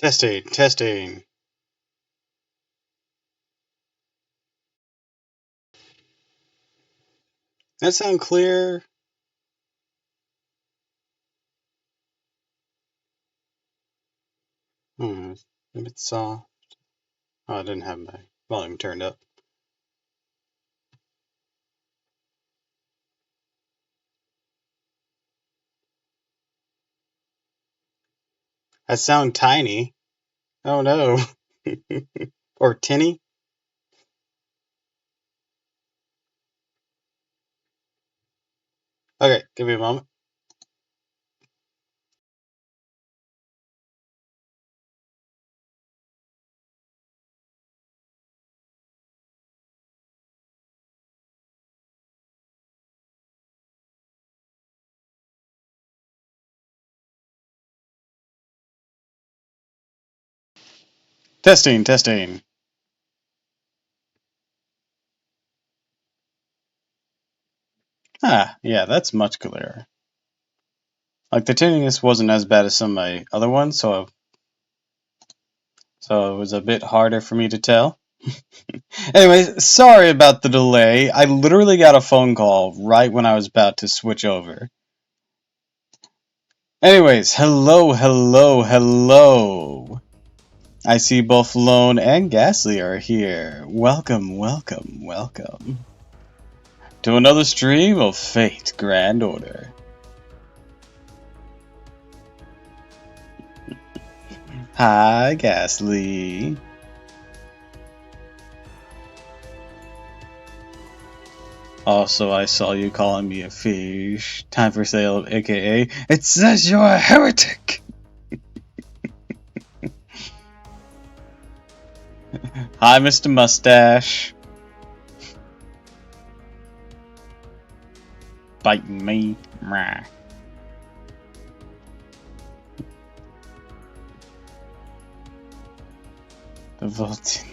Testing, testing. That sound clear? A bit soft. Oh, I didn't have my volume turned up. I sound tiny. Oh no. Or tinny? Okay, give me a moment. Testing, testing. Ah, yeah, that's much clearer. Like the tinniness wasn't as bad as some of my other ones, so it was a bit harder for me to tell. Anyway, sorry about the delay. I literally got a phone call right when I was about to switch over. Anyways, hello, hello, hello. I see both Lone and Ghastly are here. Welcome, welcome, welcome to another stream of Fate Grand Order. Hi, Ghastly. Also, I saw you calling me a fish. Time for sale, aka, it says you're a heretic! Hi, Mr. Mustache. Biting me. Meh. The volt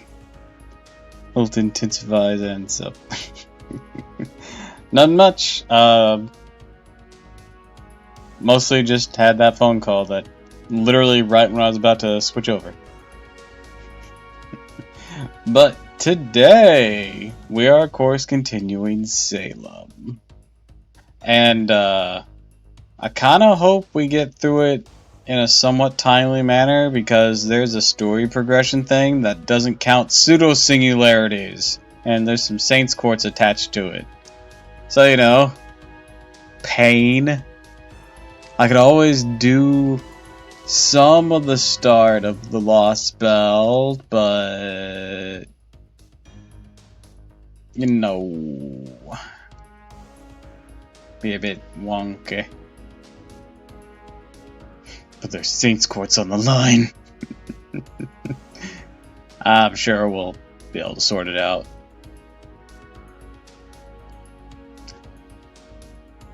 intensifies and so. Not much. Mostly just had that phone call that literally right when I was about to switch over. But today, we are of course continuing Salem. And I kind of hope we get through it in a somewhat timely manner because there's a story progression thing that doesn't count pseudo-singularities. And there's some Saints Quartz attached to it. So, you know, pain. I could always do some of the start of the Lost Spell, but you know, be a bit wonky. But there's Saints Quartz on the line. I'm sure we'll be able to sort it out.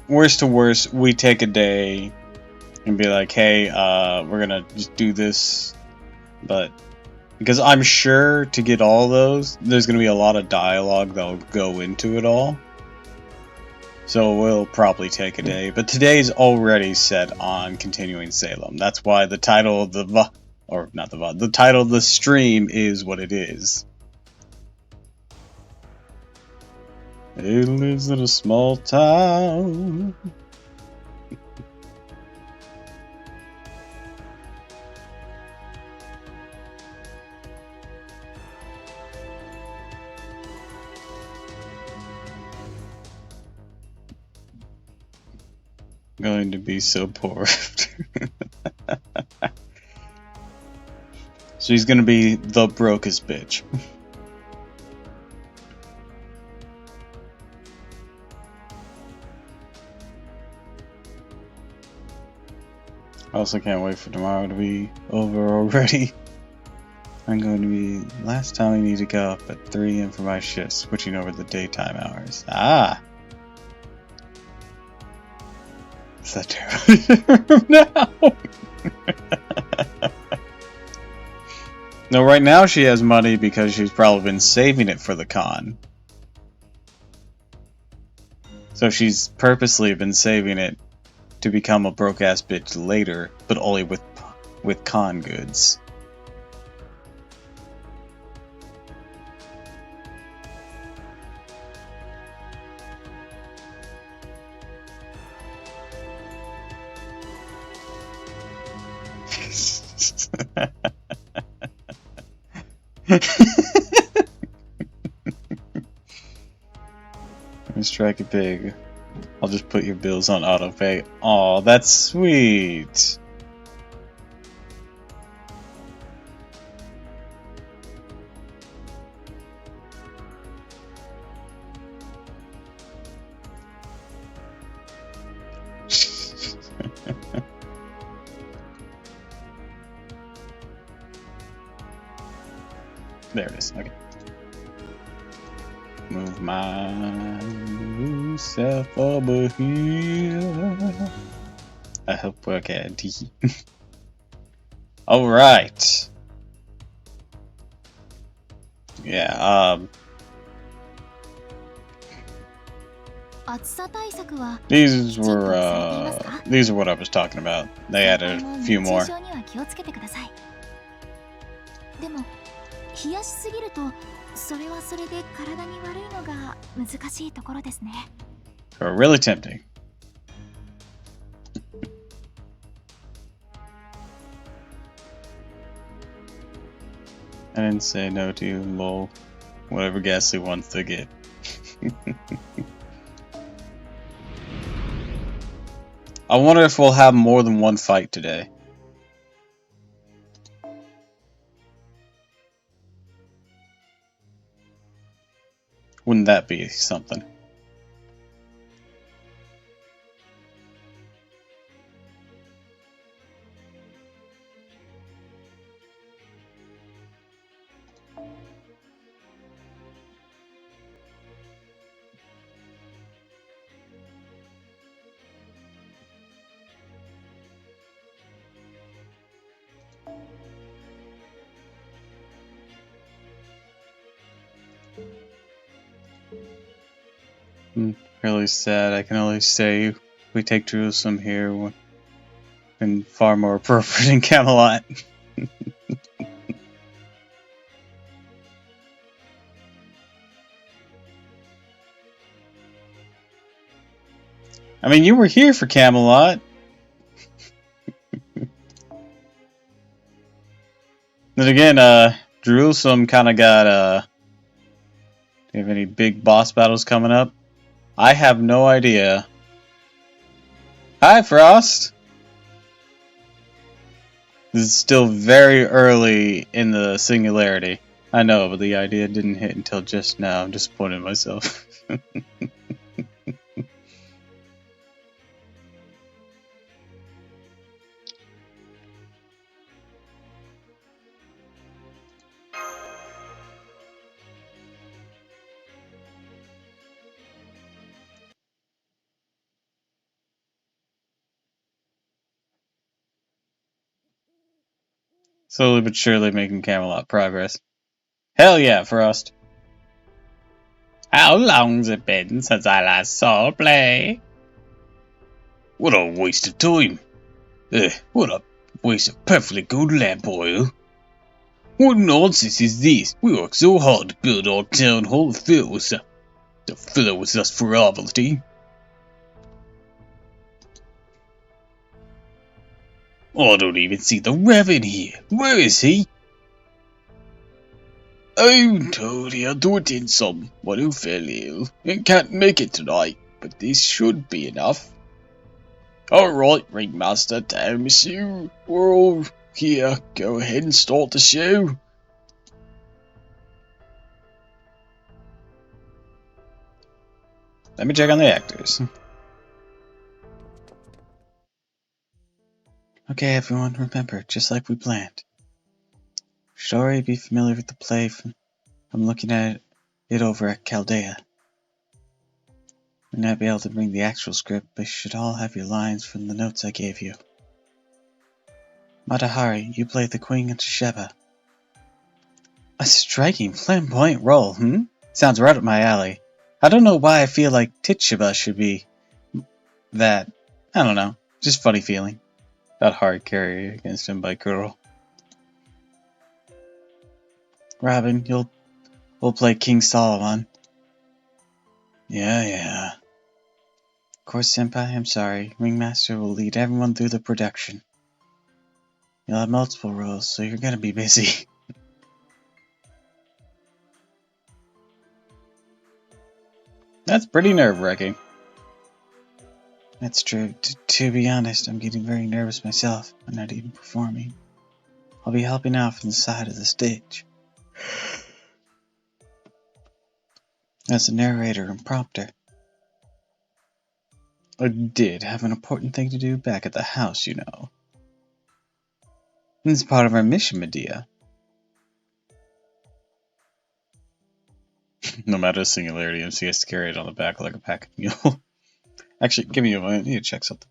Worst to worst, we take a day and be like, hey, we're gonna just do this. But because I'm sure to get all those, there's gonna be a lot of dialogue that'll go into it all. So we'll probably take a day. But today's already set on continuing Salem. That's why the title of the the title of the stream is what it is. He lives in a small town. Going to be so poor. She's gonna be the brokest bitch. I also can't wait for tomorrow to be over already. I'm going to be last time I need to go up at 3 a.m. for my shift, switching over the daytime hours. Ah! Is that terrible now? No, right now she has money because she's probably been saving it for the con. So she's purposely been saving it to become a broke-ass bitch later, but only with con goods. Strike it big. I'll just put your bills on autopay. Aw, that's sweet. There it is. Okay. Move myself over here. I hope we're okay. Alright. Yeah, these are what I was talking about. They added a few more. でも冷やしすぎるとそれはそれで体に悪いのが難しいところですね。Really tempting. I didn't say no to you, lol. Whatever Ghastly wants to get. I wonder if we'll have more than one fight today. Wouldn't that be something? Really sad. I can only say we take Jerusalem here and far more appropriate in Camelot. I mean, you were here for Camelot. Then again, Jerusalem kind of got, do you have any big boss battles coming up? I have no idea. Hi, Frost! This is still very early in the singularity. I know, but the idea didn't hit until just now. I'm disappointed in myself. Slowly but surely making Camelot progress. Hell yeah, Frost. How long's it been since I last saw a play? What a waste of time. What a waste of perfectly good lamp oil. What nonsense is this? We worked so hard to build our town hall to fill it with us frivolity. I don't even see the Rev in here. Where is he? I'm told he had to attend someone who fell ill and can't make it tonight, but this should be enough. Alright, Ringmaster, Tiramisu, we're all here. Go ahead and start the show. Let me check on the actors. Okay, everyone, remember, just like we planned. You should already be familiar with the play from looking at it over at Chaldea. We may not be able to bring the actual script, but you should all have your lines from the notes I gave you. Matahari, you play the Queen of Sheba. A striking, flamboyant role, Sounds right up my alley. I don't know why I feel like Tituba should be that. I don't know, just funny feeling. That hard carry against him by Kuro. Robin, we'll play King Solomon. Yeah. Of course, Senpai, I'm sorry. Ringmaster will lead everyone through the production. You'll have multiple roles, so you're gonna be busy. That's pretty nerve-wracking. That's true. To be honest, I'm getting very nervous myself. I'm not even performing. I'll be helping out from the side of the stage. As a narrator and prompter. I did have an important thing to do back at the house, you know. It's part of our mission, Medea. No matter the singularity, MC has to carry it on the back like a pack of mule. Actually, give me a moment. I need to check something.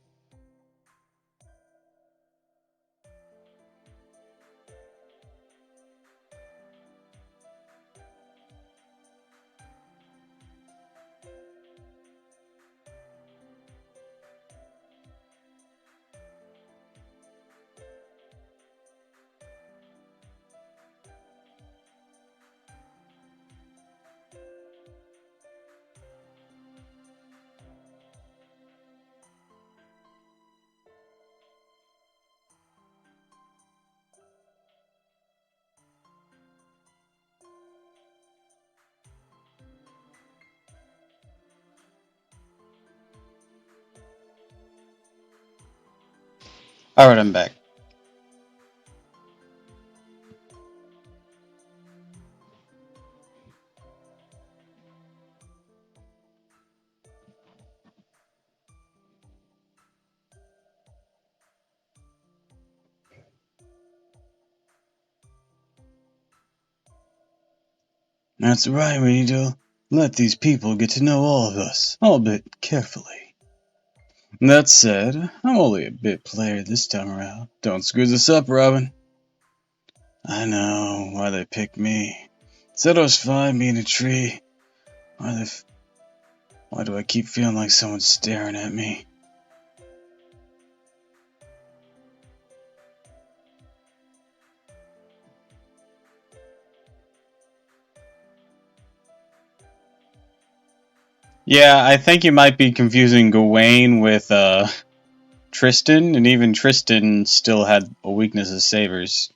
Alright, I'm back. That's right, we need to let these people get to know all of us, a bit carefully. That said, I'm only a bit player this time around. Don't screw this up, Robin. I know why they picked me. Said I was fine being a tree. Why do I keep feeling like someone's staring at me? Yeah, I think you might be confusing Gawain with Tristan, and even Tristan still had a weakness as sabers,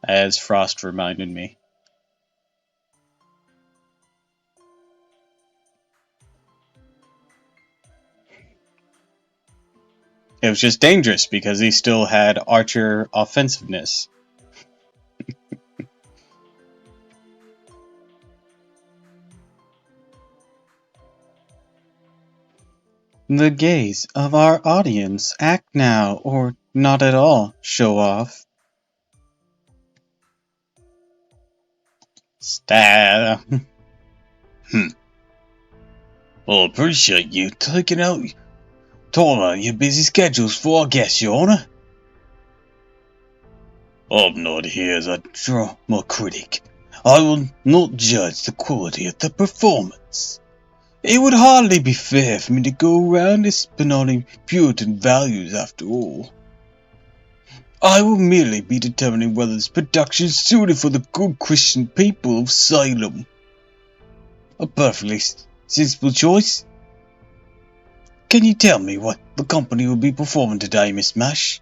as Frost reminded me. It was just dangerous because he still had archer offensiveness. The gaze of our audience. Act now, or not at all. Show off. Stab. Well, appreciate you taking out time out your busy schedules for our guests, Your Honor. I'm not here as a drama critic. I will not judge the quality of the performance. It would hardly be fair for me to go around espionaging Puritan values after all. I will merely be determining whether this production is suited for the good Christian people of Salem. A perfectly sensible choice. Can you tell me what the company will be performing today, Miss Mash?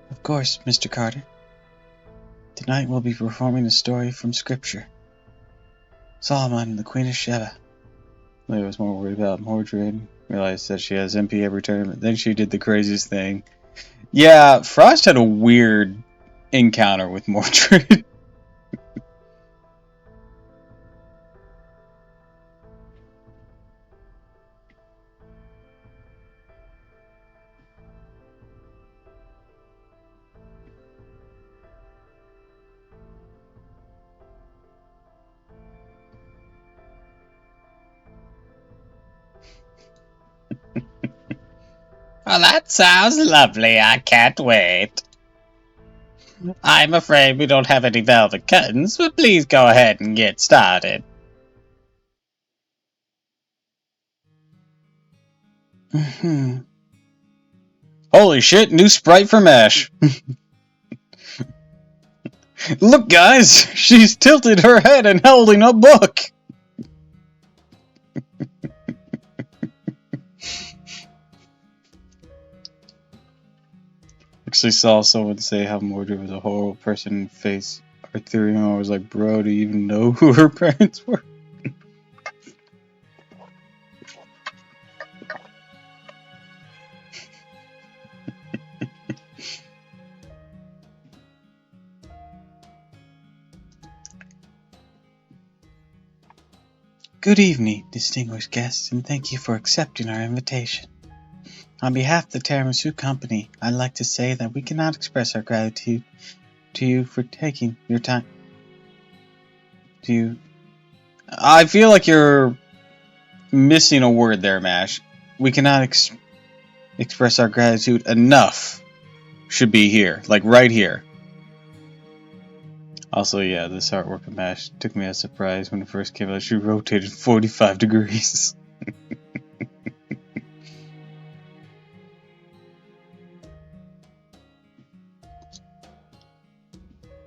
Of course, Mr. Carter. Tonight we'll be performing a story from Scripture. Solomon and the Queen of Sheba. Leah was more worried about Mordred. Realized that she has MP every turn, but then she did the craziest thing. Yeah, Frost had a weird encounter with Mordred. Well, that sounds lovely. I can't wait. I'm afraid we don't have any velvet curtains, but please go ahead and get started. Holy shit, new sprite for Mash. Look, guys, she's tilted her head and holding a book. actually saw someone say how Mordred was a horrible person and face Arthurian. I was like, bro, do you even know who her parents were? Good evening, distinguished guests, and thank you for accepting our invitation. On behalf of the Tiramisu Company, I'd like to say that we cannot express our gratitude to you for taking your time. I feel like you're missing a word there, Mash. We cannot express our gratitude enough. Should be here, like right here. Also, yeah, this artwork of Mash took me as a surprise when it first came out. She rotated 45 degrees.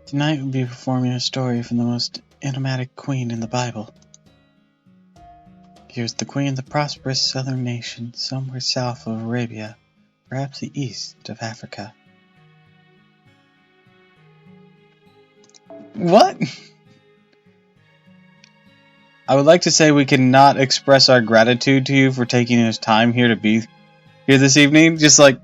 Tonight we'll be performing a story from the most enigmatic queen in the Bible. Here's the queen of the prosperous southern nation, somewhere south of Arabia, perhaps the east of Africa. What? I would like to say we cannot express our gratitude to you for taking this time here to be here this evening. Just like,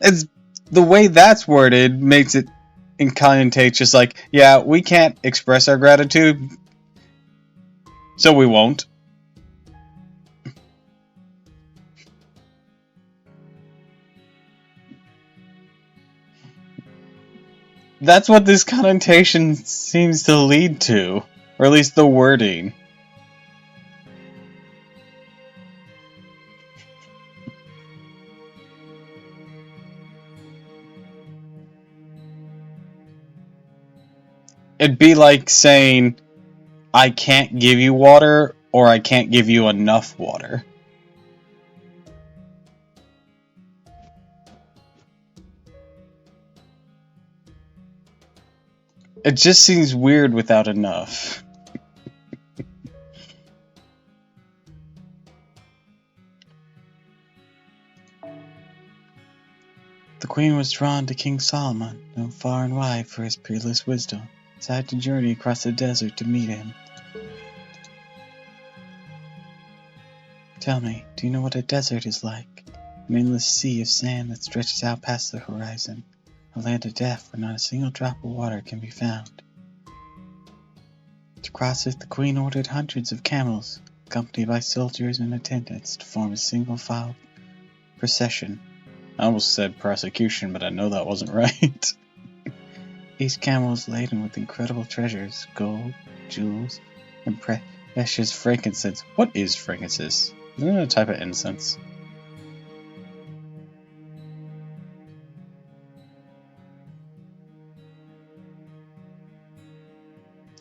it's the way that's worded makes it inconnotate just like, yeah, we can't express our gratitude, so we won't. That's what this connotation seems to lead to, or at least the wording. It'd be like saying, I can't give you water, or I can't give you enough water. It just seems weird without enough. The queen was drawn to King Solomon, known far and wide for his peerless wisdom, decided to journey across the desert to meet him. Tell me, do you know what a desert is like? An endless sea of sand that stretches out past the horizon, a land of death where not a single drop of water can be found. To cross it, the queen ordered hundreds of camels, accompanied by soldiers and attendants, to form a single file procession. I almost said prosecution, but I know that wasn't right. Each camel is laden with incredible treasures, gold, jewels, and precious frankincense. What is frankincense? Isn't it a type of incense?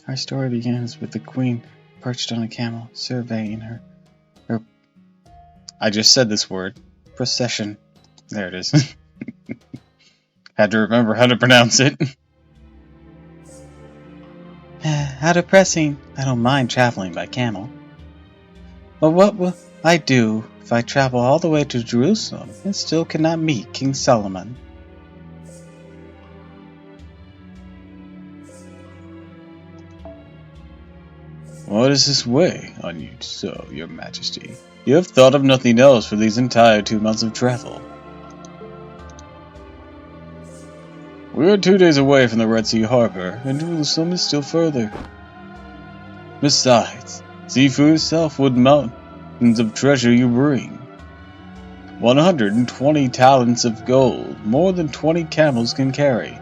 Our story begins with the queen perched on a camel, surveying her I just said this word. Procession. There it is. Had to remember how to pronounce it. How depressing. I don't mind traveling by camel. But what will I do if I travel all the way to Jerusalem and still cannot meet King Solomon? What does this weigh on you so, your majesty? You have thought of nothing else for these entire 2 months of travel. We are 2 days away from the Red Sea harbor, and Jerusalem is still further. Besides, see for yourself what mountains of treasure you bring. 120 talents of gold, more than 20 camels can carry.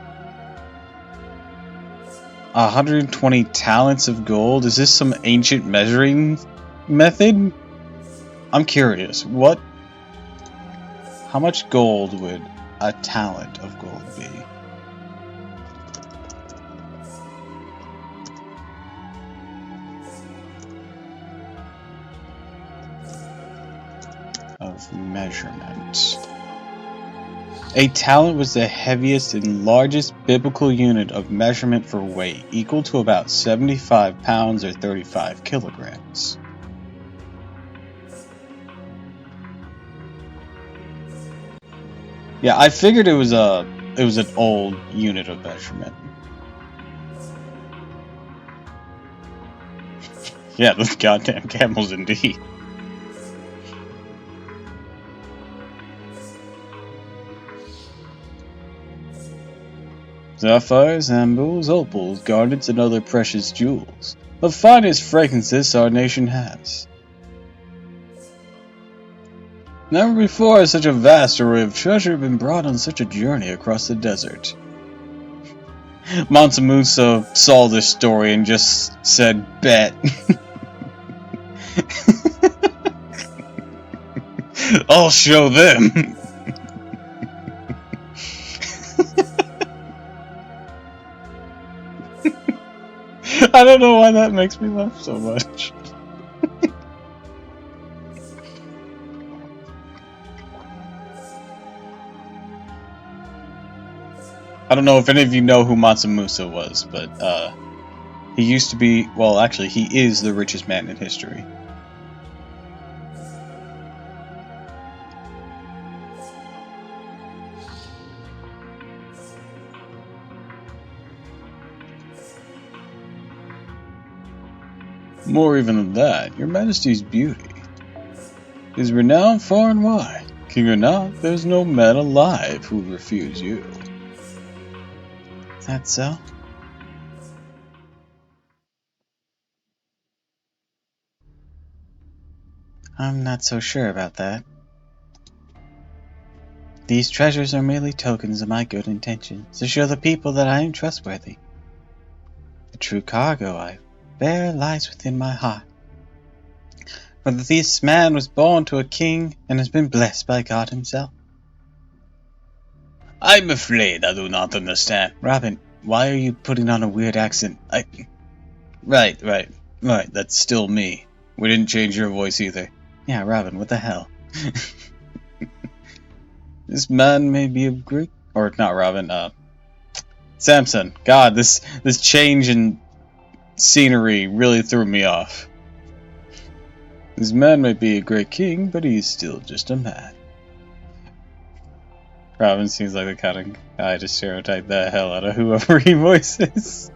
120 talents of gold? Is this some ancient measuring method? I'm curious, how much gold would a talent of gold be? Of measurement. A talent was the heaviest and largest biblical unit of measurement for weight, equal to about 75 pounds or 35 kilograms. Yeah, I figured it was a it was an old unit of measurement. Yeah, those goddamn camels indeed. Sapphires, emeralds, opals, garnets, and other precious jewels. The finest fragrances our nation has. Never before has such a vast array of treasure been brought on such a journey across the desert. Mansa Musa saw this story and just said, bet. I'll show them. I don't know why that makes me laugh so much. I don't know if any of you know who Mansa Musa was, but he used to be, well, actually, he is the richest man in history. More even than that, your majesty's beauty is renowned far and wide. King or not, there's no man alive who would refuse you. Is that so? I'm not so sure about that. These treasures are merely tokens of my good intentions, to show the people that I am trustworthy. The true cargo I bear lies within my heart. For this man was born to a king and has been blessed by God himself. I'm afraid I do not understand. Robin, why are you putting on a weird accent? Right, that's still me. We didn't change your voice either. Yeah, Robin, what the hell? This man may be a Greek, or not Robin, Samson. God, this change in scenery really threw me off. This man may be a great king, but he's still just a man. Robin seems like the kind of guy to stereotype the hell out of whoever he voices.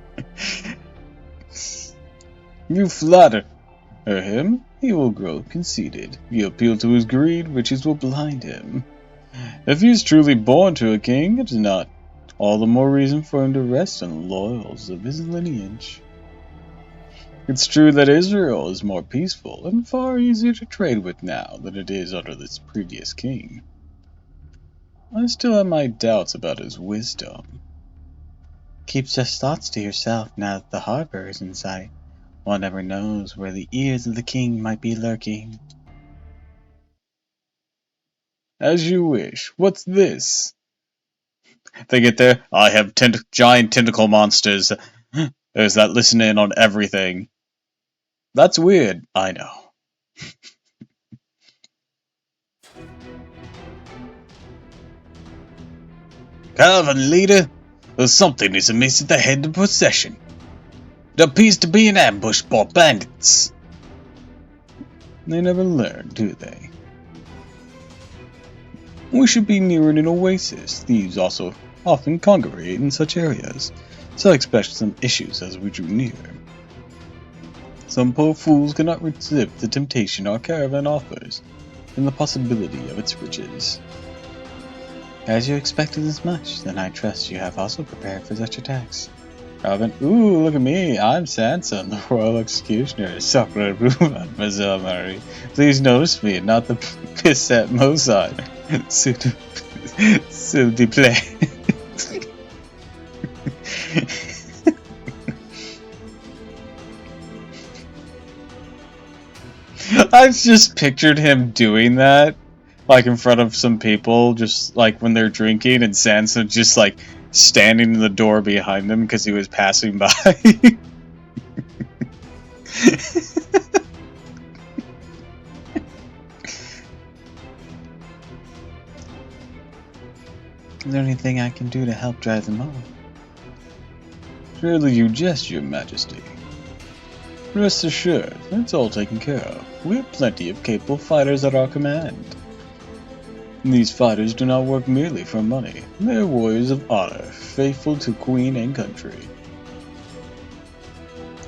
You flatter him, he will grow conceited. You appeal to his greed, riches will blind him. If he is truly born to a king, it is not all the more reason for him to rest on the laurels of his lineage. It's true that Israel is more peaceful and far easier to trade with now than it is under this previous king. I still have my doubts about his wisdom. Keep such thoughts to yourself now that the harbor is in sight. One never knows where the ears of the king might be lurking. As you wish. What's this? They get there. I have giant tentacle monsters. There's that listen in on everything. That's weird, I know. Caravan leader, something is amiss at the head of the procession. It appears to be an ambush by bandits. They never learn, do they? We should be near an oasis. Thieves also often congregate in such areas, so I expect some issues as we drew near. Some poor fools cannot resist the temptation our caravan offers, and the possibility of its riches. As you expected as much, then I trust you have also prepared for such attacks. Robin, ooh, look at me, I'm Sanson, the Royal Executioner, Sacre Ruvan, Mazel Murray. Please notice me, and not the pissette Mozart. S'il vous plaît. I've just pictured him doing that, like in front of some people, just like when they're drinking, and Sansa just like standing in the door behind them because he was passing by. Is there anything I can do to help drive them off? Surely you jest, your majesty. Rest assured, it's all taken care of. We have plenty of capable fighters at our command. These fighters do not work merely for money. They are warriors of honor, faithful to queen and country.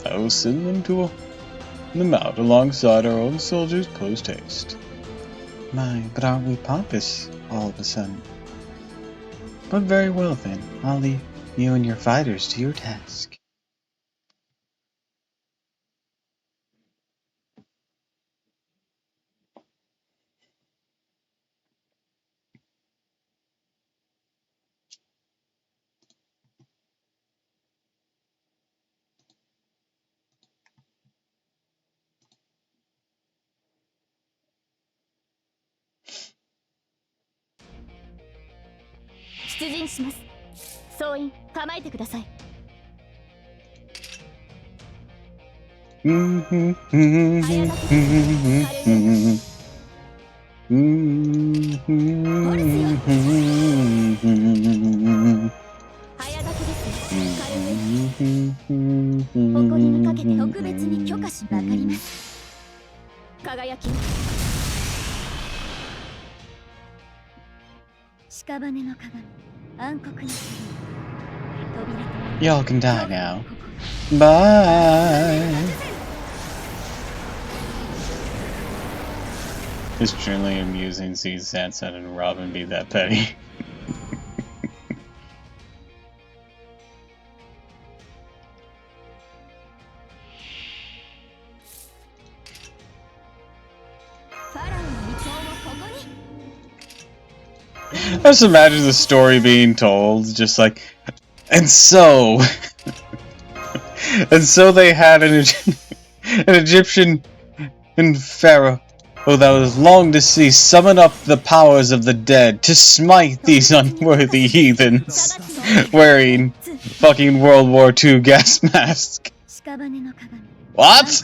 I will send them out alongside our own soldiers post haste. My, but aren't we pompous all of a sudden? But very well then, I'll leave you and your fighters to your task. Y'all can die now. Bye. It's truly amusing seeing Sansa and Robin be that petty. I just imagine the story being told, just like, and so they had an Egyptian pharaoh that was long deceased summon up the powers of the dead to smite these unworthy heathens wearing fucking World War II gas mask. What?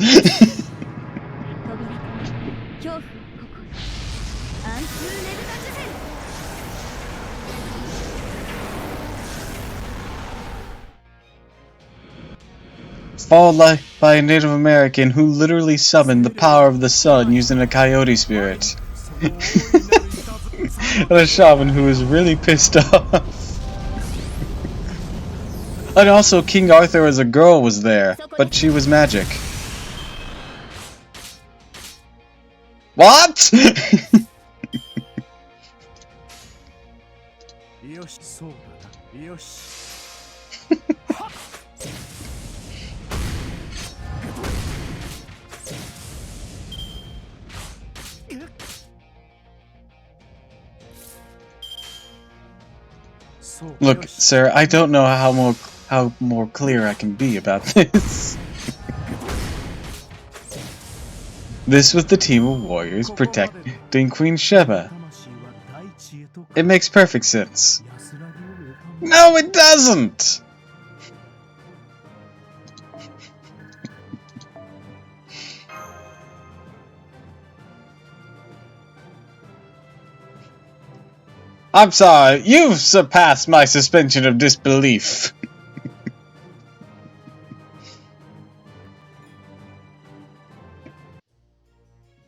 Followed by a Native American who literally summoned the power of the sun using a coyote spirit. And a shaman who was really pissed off. And also King Arthur as a girl was there, but she was magic. What? Look, sir, I don't know how more clear I can be about this. This was the team of warriors protecting Queen Sheba. It makes perfect sense. No, it doesn't! I'm sorry, you've surpassed my suspension of disbelief.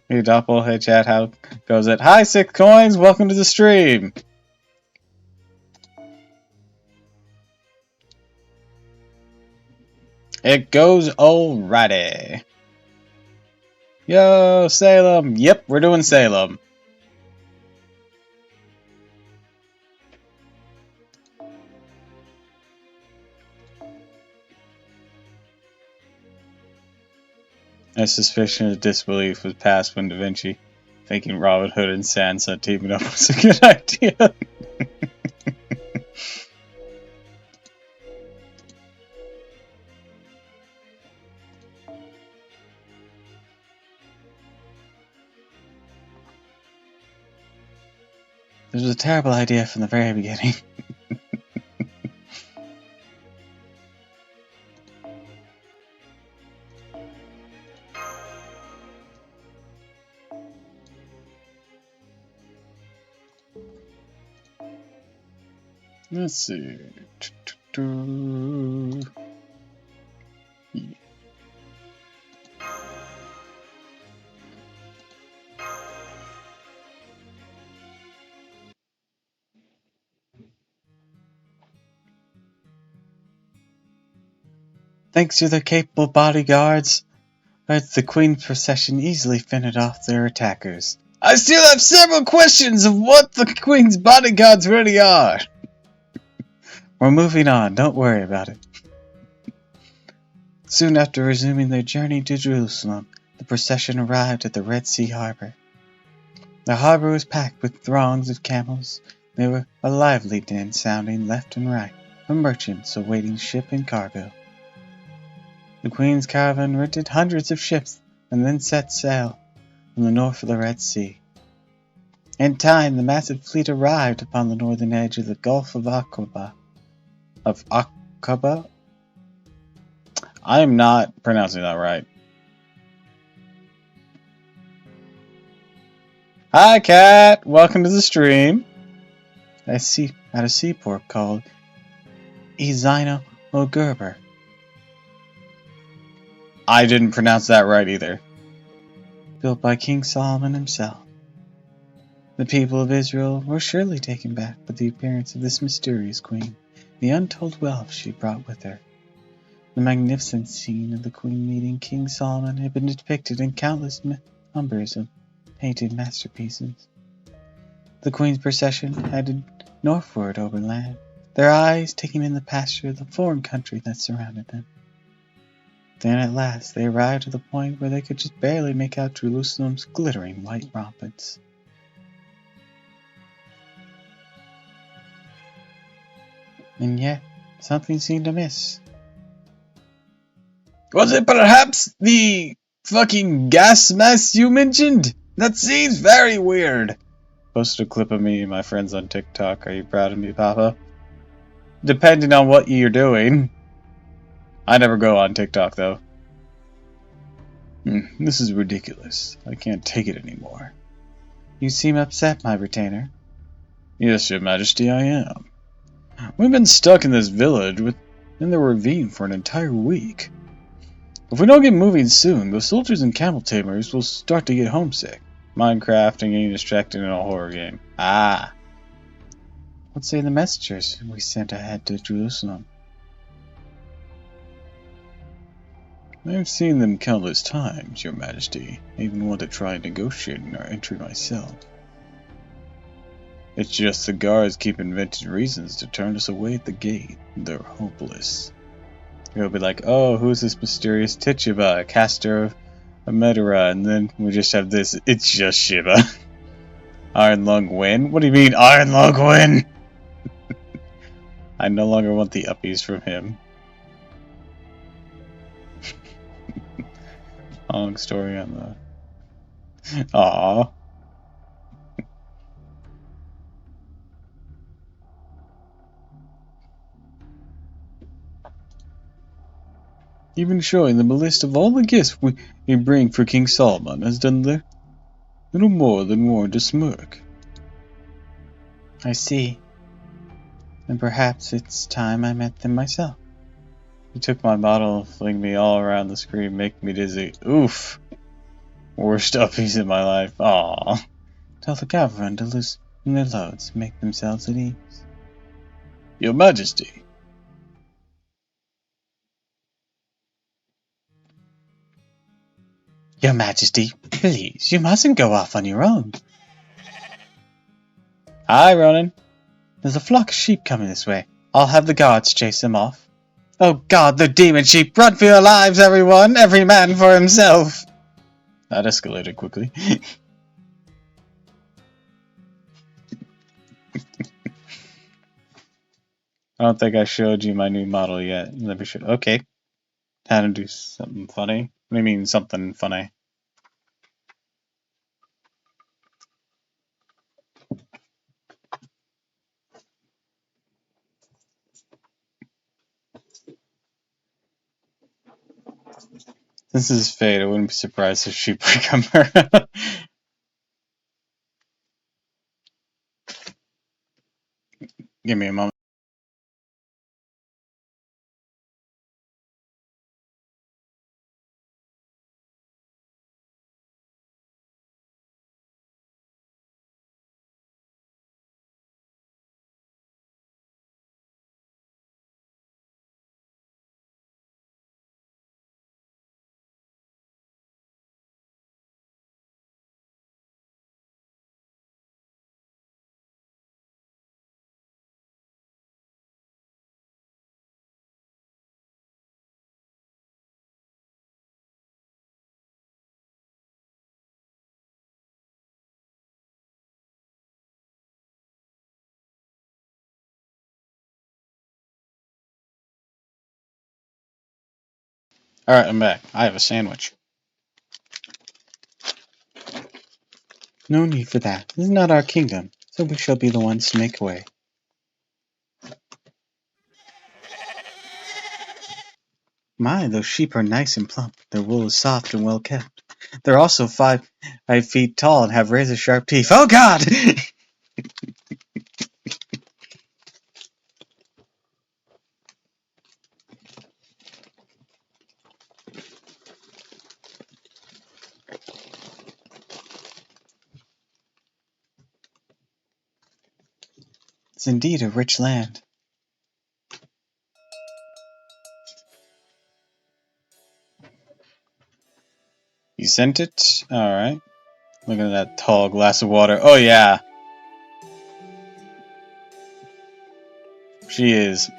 Hey, Doppel, hey chat, how goes it? Hi, 6 coins, welcome to the stream. It goes alrighty. Yo, Salem. Yep, we're doing Salem. My suspicion of disbelief was past when Da Vinci, thinking Robin Hood and Sansa teaming up was a good idea. This was a terrible idea from the very beginning. Let's see. Thanks to their capable bodyguards, the Queen's procession easily fended off their attackers. I still have several questions of what the Queen's bodyguards really are. We're moving on, don't worry about it. Soon after resuming their journey to Jerusalem, the procession arrived at the Red Sea harbor. The harbor was packed with throngs of camels. There were a lively din sounding left and right from merchants awaiting ship and cargo. The Queen's caravan rented hundreds of ships and then set sail from the north of the Red Sea. In time, the massive fleet arrived upon the northern edge of the Gulf of Aqaba. I am not pronouncing that right. Hi, Cat. Welcome to the stream. At a seaport called Ezino Gerber. I didn't pronounce that right either. Built by King Solomon himself. The people of Israel were surely taken back by the appearance of this mysterious queen, the untold wealth she brought with her. The magnificent scene of the Queen meeting King Solomon had been depicted in countless numbers of painted masterpieces. The Queen's procession headed northward over land, their eyes taking in the pasture of the foreign country that surrounded them. Then at last they arrived at the point where they could just barely make out Jerusalem's glittering white ramparts. And yet, something seemed amiss. Was it perhaps the fucking gas mask you mentioned? That seems very weird. Posted a clip of me and my friends on TikTok. Are you proud of me, Papa? Depending on what you're doing. I never go on TikTok, though. This is ridiculous. I can't take it anymore. You seem upset, my retainer. Yes, Your Majesty, I am. We've been stuck in this village in the ravine for an entire week. If we don't get moving soon, the soldiers and camel tamers will start to get homesick. Minecraft and getting distracted in a horror game. Ah. What say the messengers we sent ahead to Jerusalem? I've seen them countless times, Your Majesty. I even want to try and negotiate in our entry myself. It's just the guards keep inventing reasons to turn us away at the gate. They're hopeless. He'll be like, oh, who's this mysterious Tituba, caster of Medora? And then we just have this, it's just Shiva. Iron Lung win? What do you mean, Iron Lung win? I no longer want the uppies from him. Long story on the... Aww. Even showing them a list of all the gifts we bring for King Solomon has done little more than warrant a smirk. I see. And perhaps it's time I met them myself. He took my bottle, flinged me all around the screen, making me dizzy. Oof. Worst uppies in my life. Aww. Tell the cavalry to loosen their loads, make themselves at ease. Your Majesty. Your Majesty, please, you mustn't go off on your own. Hi, Ronan. There's a flock of sheep coming this way. I'll have the guards chase them off. Oh God, the demon sheep! Run for your lives, everyone! Every man for himself! That escalated quickly. I don't think I showed you my new model yet. Let me show. Okay. How to do something funny? What do you mean, something funny? This is fate. I wouldn't be surprised if sheep become her. Give me a moment. Alright, I'm back. I have a sandwich. No need for that. This is not our kingdom, so we shall be the ones to make way. My, those sheep are nice and plump. Their wool is soft and well kept. They're also 5 feet tall and have razor sharp teeth. Oh God! It's indeed a rich land. You sent it? Alright. Look at that tall glass of water. Oh yeah. She is.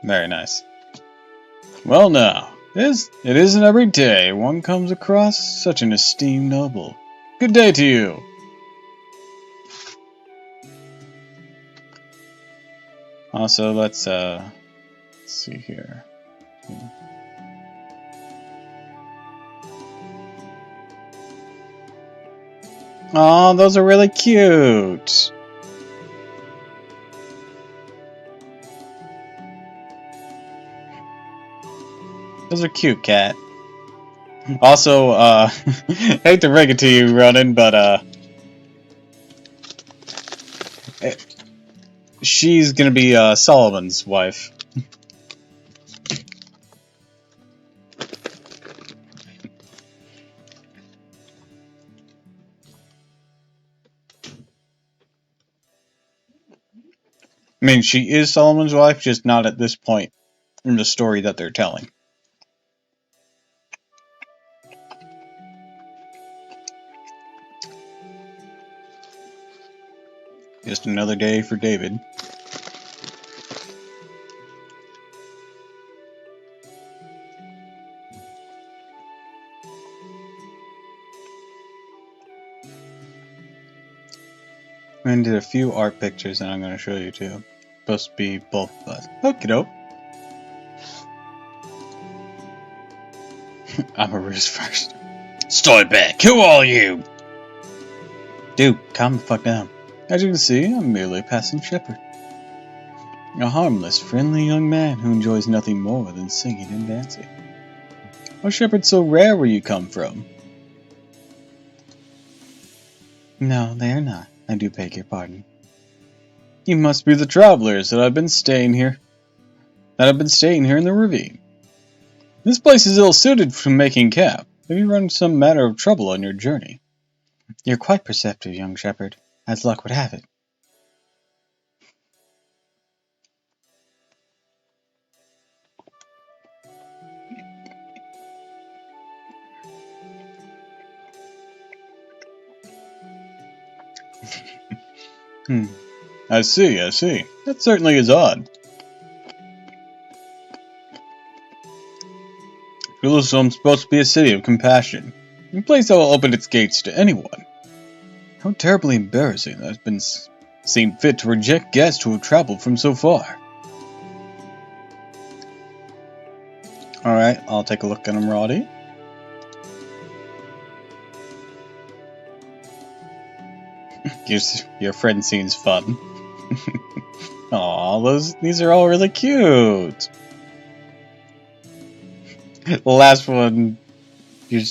Very nice. Well now, it isn't every day one comes across such an esteemed noble. Good day to you. Also, let's see here. Oh, those are really cute. Those are cute, cat. Also, hate to break it to you, Ronan, but she's gonna be Solomon's wife. I mean, she is Solomon's wife, just not at this point in the story that they're telling. Just another day for David. I did a few art pictures and I'm going to show you too. Supposed to be both of us. Okie doke. I'm a ruse first. Stay back! Who are you? Dude, calm the fuck down. As you can see, I'm merely a passing shepherd. A harmless, friendly young man who enjoys nothing more than singing and dancing. What shepherd so rare where you come from? No, they are not. I do beg your pardon. You must be the travelers that have been staying here in the ravine. This place is ill-suited for making camp. Have you run into some matter of trouble on your journey? You're quite perceptive, young shepherd, as luck would have it. I see. That certainly is odd. Jerusalem's supposed to be a city of compassion, a place that will open its gates to anyone. How terribly embarrassing that it's been seen fit to reject guests who have traveled from so far. Alright, I'll take a look at him, Roddy. Your friend seems fun. Aw, these are all really cute. The last one, you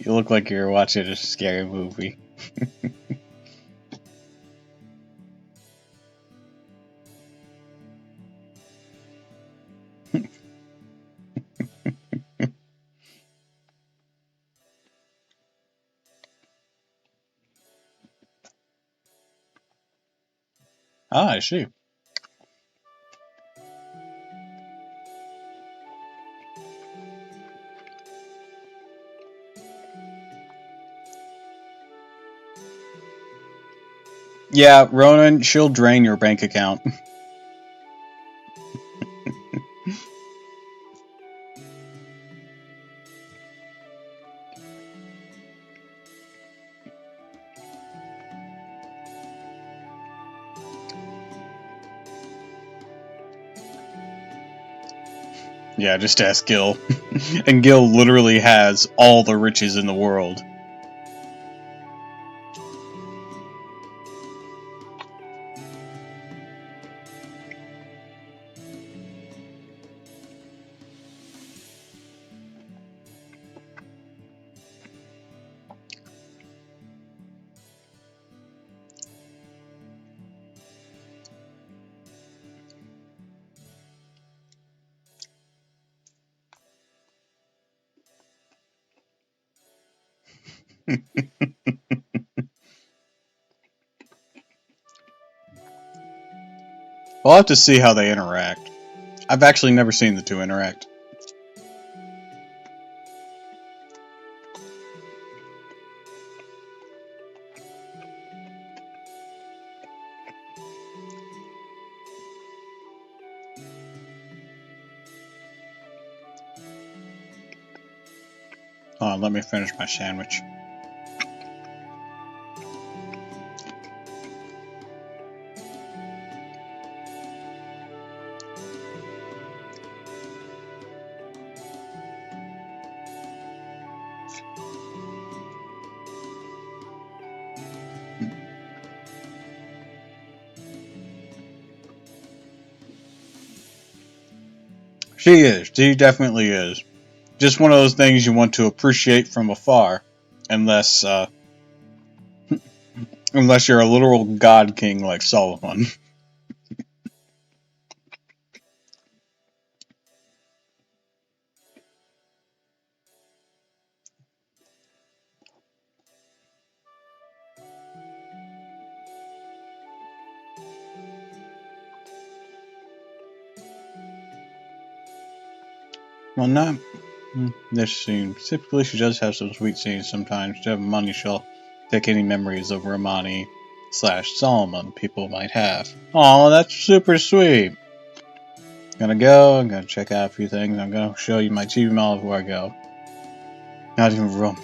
look like you're watching a scary movie. Ah, I see. Yeah, Ronan, she'll drain your bank account. Yeah, just ask Gil. And Gil literally has all the riches in the world. We'll have to see how they interact. I've actually never seen the two interact. Hold on, let me finish my sandwich. She is. She definitely is. Just one of those things you want to appreciate from afar. Unless, unless you're a literal god king like Solomon. Well, not this scene. Typically, she does have some sweet scenes sometimes. To have money, she'll take any memories of Romani / Solomon people might have. Oh, that's super sweet. Gonna go. I'm gonna check out a few things. I'm gonna show you my TV model before I go. Not even room.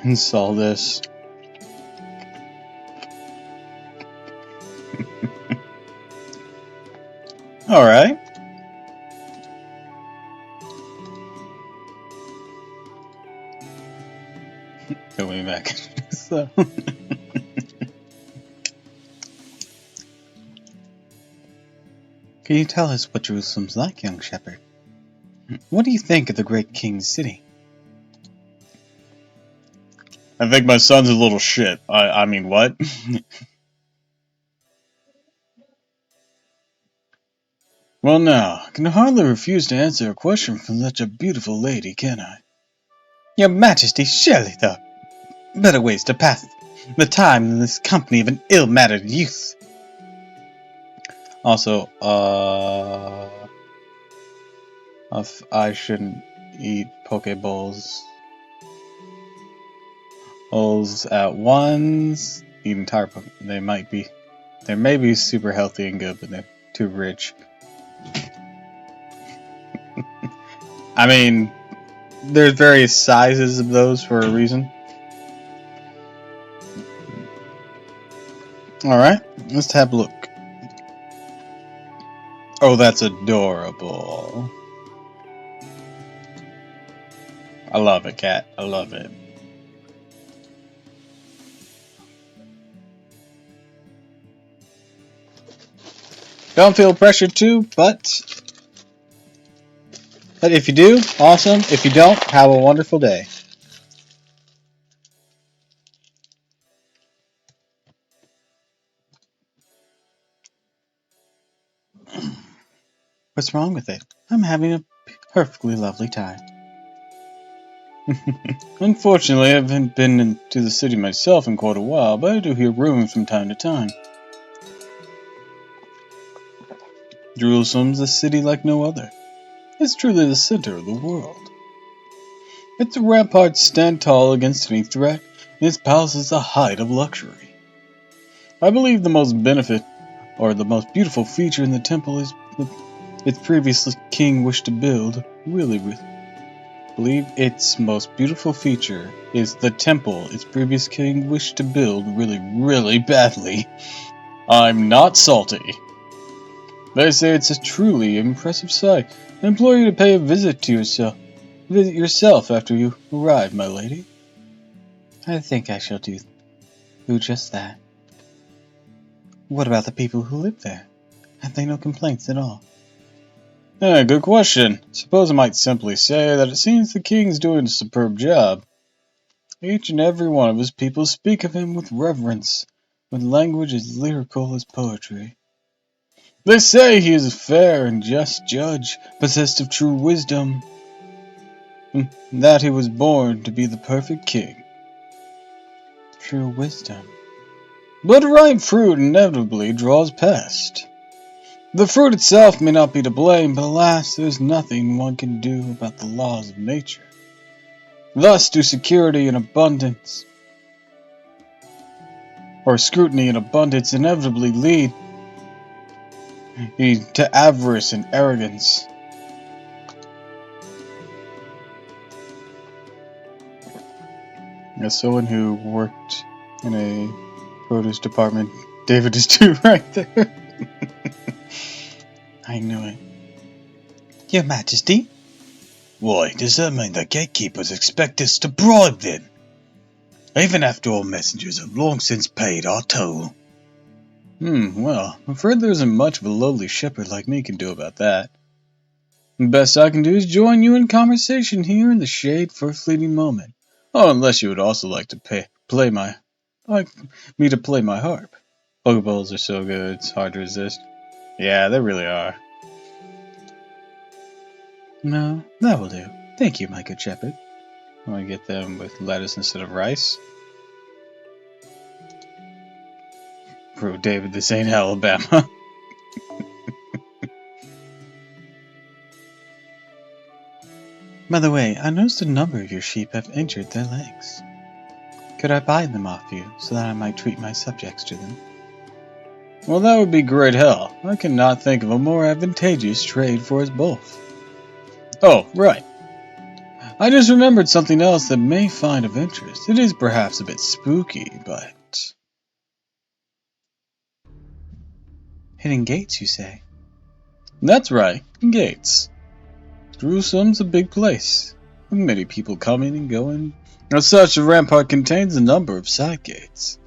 Install this. Alright. Going back. So. Can you tell us what Jerusalem's like, young shepherd? What do you think of the great king's city? I think my son's a little shit. I mean, what? Well, now, I can hardly refuse to answer a question from such a beautiful lady, can I? Your Majesty, surely there are better ways to pass the time than this company of an ill-mannered youth. Also, I shouldn't eat Pokeballs at once. Eat entire they may be super healthy and good, but they're too rich. I mean, there's various sizes of those for a reason. Alright, let's have a look. Oh, that's adorable. I love it, cat. I love it. Don't feel pressured to, but if you do, awesome. If you don't, have a wonderful day. What's wrong with it? I'm having a perfectly lovely time. Unfortunately, I haven't been into the city myself in quite a while, but I do hear rumors from time to time. Jerusalem's a city like no other. It's truly the center of the world. Its ramparts stand tall against any threat, and its palace is the height of luxury. I believe the most beautiful feature in the temple is its previous king wished to build. Really believe its most beautiful feature is the temple its previous king wished to build really badly. I'm not salty. They say it's a truly impressive sight. I implore you to pay a visit to yourself. Visit yourself after you arrive, my lady. I think I shall do just that. What about the people who live there? Have they no complaints at all? Good question. Suppose I might simply say that it seems the king's doing a superb job. Each and every one of his people speak of him with reverence, with language as lyrical as poetry. They say he is a fair and just judge, possessed of true wisdom, and that he was born to be the perfect king. True wisdom. But ripe fruit inevitably draws pest. The fruit itself may not be to blame, but alas, there is nothing one can do about the laws of nature. Thus do security and abundance, or scrutiny and abundance, inevitably lead to avarice and arrogance. As someone who worked in a produce department, David is too right there. I knew it. Your Majesty? Why, does that mean the gatekeepers expect us to bribe them? Even after all messengers have long since paid our toll. Well, I'm afraid there isn't much of a lowly shepherd like me can do about that. The best I can do is join you in conversation here in the shade for a fleeting moment. Oh, unless you would also like to like me to play my harp. Pokeballs are so good, it's hard to resist. Yeah, they really are. No, that will do. Thank you, my good shepherd. I want to get them with lettuce instead of rice. Bro, David, this ain't Alabama. By the way, I noticed a number of your sheep have injured their legs. Could I buy them off you, so that I might treat my subjects to them? Well, that would be great hell. I cannot think of a more advantageous trade for us both. Oh, right. I just remembered something else that may find of interest. It is perhaps a bit spooky, but... Hidden gates, you say? That's right, gates. Jerusalem's a big place, with many people coming and going. As such, the rampart contains a number of side gates.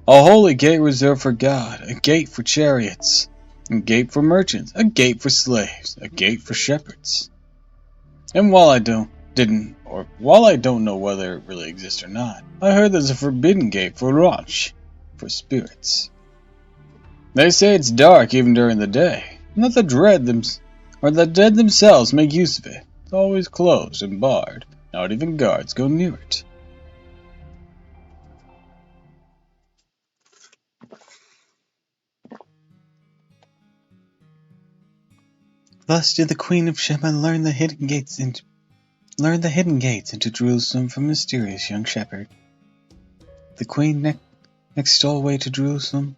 A holy gate reserved for God, a gate for chariots, a gate for merchants, a gate for slaves, a gate for shepherds. And while I don't know whether it really exists or not, I heard there's a forbidden gate for Ranch, for spirits. They say it's dark even during the day, and that the dead themselves make use of it. It's always closed and barred. Not even guards go near it. Thus did the Queen of Sheba learn the hidden gates into Jerusalem from a mysterious young shepherd. The Queen next stole away to Jerusalem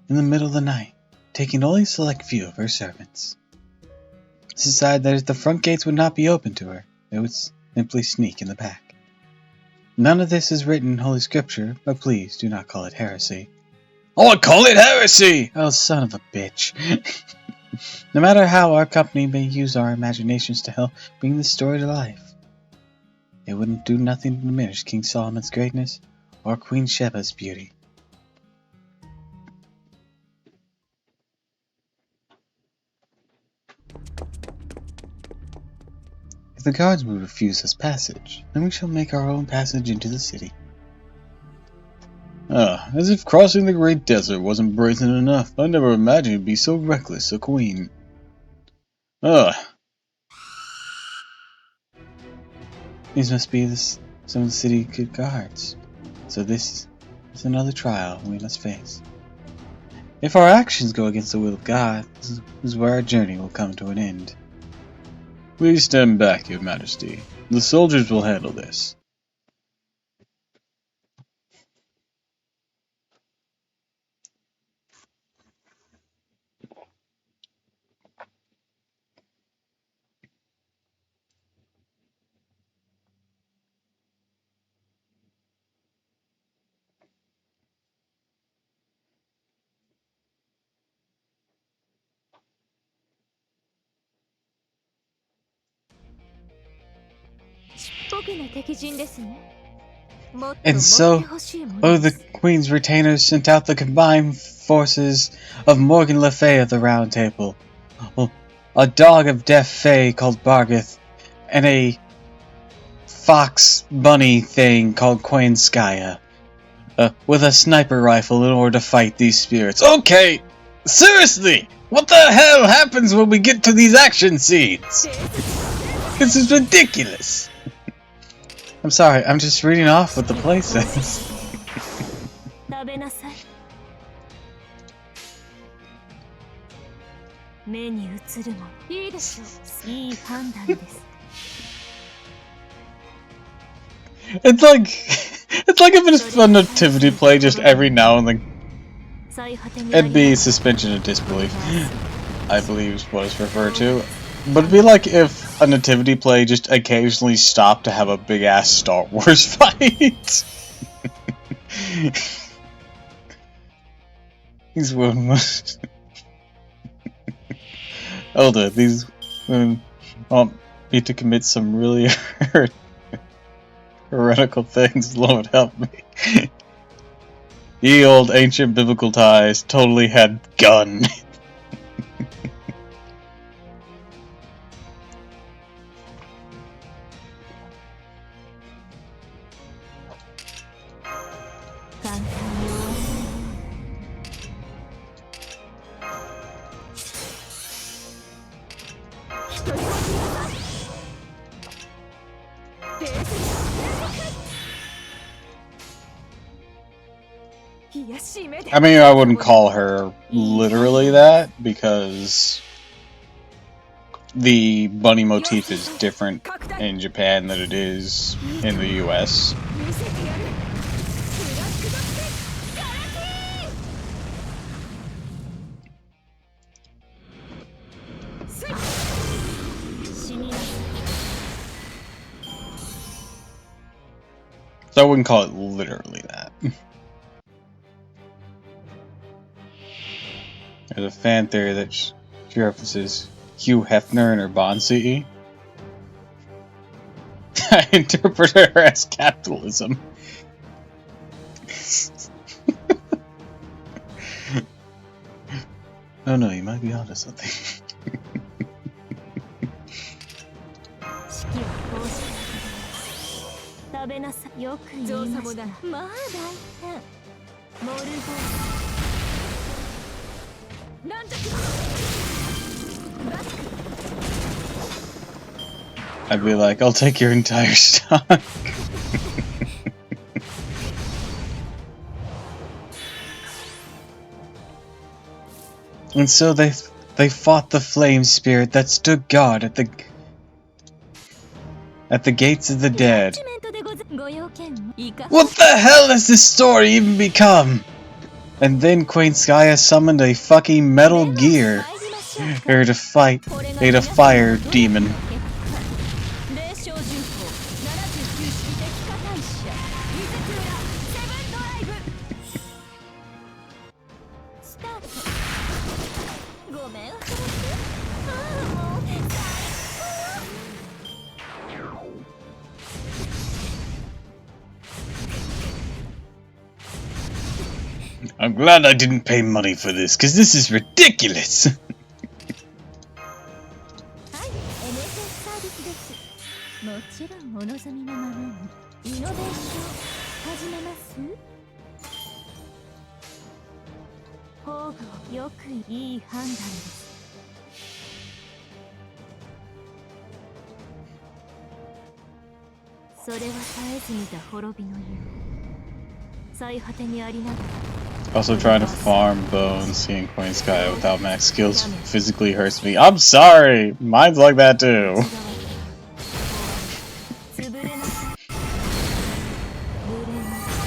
in the middle of the night, taking only a select few of her servants. She decided that if the front gates would not be open to her, they would simply sneak in the back. None of this is written in Holy Scripture, but please do not call it heresy. I call it heresy! Oh, son of a bitch. No matter how our company may use our imaginations to help bring this story to life, it wouldn't do nothing to diminish King Solomon's greatness or Queen Sheba's beauty. If the guards will refuse us passage, then we shall make our own passage into the city. As if crossing the great desert wasn't brazen enough. I never imagined you'd be so reckless a queen. These must be some of the city good guards. So this is another trial we must face. If our actions go against the will of God, this is where our journey will come to an end. Please stand back, Your Majesty. The soldiers will handle this. And so, the Queen's retainers sent out the combined forces of Morgan Le Fay of the Round Table, a dog of deaf Fay called Bargith, and a fox bunny thing called Quainskaya, with a sniper rifle in order to fight these spirits. Okay, seriously, what the hell happens when we get to these action scenes? This is ridiculous. I'm sorry, I'm just reading off what the play says. It's like if a nativity play just every now and then. It'd be suspension of disbelief, I believe is what it's referred to. But it'd be like if a nativity play just occasionally stopped to have a big ass Star Wars fight. These women. Elder, these women want me to commit some really heretical things. Lord help me. Ye old ancient biblical ties totally had gun. I mean, I wouldn't call her literally that, because the bunny motif is different in Japan than it is in the US. So I wouldn't call it literally that. There's a fan theory that she references Hugh Hefner in her Bond CE. I interpret her as capitalism. Oh no, you might be onto something. I'd be like, I'll take your entire stock. And so they fought the flame spirit that stood guard at the gates of the dead. What the hell has this story even become? And then Quainskaya summoned a fucking Metal Gear here to fight a fire demon. I'm glad I didn't pay money for this, because this is ridiculous! Also, trying to farm bones, seeing Quainskaya without max skills physically hurts me. I'm sorry! Mine's like that too.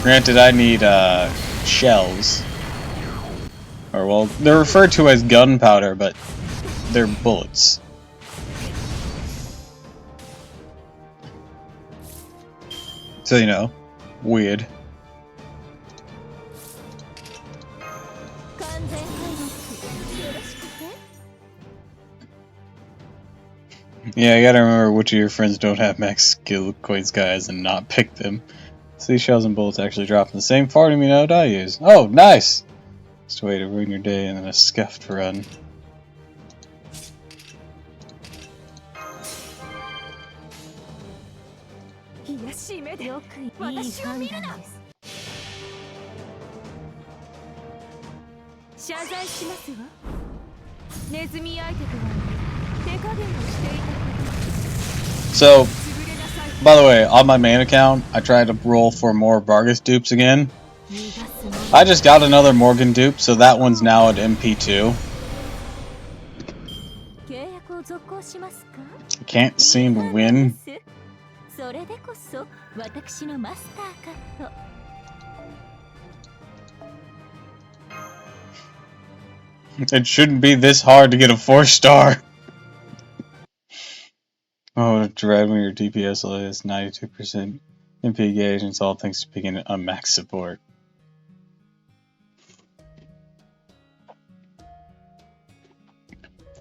Granted, I need shells. Or, well, they're referred to as gunpowder, but they're bullets. So, you know, weird. Yeah, you gotta remember which of your friends don't have max skill coins, guys, and not pick them. Seashells and bullets actually drop in the same farm node I use. Oh, nice! Just a way to ruin your day and then a scuffed run. So, by the way, on my main account, I tried to roll for more Vargas dupes again. I just got another Morgan dupe, so that one's now at MP2. I can't seem to win. It shouldn't be this hard to get a 4-star. Oh, dread when your DPS is 92% MP gauge and it's all thanks to picking a max support.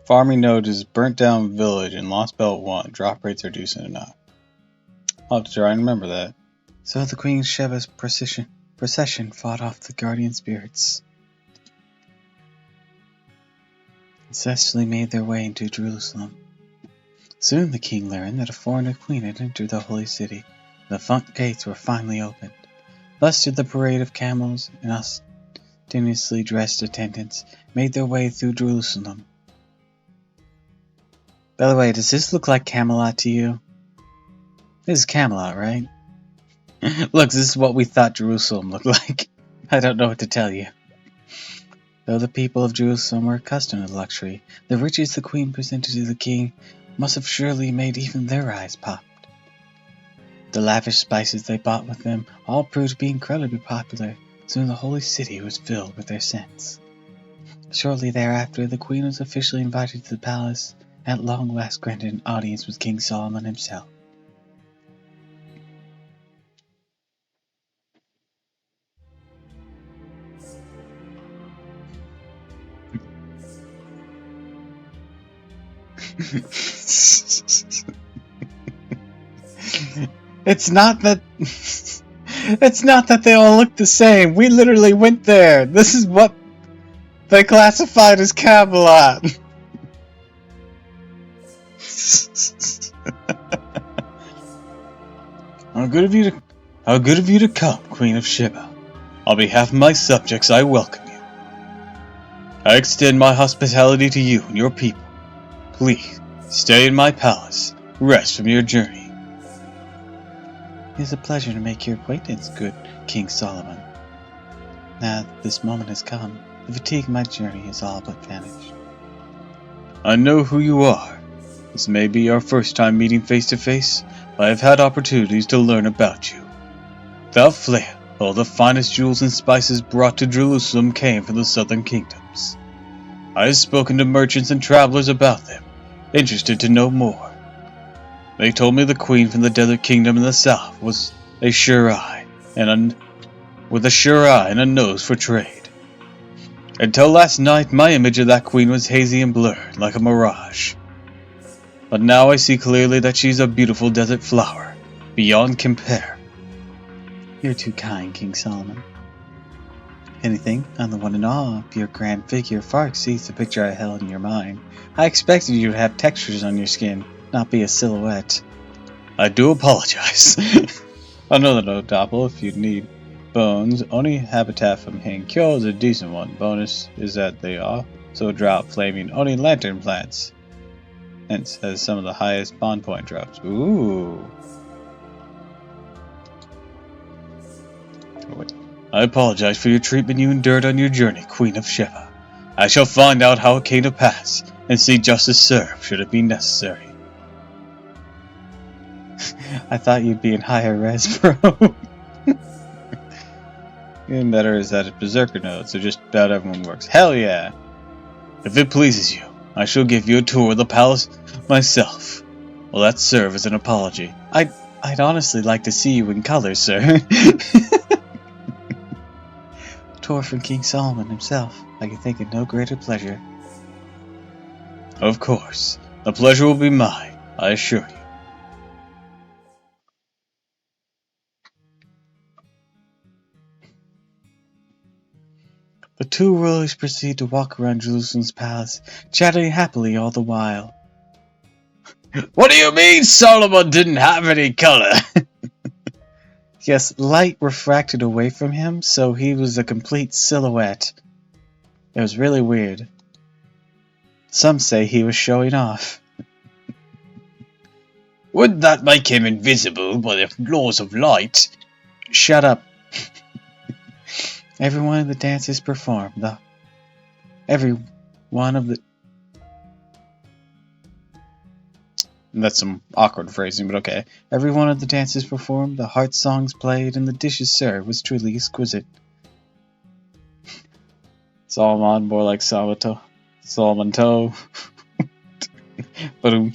Farming node is burnt down village in Lost Belt 1. Drop rates are decent enough. I'll have to try and remember that. So the Queen Sheva's procession fought off the guardian spirits. Successfully made their way into Jerusalem. Soon the king learned that a foreigner queen had entered the holy city. The front gates were finally opened. Thus did the parade of camels and ostentatiously dressed attendants made their way through Jerusalem. By the way, does this look like Camelot to you? This is Camelot, right? Look, this is what we thought Jerusalem looked like. I don't know what to tell you. Though the people of Jerusalem were accustomed to luxury, the riches the queen presented to the king must have surely made even their eyes pop. The lavish spices they bought with them all proved to be incredibly popular. Soon the holy city was filled with their scents. Shortly thereafter, the queen was officially invited to the palace, and at long last granted an audience with King Solomon himself. It's not that they all look the same. We literally went there. This is what they classified as Camelot. How good of you to come, Queen of Sheba. On behalf of my subjects, I welcome you. I extend my hospitality to you and your people. Please, stay in my palace. Rest from your journey. It is a pleasure to make your acquaintance, good King Solomon. Now that this moment has come, the fatigue of my journey is all but vanished. I know who you are. This may be our first time meeting face to face, but I have had opportunities to learn about you. Without flair, all the finest jewels and spices brought to Jerusalem came from the southern kingdoms. I have spoken to merchants and travelers about them, interested to know more. They told me the queen from the desert kingdom in the south was a sure eye, with a sure eye and a nose for trade. Until last night, my image of that queen was hazy and blurred, like a mirage. But now I see clearly that she's a beautiful desert flower, beyond compare. You're too kind, King Solomon. If anything, I'm the one in awe of your grand figure far exceeds the picture I held in your mind. I expected you to have textures on your skin, not be a silhouette. I do apologize. Another note, Doppel, if you need bones, only habitat from Hankyo is a decent one. Bonus is that they also drop flaming only lantern plants. Hence has some of the highest bond point drops. Ooh. I apologize for your treatment you endured on your journey, Queen of Sheba. I shall find out how it came to pass, and see justice served should it be necessary. I thought you'd be in higher res, bro. Even better is that it's Berserker node, so just about everyone works. Hell yeah! If it pleases you, I shall give you a tour of the palace myself. Will that serve as an apology? I'd honestly like to see you in color, sir. Tour from King Solomon himself. I can think of no greater pleasure. Of course. The pleasure will be mine. I assure you. The two rulers proceed to walk around Jerusalem's palace, chatting happily all the while. What do you mean Solomon didn't have any color? Yes, light refracted away from him, so he was a complete silhouette. It was really weird. Some say he was showing off. Wouldn't that make him invisible by the laws of light? Shut up. Every one of the dances performed. Every one of the... That's some awkward phrasing, but okay. Every one of the dances performed, the heart songs played, and the dishes served was truly exquisite. Solomon, more like Salvato. Solomon Toe. But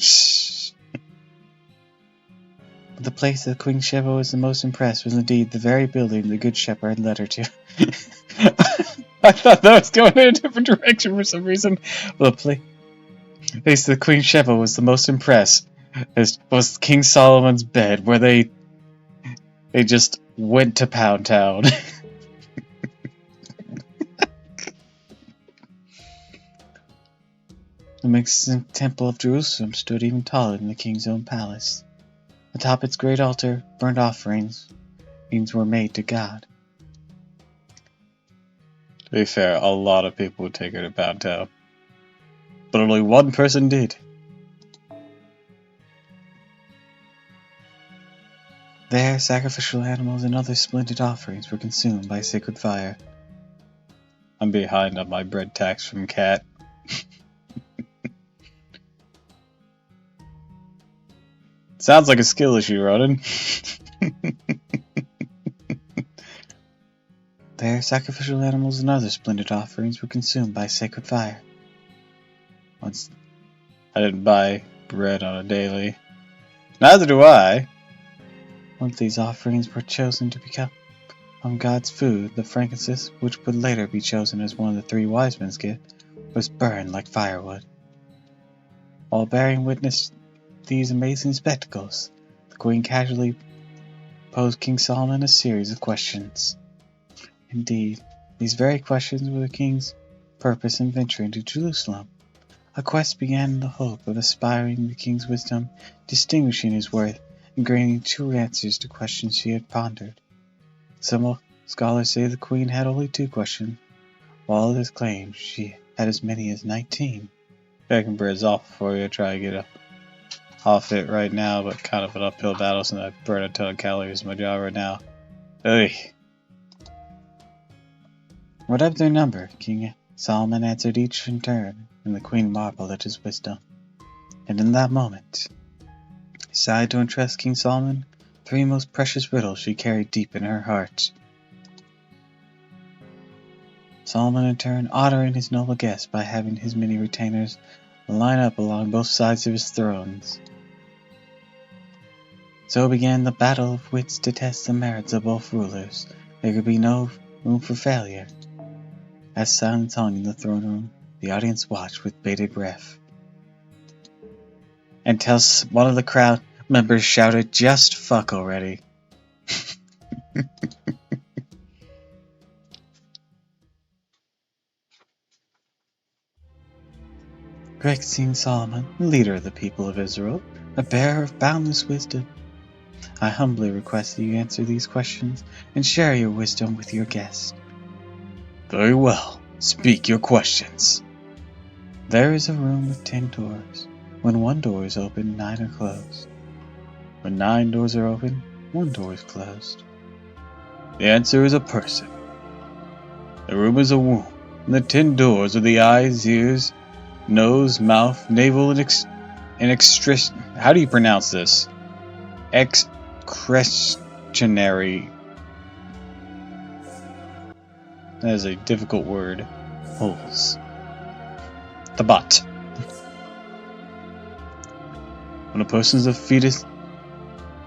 the place that Queen Sheva was the most impressed was indeed the very building the Good Shepherd led her to. I thought that was going in a different direction for some reason. Well, the place that Queen Sheva was the most impressed was King Solomon's bed, where they just went to Pound Town. The magnificent temple of Jerusalem stood even taller than the king's own palace. Atop its great altar, burnt offerings were made to God. To be fair, a lot of people would take her to Pound Town. But only one person did. There, sacrificial animals and other splendid offerings were consumed by sacred fire. I'm behind on my bread tax from Cat. Sounds like a skill issue, Ronan. There, sacrificial animals and other splendid offerings were consumed by sacred fire. Once I didn't buy bread on a daily. Neither do I. Once these offerings were chosen to become God's food, the frankincense, which would later be chosen as one of the three wise men's gifts, was burned like firewood. While bearing witness to these amazing spectacles, the queen casually posed King Solomon a series of questions. Indeed, these very questions were the king's purpose in venturing to Jerusalem. A quest began in the hope of aspiring the king's wisdom, distinguishing his worth, and gaining true answers to questions she had pondered. Some scholars say the queen had only 2 questions, while others claim she had as many as 19. I can breeze off before you try to get off it right now, but kind of an uphill battle since I burn a ton of calories in my job right now. Ugh. Whatever their number, King Solomon answered each in turn, and the queen marveled at his wisdom. And in that moment, he decided to entrust King Solomon 3 most precious riddles she carried deep in her heart. Solomon in turn honoring his noble guest by having his many retainers line up along both sides of his thrones. So began the battle of wits to test the merits of both rulers. There could be no room for failure. As silence hung in the throne room, the audience watched with bated breath. Until one of the crowd members shouted, "Just fuck already." Great King Solomon, leader of the people of Israel, a bearer of boundless wisdom, I humbly request that you answer these questions and share your wisdom with your guest. Very well. Speak your questions. There is a room with 10 doors. When 1 door is open, 9 are closed. When 9 doors are open, 1 door is closed. The answer is a person. The room is a womb, and the 10 doors are the eyes, ears, nose, mouth, navel, and how do you pronounce this? Excretionary. That is a difficult word. Holes. The butt. When a person's a fetus.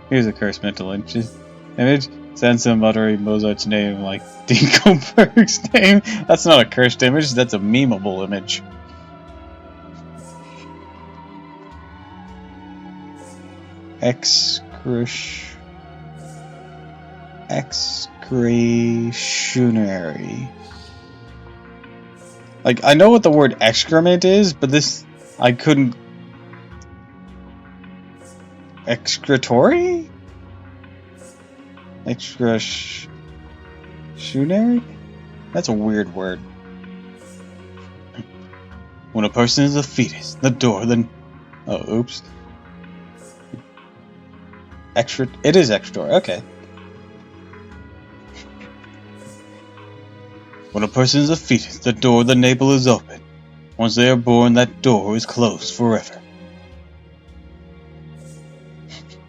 Here's a cursed mental image. Sends him uttering Mozart's name like Dinkelberg's name. That's not a cursed image, that's a memeable image. excretionary. Like, I know what the word excrement is, but this, I couldn't... Excretory? Excretionary? That's a weird word. When a person is a fetus, the door, then... Oh, oops. It is extra, okay. When a person is a fetus, the door, the navel is open. Once they are born, that door is closed forever.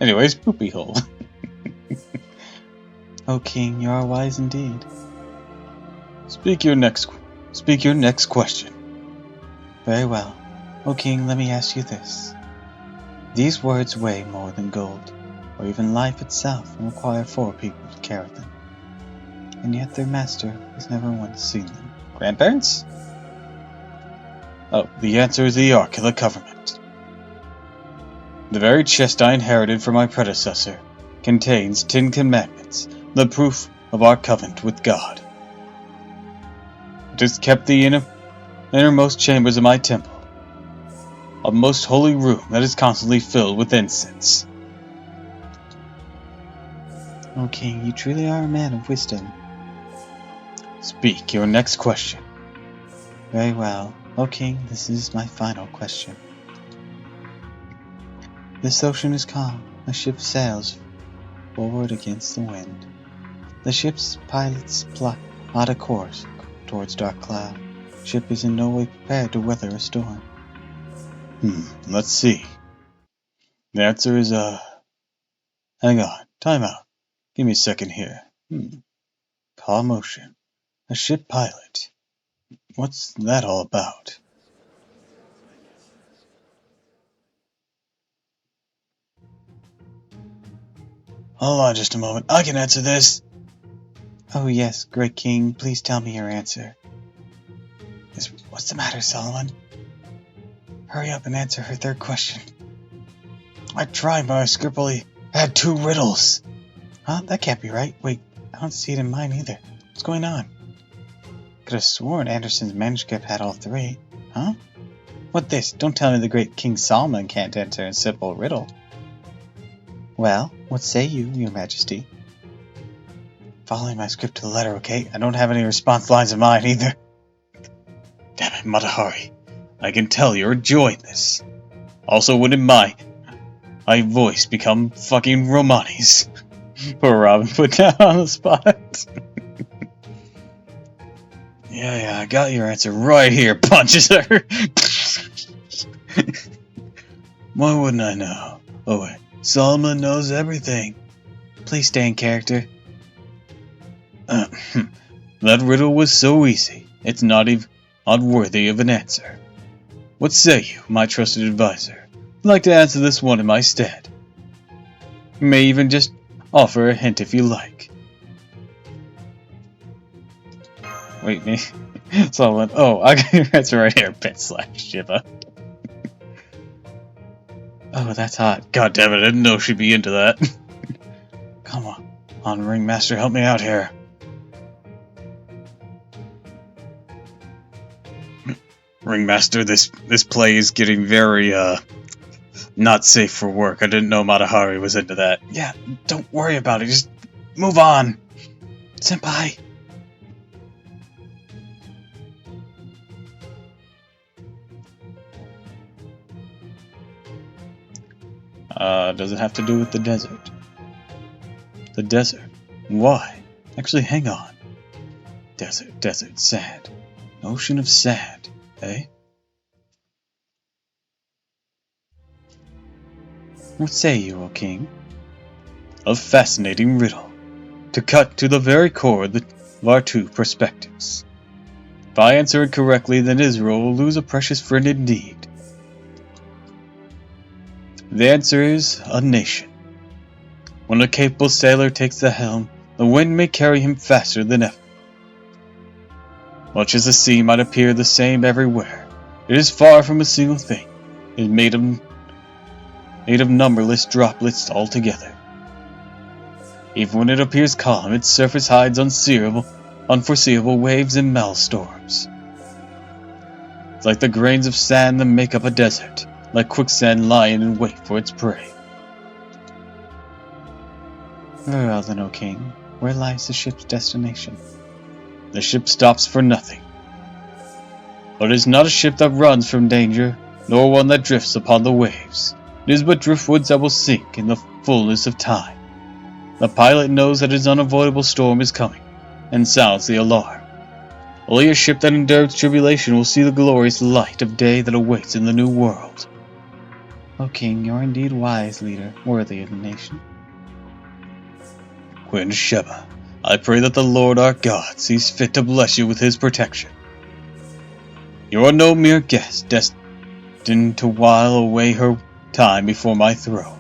Anyways, poopy hole. O king, you are wise indeed. Speak your next question. Very well. O king, let me ask you this. These words weigh more than gold, or even life itself, and require 4 people to carry them. And yet their master has never once seen them. Grandparents? Oh, the answer is the Ark of the Covenant. The very chest I inherited from my predecessor contains 10 commandments, the proof of our covenant with God. It is kept the innermost chambers of my temple, a most holy room that is constantly filled with incense. O king, you truly are a man of wisdom. Speak your next question. Very well. O king, this is my final question. This ocean is calm. A ship sails forward against the wind. The ship's pilots plot a course towards dark cloud. Ship is in no way prepared to weather a storm. Let's see. The answer is, hang on. Time out. Give me a second here. Calm ocean. A ship pilot. What's that all about? Hold on just a moment. I can answer this. Oh yes, great king. Please tell me your answer. What's the matter, Solomon? Hurry up and answer her third question. I tried, but I scribbly had 2 riddles. Huh? That can't be right. Wait, I don't see it in mine either. What's going on? Could have sworn Anderson's manuscript had all 3. Huh? What this? Don't tell me the great King Solomon can't answer a simple riddle. Well, what say you, your majesty? Following my script to the letter, okay? I don't have any response lines of mine either. Damn it, Matahari. I can tell you're enjoying this. Also, wouldn't my voice become fucking Romani's? Poor Robin put down on the spot. Yeah, I got your answer right here, punches her. Why wouldn't I know? Oh wait, Solomon knows everything. Please stay in character. That riddle was so easy, it's not even unworthy of an answer. What say you, my trusted advisor? I'd like to answer this one in my stead. You may even just offer a hint if you like. Wait, me? Solomon. Oh, I got your answer right here, /Shiva. Oh, that's hot. God damn it, I didn't know she'd be into that. Come on, Ringmaster, help me out here. Ringmaster, this play is getting very, not safe for work. I didn't know Matahari was into that. Yeah, don't worry about it, just move on. Senpai. Does it have to do with the desert? The desert? Why? Actually, hang on. Desert, sand. An ocean of sand, eh? What say you, O king? A fascinating riddle, to cut to the very core of our 2 perspectives. If I answer it correctly, then Israel will lose a precious friend indeed. The answer is a nation. When a capable sailor takes the helm, the wind may carry him faster than ever. Much as the sea might appear the same everywhere, it is far from a single thing. It made of numberless droplets all together. Even when it appears calm, its surface hides unforeseeable waves and maelstorms. It's like the grains of sand that make up a desert, like quicksand lying in wait for its prey. Very well then, O King. Where lies the ship's destination? The ship stops for nothing. But it is not a ship that runs from danger, nor one that drifts upon the waves. It is but driftwoods that will sink in the fullness of time. The pilot knows that his unavoidable storm is coming, and sounds the alarm. Only a ship that endures tribulation will see the glorious light of day that awaits in the new world. O King, you are indeed wise, leader, worthy of the nation. Queen Sheba, I pray that the Lord our God sees fit to bless you with his protection. You are no mere guest, destined to while away her time before my throne.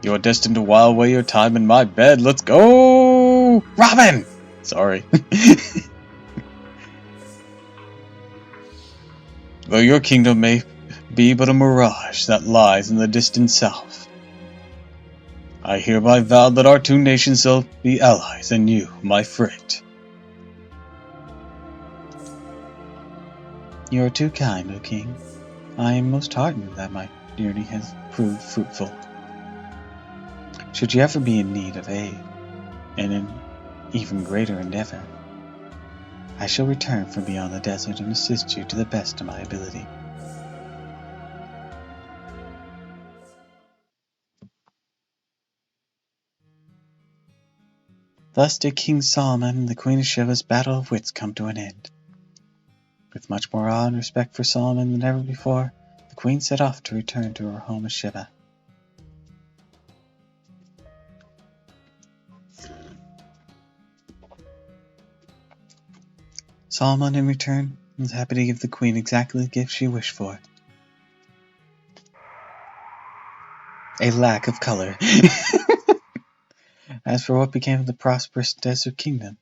You are destined to while away your time in my bed. Let's go! Robin! Sorry. Though your kingdom may be but a mirage that lies in the distant south, I hereby vow that our two nations shall be allies, and you, my friend. You are too kind, O King. I am most heartened that my journey has proved fruitful. Should you ever be in need of aid, and an even greater endeavor, I shall return from beyond the desert and assist you to the best of my ability. Thus did King Solomon and the Queen of Sheba's battle of wits come to an end. With much more awe and respect for Solomon than ever before, the Queen set off to return to her home of Sheba. Solomon, in return, was happy to give the Queen exactly the gift she wished for. A lack of color. As for what became of the prosperous desert kingdom,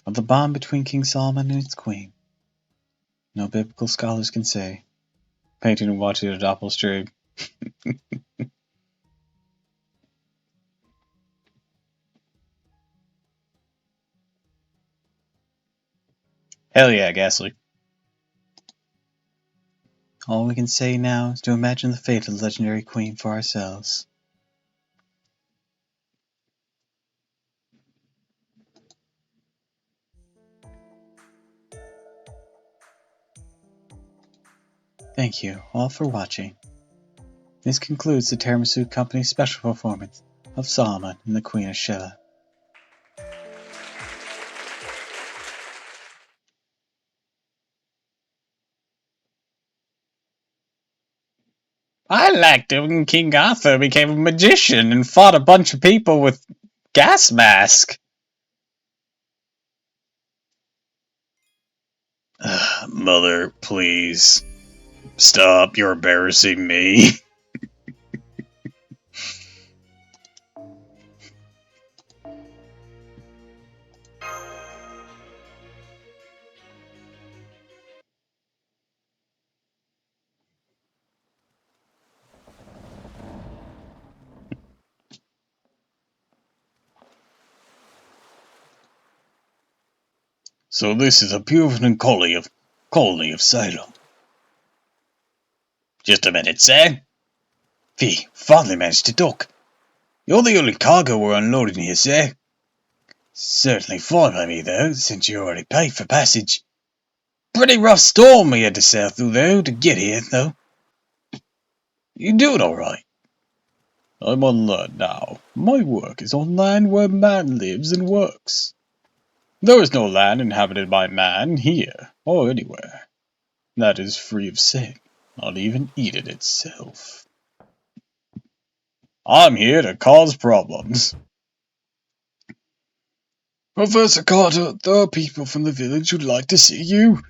of the bond between King Solomon and its queen, no biblical scholars can say. Painting and watching a Doppel stream. Hell yeah, Ghastly. All we can say now is to imagine the fate of the legendary queen for ourselves. Thank you all for watching. This concludes the Tiramisu Company's special performance of Solomon and the Queen of Sheba. I liked it when King Arthur became a magician and fought a bunch of people with gas masks. Mother, please. Stop, you're embarrassing me. So this is a Puritan colony of Salem. Just a minute, sir. Fee, finally managed to dock. You're the only cargo we're unloading here, sir. Certainly fine by me, though, since you already paid for passage. Pretty rough storm we had to sail through, though, to get here, though. You doing all right? I'm on land now. My work is on land where man lives and works. There is no land inhabited by man here, or anywhere, that is free of sin, not even Eden itself. I'm here to cause problems. Professor Carter, there are people from the village who'd like to see you.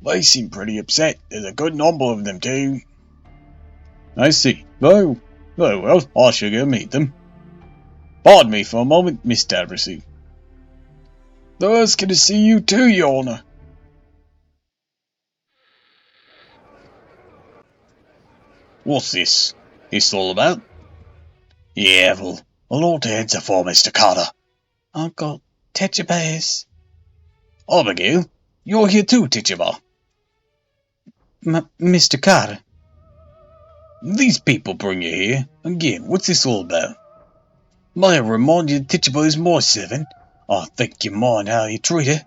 They seem pretty upset. There's a good number of them, too. I see. Very well, I shall go meet them. Pardon me for a moment, Miss Davresy. They're asking to see you too, Your Honor. What's this? This all about? Yeah, well, a lot to answer for, Mr. Carter. Uncle Tituba. Abigail, you're here too, Tituba. Mr. Carter. These people bring you here. Again, what's this all about? May I remind you that Tituba is my servant? I think you mind how you treat her.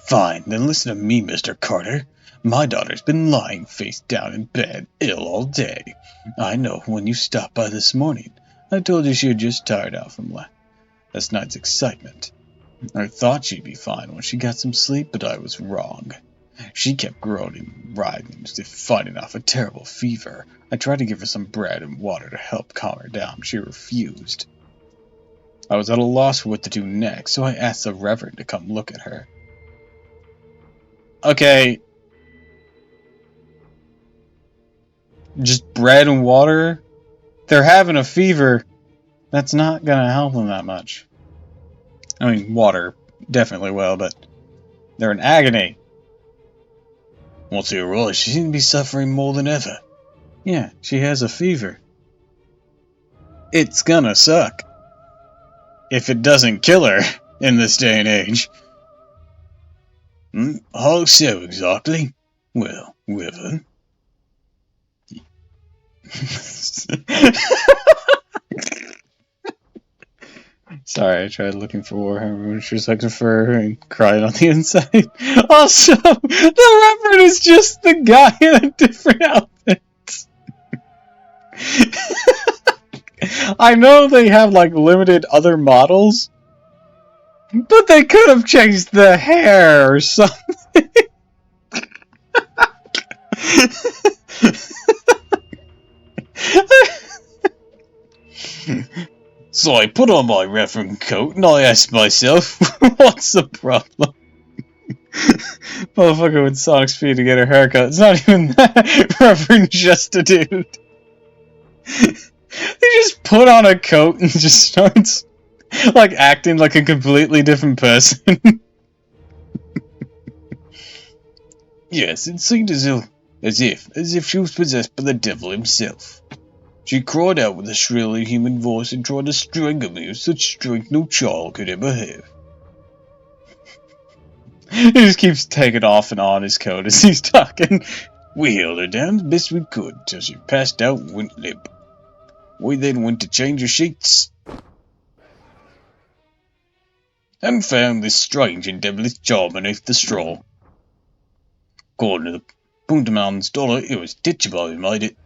Fine, then listen to me, Mr. Carter. My daughter's been lying face down in bed, ill all day. I know when you stopped by this morning, I told you she had just tired out from last night's excitement. I thought she'd be fine when she got some sleep, but I was wrong. She kept groaning and writhing as if fighting off a terrible fever. I tried to give her some bread and water to help calm her down, but she refused. I was at a loss for what to do next, so I asked the Reverend to come look at her. Okay. Just bread and water? They're having a fever. That's not gonna help them that much. I mean, water definitely will, but they're in agony. What's your roll? She seems to be suffering more than ever. Yeah, she has a fever. It's gonna suck. If it doesn't kill her in this day and age. How so exactly? Well, River. Sorry, I tried looking for Warhammer Miniatures looking for her and crying on the inside. Also, the Reverend is just the guy in a different outfit. I know they have like limited other models, but they could have changed the hair or something. So I put on my Reverend coat and I asked myself, what's the problem? Motherfucker with Sonic Speed to get her haircut. It's not even that. Reverend just a dude. He just put on a coat and just starts like acting like a completely different person. Yes, it seemed as if she was possessed by the devil himself. She cried out with a shrill human voice and tried to strangle me with such strength no child could ever have. He just keeps taking off and on his coat as he's talking. We held her down the best we could till she passed out and went limp. We then went to change her sheets and found this strange and devilish jar beneath the straw. According to the Punta Mountain's dollar, it was Tituba who made it.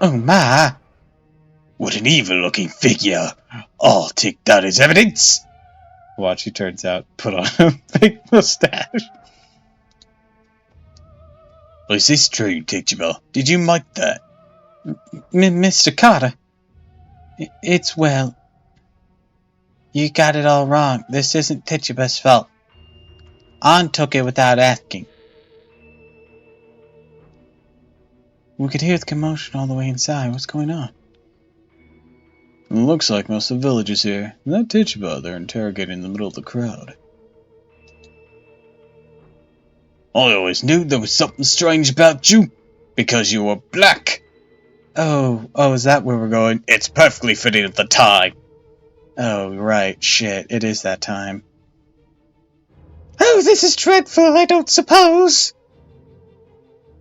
Oh my! What an evil-looking figure! I'll take that as evidence! Watch, he turns out, put on a big mustache. Is this true, Tituba? Did you make that? Mr. Carter? It's well. You got it all wrong. This isn't Tituba's fault. Ann took it without asking. We could hear the commotion all the way inside. What's going on? It looks like most of the village is here. That Tituba they're interrogating in the middle of the crowd. I always knew there was something strange about you. Because you were black. Oh, is that where we're going? It's perfectly fitting at the time. Oh, right, shit, it is that time. Oh, this is dreadful, I don't suppose.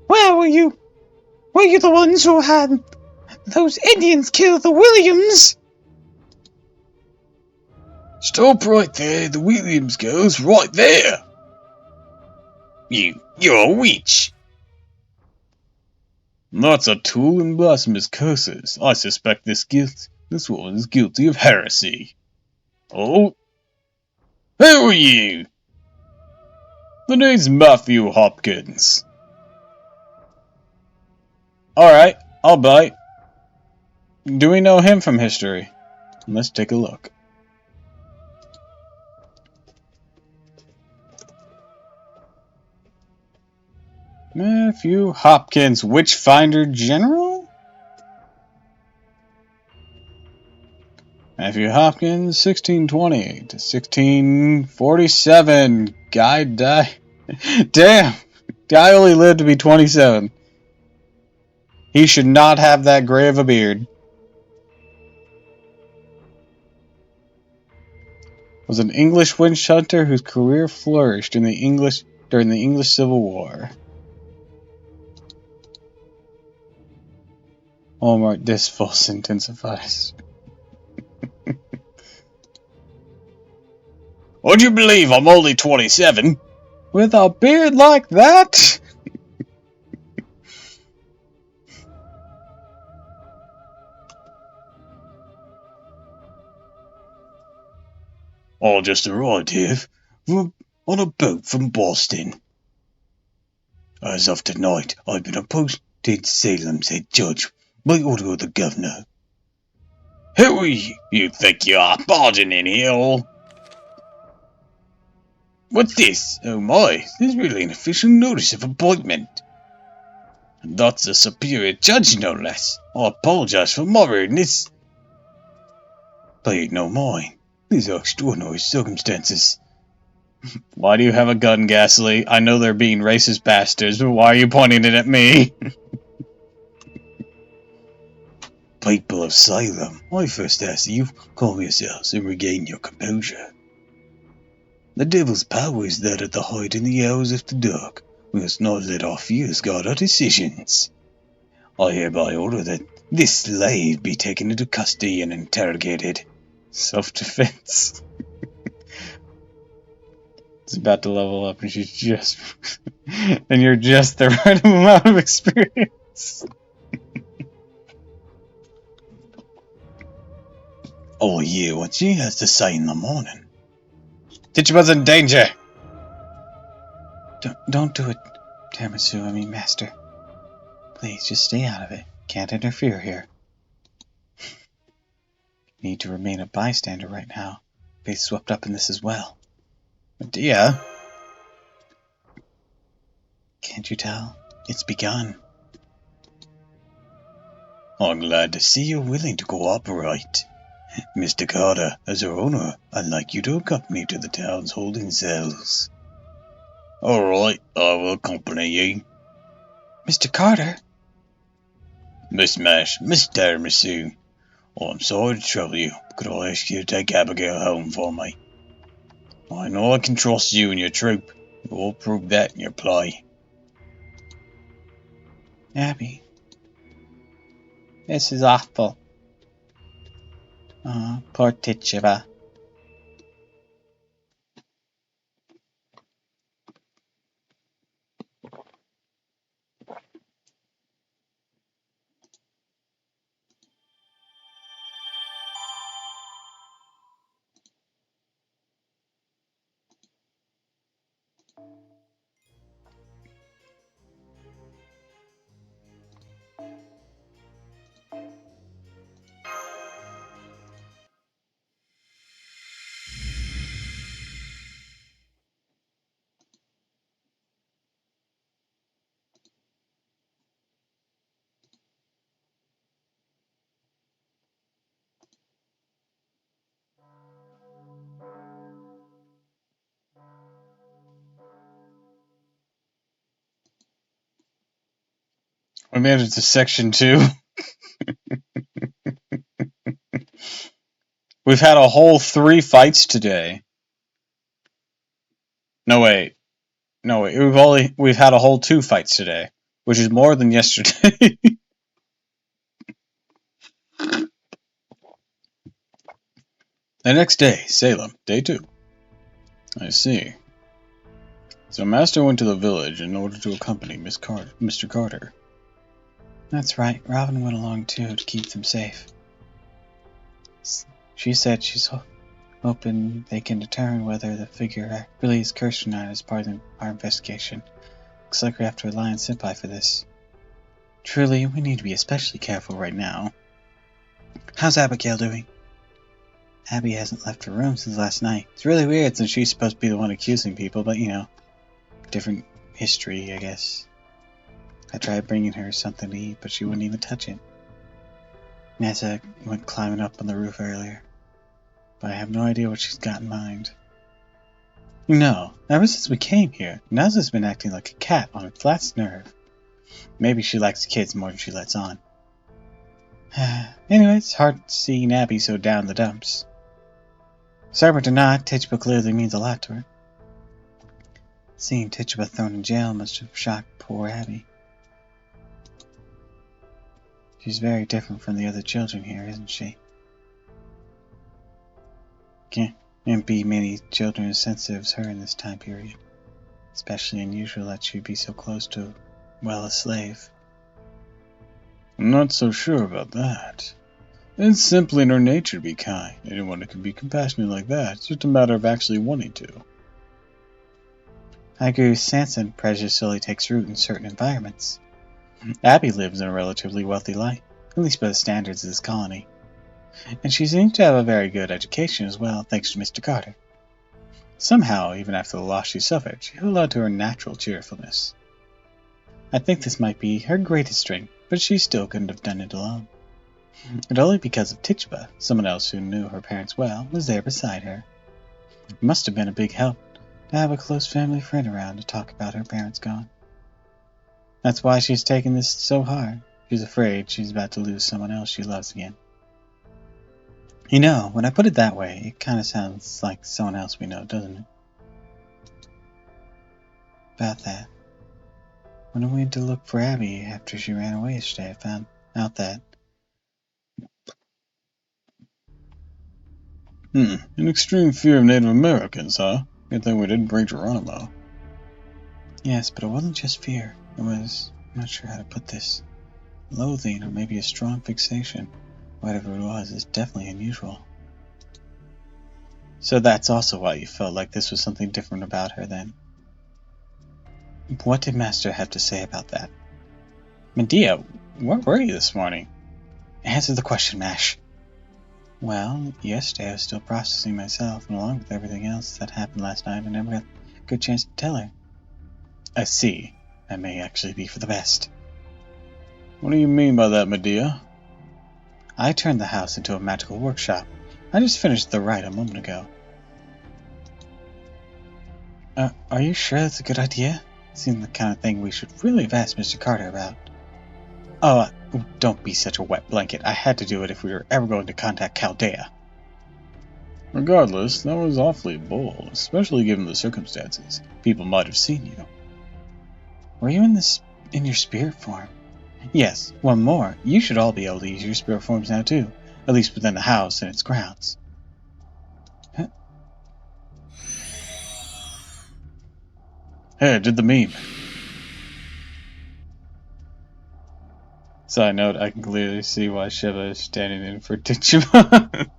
Where were you? Were you the ones who had those Indians kill the Williams? Stop right there, the Williams girl's right there. You're a witch. That's a tool in blasphemous curses. I suspect this woman is guilty of heresy. Oh? Who are you? The name's Matthew Hopkins. Alright, I'll bite. Do we know him from history? Let's take a look. Matthew Hopkins, Witchfinder General? Matthew Hopkins, 1628 to 1647. Guy died. Damn! Guy only lived to be 27. He should not have that gray of a beard. Was an English witch hunter whose career flourished during the English Civil War. Hallmark, this false intensifies. Would you believe I'm only 27? With a beard like that? I just arrived here on a boat from Boston. As of tonight, I've been appointed Salem's head judge by order of the governor. Who you think you are, barging in here? What's this? Oh my, this is really an official notice of appointment. And that's a superior judge, no less. I apologize for my rudeness. Pay it no mind. These are extraordinary circumstances. Why do you have a gun, Ghastly? I know they're being racist bastards, but why are you pointing it at me? People of Salem, I first ask that you calm yourselves and regain your composure. The devil's power is that at the height in the hours of the dark. We must not let our fears guide our decisions. I hereby order that this slave be taken into custody and interrogated. Self-defense. It's about to level up and she's just... and you're just the right amount of experience. Oh yeah, what she has to say in the morning. Teacher's in danger! Don't do it, Master. Please, just stay out of it. Can't interfere here. Need to remain a bystander right now. Be swept up in this as well. Dear. Can't you tell? It's begun. I'm glad to see you're willing to cooperate. Mr. Carter, as our owner, I'd like you to accompany to the town's holding cells. Alright, I will accompany you. Mr. Carter? Miss Tiramisu. Oh, I'm sorry to trouble you. Could I ask you to take Abigail home for me? I know I can trust you and your troop. You will prove that in your play. Abby. This is awful. Oh, poor Tituba. We made it to section 2. We've had a whole 3 fights today. No wait. We've had a whole 2 fights today, which is more than yesterday. The next day, Salem, day 2. I see. So Master went to the village in order to accompany Mr. Carter. That's right. Robin went along too to keep them safe. She said she's hoping they can determine whether the figure really is cursed or not as part of our investigation. Looks like we have to rely on Senpai for this. Truly, we need to be especially careful right now. How's Abigail doing? Abby hasn't left her room since last night. It's really weird since she's supposed to be the one accusing people, but you know, different history, I guess. I tried bringing her something to eat, but she wouldn't even touch it. Nessa went climbing up on the roof earlier, but I have no idea what she's got in mind. No, ever since we came here, Naza's been acting like a cat on its last nerve. Maybe she likes kids more than she lets on. Anyway, it's hard seeing Abby so down the dumps. Separate or not, Tituba clearly means a lot to her. Seeing Tituba thrown in jail must have shocked poor Abby. She's very different from the other children here, isn't she? Can't be many children as sensitive as her in this time period. Especially unusual that she'd be so close to, well, a slave. I'm not so sure about that. It's simply in her nature to be kind. Anyone can be compassionate like that. It's just a matter of actually wanting to. I agree with Sanson. Prejudice only takes root in certain environments. Abby lives in a relatively wealthy life, at least by the standards of this colony. And she seems to have a very good education as well, thanks to Mr. Carter. Somehow, even after the loss she suffered, she held on to her natural cheerfulness. I think this might be her greatest strength, but she still couldn't have done it alone. And only because of Tituba, someone else who knew her parents well, was there beside her. It must have been a big help to have a close family friend around to talk about her parents gone. That's why she's taken this so hard. She's afraid she's about to lose someone else she loves again. You know, when I put it that way, it kind of sounds like someone else we know, doesn't it? About that. When I went to look for Abby after she ran away yesterday, I found out that... An extreme fear of Native Americans, huh? Good thing we didn't bring Geronimo. Yes, but it wasn't just fear. It was... I'm not sure how to put this. Loathing, or maybe a strong fixation. Whatever it was, is definitely unusual. So that's also why you felt like this was something different about her then. What did Master have to say about that? Medea, where were you this morning? Answer the question, Mash. Well, yesterday I was still processing myself, and along with everything else that happened last night, I never got a good chance to tell her. I see. That may actually be for the best. What do you mean by that, Medea? I turned the house into a magical workshop. I just finished the rite a moment ago. Are you sure that's a good idea? Seems the kind of thing we should really have asked Mr. Carter about. Oh, don't be such a wet blanket. I had to do it if we were ever going to contact Chaldea. Regardless, that was awfully bold, especially given the circumstances. People might have seen you. Were you in your spirit form? Yes, one more. You should all be able to use your spirit forms now too, at least within the house and its grounds. Hey, I did the meme. Side note, I can clearly see why Shiva is standing in for Tituba.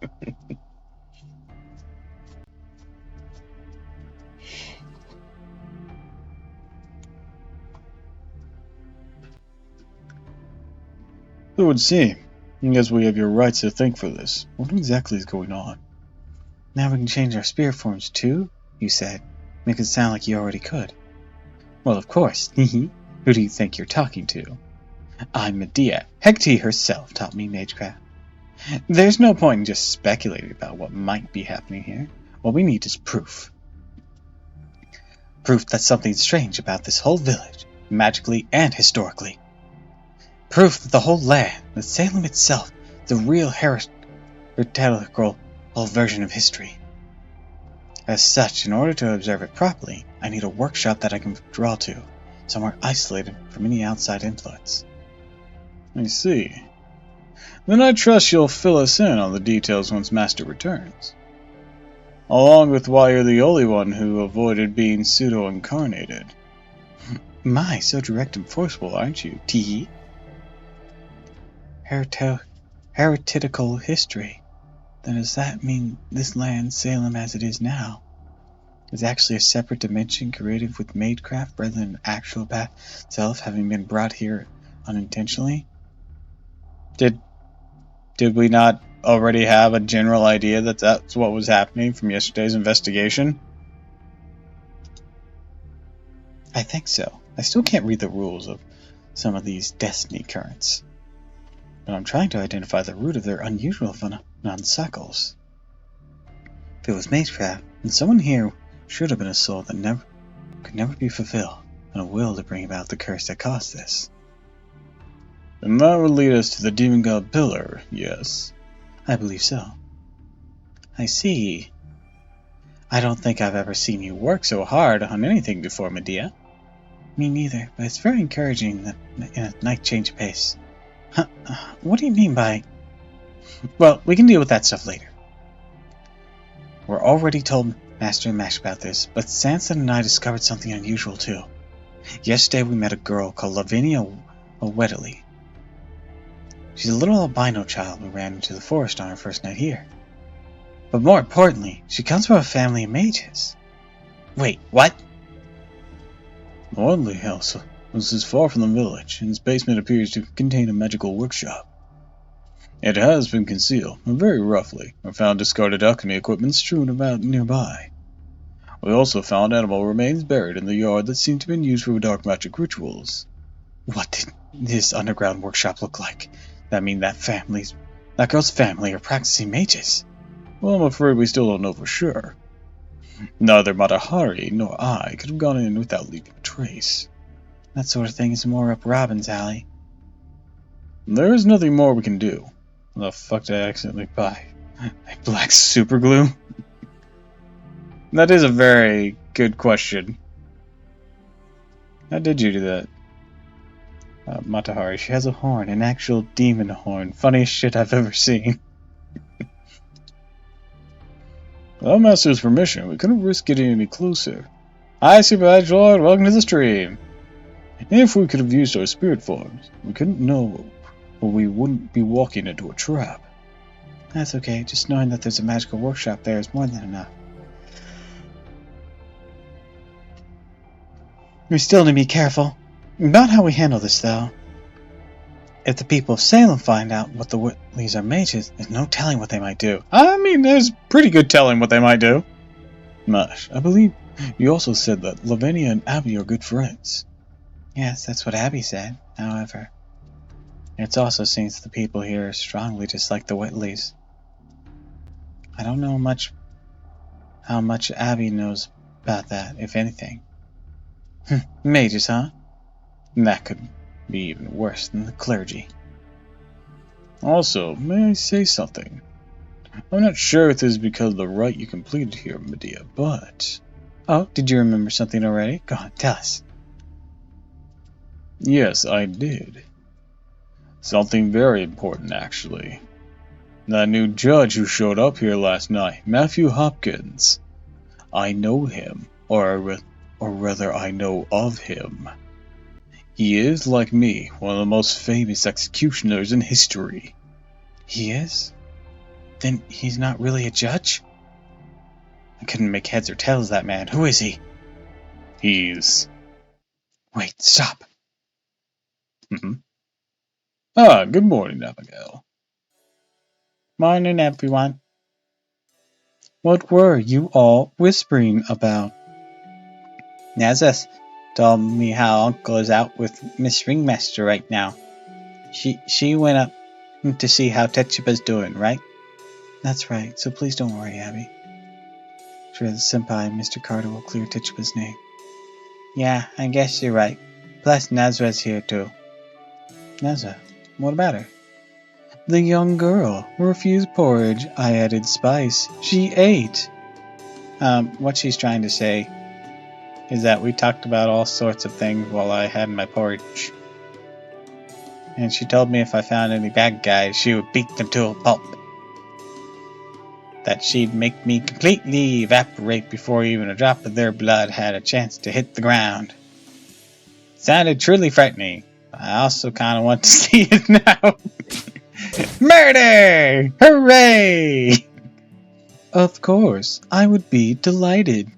It would seem. I guess we have your rights to thank for this. What exactly is going on? Now we can change our spirit forms too, you said. Make it sound like you already could. Well, of course. Who do you think you're talking to? I'm Medea. Hecate herself taught me magecraft. There's no point in just speculating about what might be happening here. What we need is proof. Proof that something's strange about this whole village, magically and historically. Proof that the whole land, that Salem itself, is a real heretical version of history. As such, in order to observe it properly, I need a workshop that I can draw to, somewhere isolated from any outside influence. I see. Then I trust you'll fill us in on the details once Master returns. Along with why you're the only one who avoided being pseudo-incarnated. My, so direct and forceful, aren't you, Tee? Heretical history. Then does that mean this land, Salem as it is now, is actually a separate dimension created with magecraft rather than actual path itself having been brought here unintentionally? Did we not already have a general idea that that's what was happening from yesterday's investigation? I think so. I still can't read the rules of some of these destiny currents, but I'm trying to identify the root of their unusual phenomenon cycles. If it was magecraft, then someone here should have been a soul that could never be fulfilled, and a will to bring about the curse that caused this. And that would lead us to the demon god Pillar, yes? I believe so. I see. I don't think I've ever seen you work so hard on anything before, Medea. Me neither, but it's very encouraging that in a night change of pace. Huh, what do you mean by... Well, we can deal with that stuff later. We're already told Master and Mash about this, but Sansa and I discovered something unusual too. Yesterday we met a girl called Lavinia Weddley. She's a little albino child we ran into the forest on our first night here. But more importantly, she comes from a family of mages. Wait, what? The Weddley house is far from the village, and its basement appears to contain a magical workshop. It has been concealed, and very roughly. We found discarded alchemy equipment strewn about nearby. We also found animal remains buried in the yard that seemed to have been used for dark magic rituals. What did this underground workshop look like? That mean that girl's family are practicing mages? Well, I'm afraid we still don't know for sure. Neither Matahari nor I could have gone in without leaving a trace. That sort of thing is more up Robin's alley. There is nothing more we can do. The fuck did I accidentally buy? Black super glue? That is a very good question. How did you do that? Matahari, she has a horn, an actual demon horn. Funniest shit I've ever seen. Without Master's permission, we couldn't risk getting any closer. Hi, Supervisor Lord, welcome to the stream. If we could have used our spirit forms, we couldn't know, or we wouldn't be walking into a trap. That's okay, just knowing that there's a magical workshop there is more than enough. We still need to be careful. About how we handle this, though. If the people of Salem find out what the Whitleys are mages, there's no telling what they might do. I mean, there's pretty good telling what they might do. Mash, I believe you also said that Lavinia and Abby are good friends. Yes, that's what Abby said. However, it also seems the people here strongly dislike the Whitleys. I don't know how much Abby knows about that, if anything. Mages, huh? That could be even worse than the clergy. Also, may I say something? I'm not sure if this is because of the rite you completed here, Medea, but... Oh, did you remember something already? Go on, tell us. Yes, I did. Something very important, actually. That new judge who showed up here last night, Matthew Hopkins. I know him, or rather I know of him. He is, like me, one of the most famous executioners in history. He is? Then he's not really a judge? I couldn't make heads or tails of that man. Who is he? He's... Wait, stop. Ah, good morning, Abigail. Morning, everyone. What were you all whispering about? Nazeth told me how Uncle is out with Miss Ringmaster right now. She went up to see how Tetsuba's doing, right? That's right, so please don't worry, Abby. Sure, the senpai and Mr. Carter will clear Tetsuba's name. Yeah, I guess you're right. Plus, Nazra's here too. Nazra? What about her? The young girl who refused porridge. I added spice. She ate. What she's trying to say is that we talked about all sorts of things while I had my porridge. And she told me if I found any bad guys, she would beat them to a pulp. That she'd make me completely evaporate before even a drop of their blood had a chance to hit the ground. Sounded truly frightening. I also kind of want to see it now. Murder! Hooray! Of course, I would be delighted.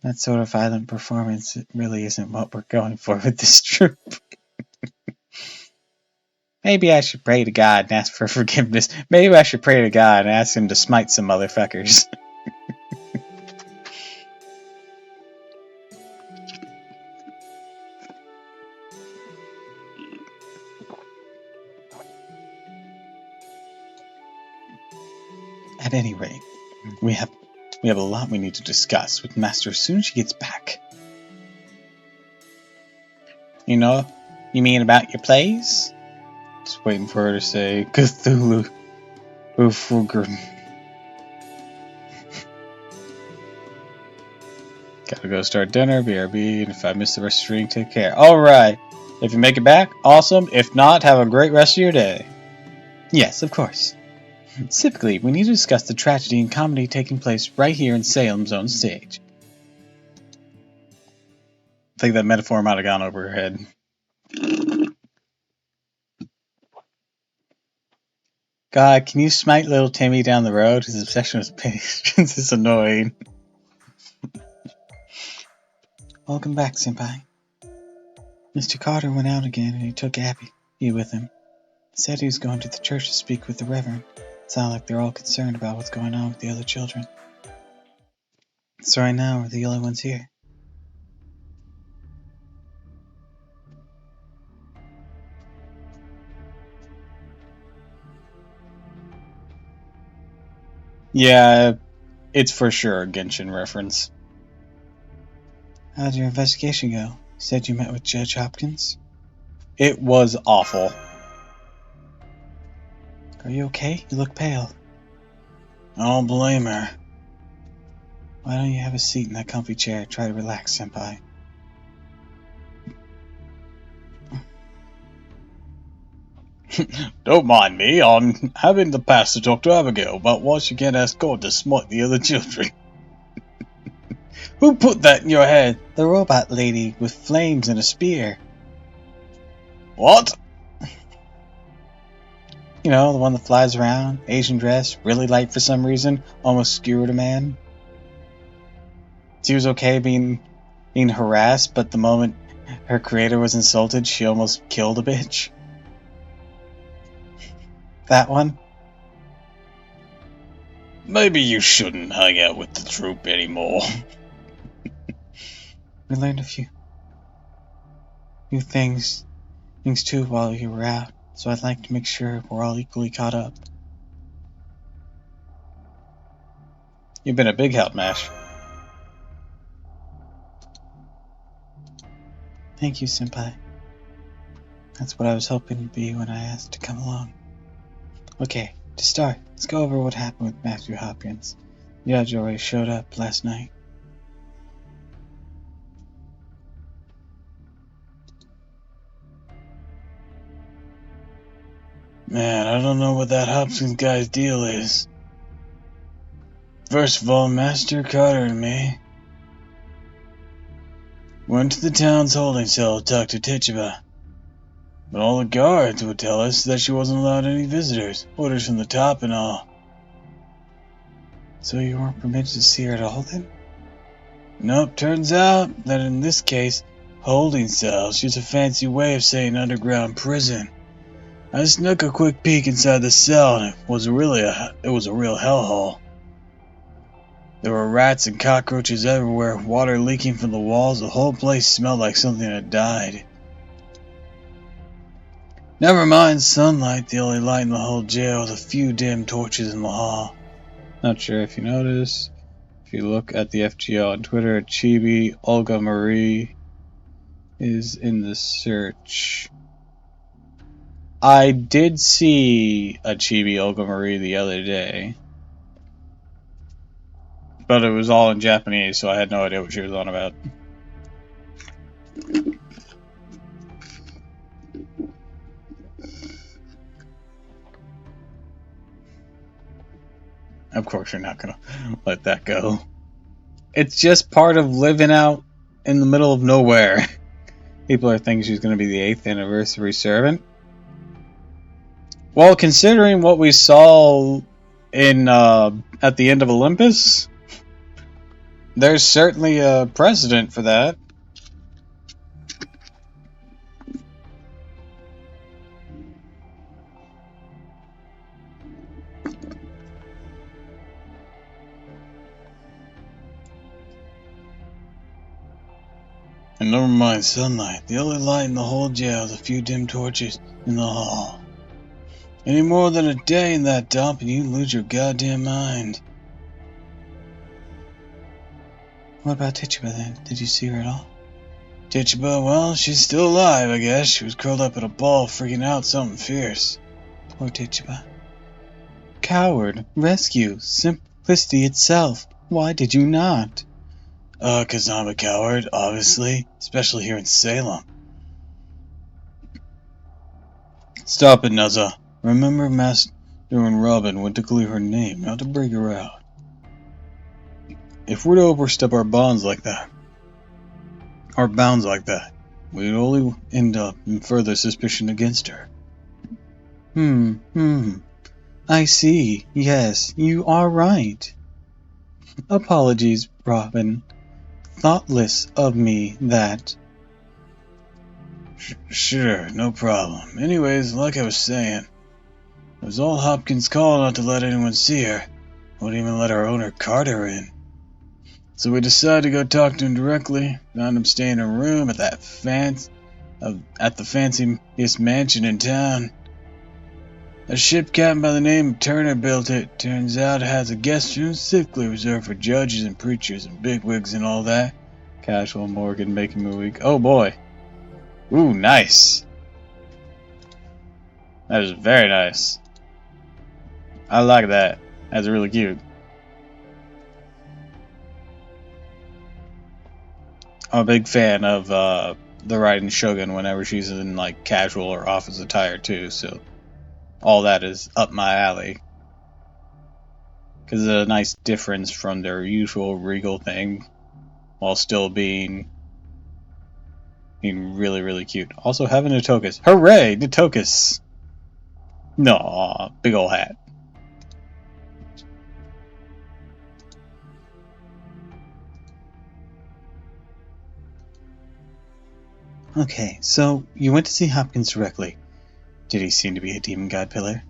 That sort of violent performance really isn't what we're going for with this troupe. Maybe I should pray to God and ask for forgiveness. Maybe I should pray to God and ask him to smite some motherfuckers. At any rate, we have We have a lot we need to discuss with Master as soon as she gets back. You know? You mean about your plays? Just waiting for her to say Cthulhu. Ufugr. Gotta go start dinner, BRB, and if I miss the rest of the stream, take care. Alright. If you make it back, awesome. If not, have a great rest of your day. Yes, of course. Specifically, we need to discuss the tragedy and comedy taking place right here in Salem's own stage. I think that metaphor might have gone over her head. God, can you smite little Timmy down the road? His obsession with patience is annoying. Welcome back, Senpai. Mr. Carter went out again and he took Abby with him. He said he was going to the church to speak with the Reverend. It sounds like they're all concerned about what's going on with the other children. So right now, we're the only ones here. Yeah, it's for sure a Genshin reference. How'd your investigation go? You said you met with Judge Hopkins? It was awful. Are you okay? You look pale. I don't blame her. Why don't you have a seat in that comfy chair? Try to relax, Senpai. Don't mind me. I'm having the pastor talk to Abigail about why she can't ask God to smite the other children. Who put that in your head? The robot lady with flames and a spear. What? You know, the one that flies around, Asian dress, really light for some reason, almost skewered a man. She was okay being harassed, but the moment her creator was insulted, she almost killed a bitch. That one? Maybe you shouldn't hang out with the troop anymore. We learned a few things too while you were out, so I'd like to make sure we're all equally caught up. You've been a big help, Mash. Thank you, Senpai. That's what I was hoping to be when I asked to come along. Okay, to start, let's go over what happened with Matthew Hopkins. The judge already showed up last night. Man, I don't know what that Hopkins guy's deal is. First of all, Master Carter and me went to the town's holding cell to talk to Tituba. But all the guards would tell us that she wasn't allowed any visitors, orders from the top and all. So you weren't permitted to see her at all then? Nope, turns out that in this case, holding cells just a fancy way of saying underground prison. I snuck a quick peek inside the cell and it was a real hellhole. There were rats and cockroaches everywhere, water leaking from the walls, the whole place smelled like something had died. Never mind sunlight, the only light in the whole jail was a few dim torches in the hall. Not sure if you noticed. If you look at the FGL on Twitter, Chibi Olga Marie is in the search. I did see a Chibi Olga Marie the other day. But it was all in Japanese, so I had no idea what she was on about. Of course you're not gonna let that go. It's just part of living out in the middle of nowhere. People are thinking she's gonna be the 8th anniversary servant. Well, considering what we saw in at the end of Olympus, there's certainly a precedent for that. And never mind sunlight. The only light in the whole jail is a few dim torches in the hall. Any more than a day in that dump and you lose your goddamn mind. What about Tituba then? Did you see her at all? Tituba, well, she's still alive, I guess. She was curled up in a ball, freaking out something fierce. Poor Tituba. Coward, rescue, simplicity itself. Why did you not? 'Cause I'm a coward, obviously, especially here in Salem. Stop it, Nuzza. Remember Master and Robin went to clear her name, not to break her out. If we're to overstep our bounds like that, we'd only end up in further suspicion against her. I see. Yes, you are right. Apologies, Robin. Thoughtless of me, that. Sure, no problem. Anyways, like I was saying, it was all Hopkins' call not to let anyone see her. Wouldn't even let our owner Carter in. So we decided to go talk to him directly. Found him staying in a room at the fanciest mansion in town. A ship captain by the name of Turner built it. Turns out it has a guest room specifically reserved for judges and preachers and bigwigs and all that. Casual Morgan making me weak. Oh boy. Ooh, nice. That is very nice. I like that. That's really cute. I'm a big fan of the Riding Shogun whenever she's in like casual or office attire too, so all that is up my alley. Because it's a nice difference from their usual regal thing while still being really, really cute. Also having a Tokus. Hooray! The Tokus! No, big ol' hat. Okay, so you went to see Hopkins directly. Did he seem to be a demon god pillar?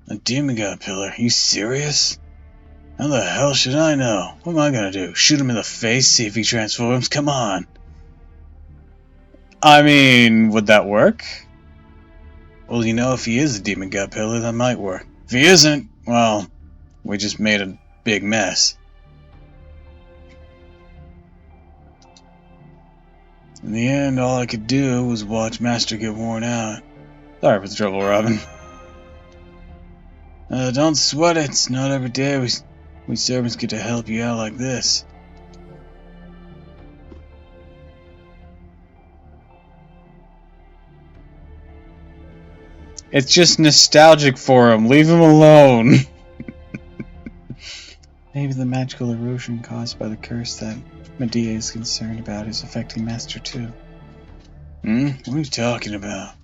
A demon god pillar? You serious? How the hell should I know? What am I gonna do? Shoot him in the face, see if he transforms? Come on! I mean, would that work? Well, you know, if he is a demon god pillar, that might work. If he isn't, well, we just made a big mess. In the end, all I could do was watch Master get worn out. Sorry for the trouble, Robin. Don't sweat it. It's not every day we servants get to help you out like this. It's just nostalgic for him. Leave him alone. Maybe the magical erosion caused by the curse that Medea is concerned about is affecting Master too. What are you talking about?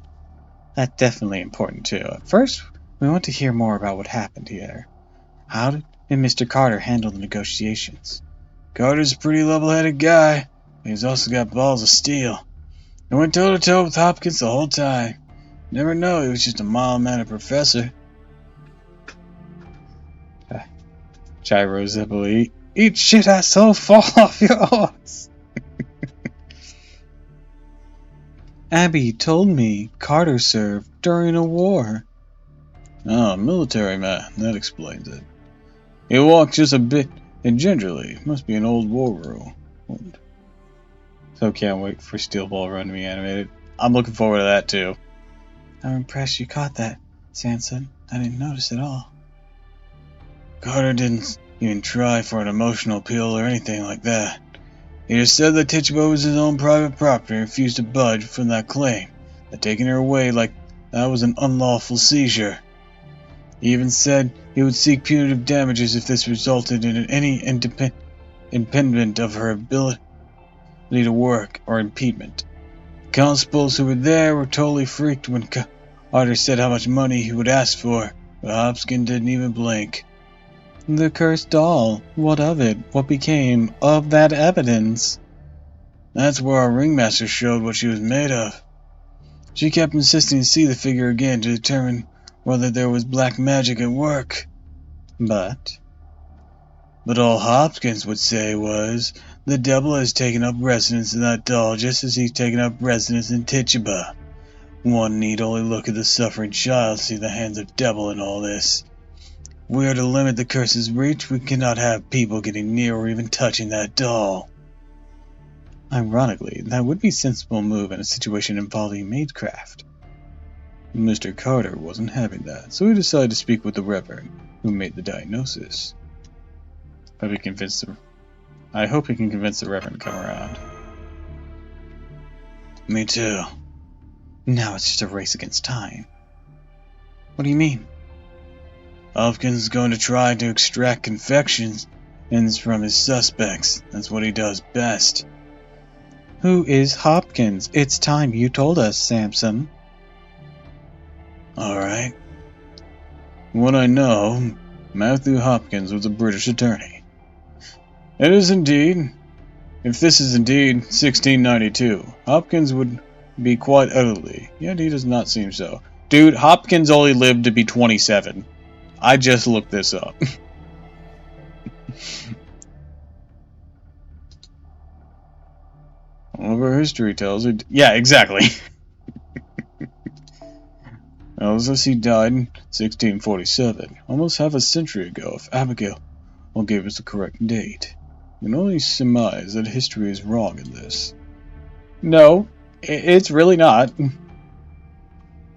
That's definitely important too. First, we want to hear more about what happened here. How did Mr. Carter handle the negotiations? Carter's a pretty level-headed guy, but he's also got balls of steel. He went toe-to-toe with Hopkins the whole time. Never know, he was just a mild-mannered professor. Gyro Zippily. Eat shit, asshole! Fall off your horse! Abby told me Carter served during a war. Oh, military man. That explains it. He walked just a bit and gingerly. Must be an old war rule. So can't wait for Steel Ball Run to be animated. I'm looking forward to that too. I'm impressed you caught that, Sanson. I didn't notice at all. Carter didn't even try for an emotional appeal or anything like that. He just said that Tituba was his own private property and refused to budge from that claim, that taking her away like that was an unlawful seizure. He even said he would seek punitive damages if this resulted in any impediment of her ability to work or impediment. Constables who were there were totally freaked when Carter said how much money he would ask for, but Hopkins didn't even blink. The cursed doll. What of it? What became of that evidence? That's where our ringmaster showed what she was made of. She kept insisting to see the figure again to determine whether there was black magic at work. But all Hopkins would say was, the devil has taken up residence in that doll just as he's taken up residence in Tituba. One need only look at the suffering child to see the hands of devil in all this. we are to limit the curse's reach, we cannot have people getting near or even touching that doll. Ironically, that would be a sensible move in a situation involving magecraft. Mr. Carter wasn't having that, so he decided to speak with the Reverend, who made the diagnosis. I hope he can convince the Reverend to come around. Me too. Now it's just a race against time. What do you mean? Hopkins is going to try to extract confections from his suspects. That's what he does best. Who is Hopkins? It's time you told us, Samson. Alright. What I know, Matthew Hopkins was a British attorney. It is indeed. If this is indeed 1692, Hopkins would be quite elderly, yet he does not seem so. Dude, Hopkins only lived to be 27. I just looked this up. All of our history tells it. Yeah, exactly. Tells us he died in 1647, almost half a century ago. If Abigail will give us the correct date, we can only surmise that history is wrong in this. No, it's really not.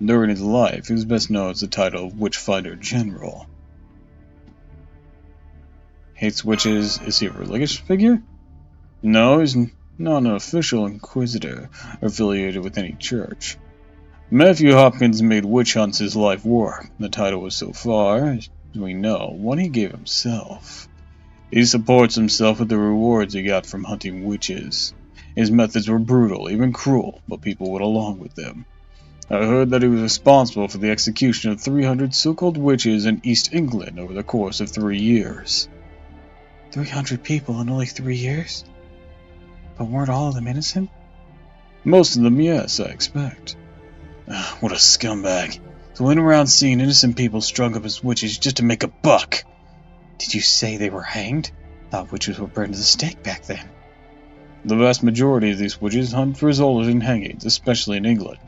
During his life, he was best known as the title of Witchfinder General. Hates witches. Is he a religious figure? No, he's not an official inquisitor affiliated with any church. Matthew Hopkins made witch hunts his life work. The title was, so far as we know, one he gave himself. He supports himself with the rewards he got from hunting witches. His methods were brutal, even cruel, but people went along with them. I heard that he was responsible for the execution of 300 so-called witches in East England over the course of 3 years. 300 people in only 3 years? But weren't all of them innocent? Most of them, yes, I expect. What a scumbag. So went around seeing innocent people strung up as witches just to make a buck. Did you say they were hanged? Thought witches were burned to the stake back then. The vast majority of these witches hunt for resulted in hangings, especially in England.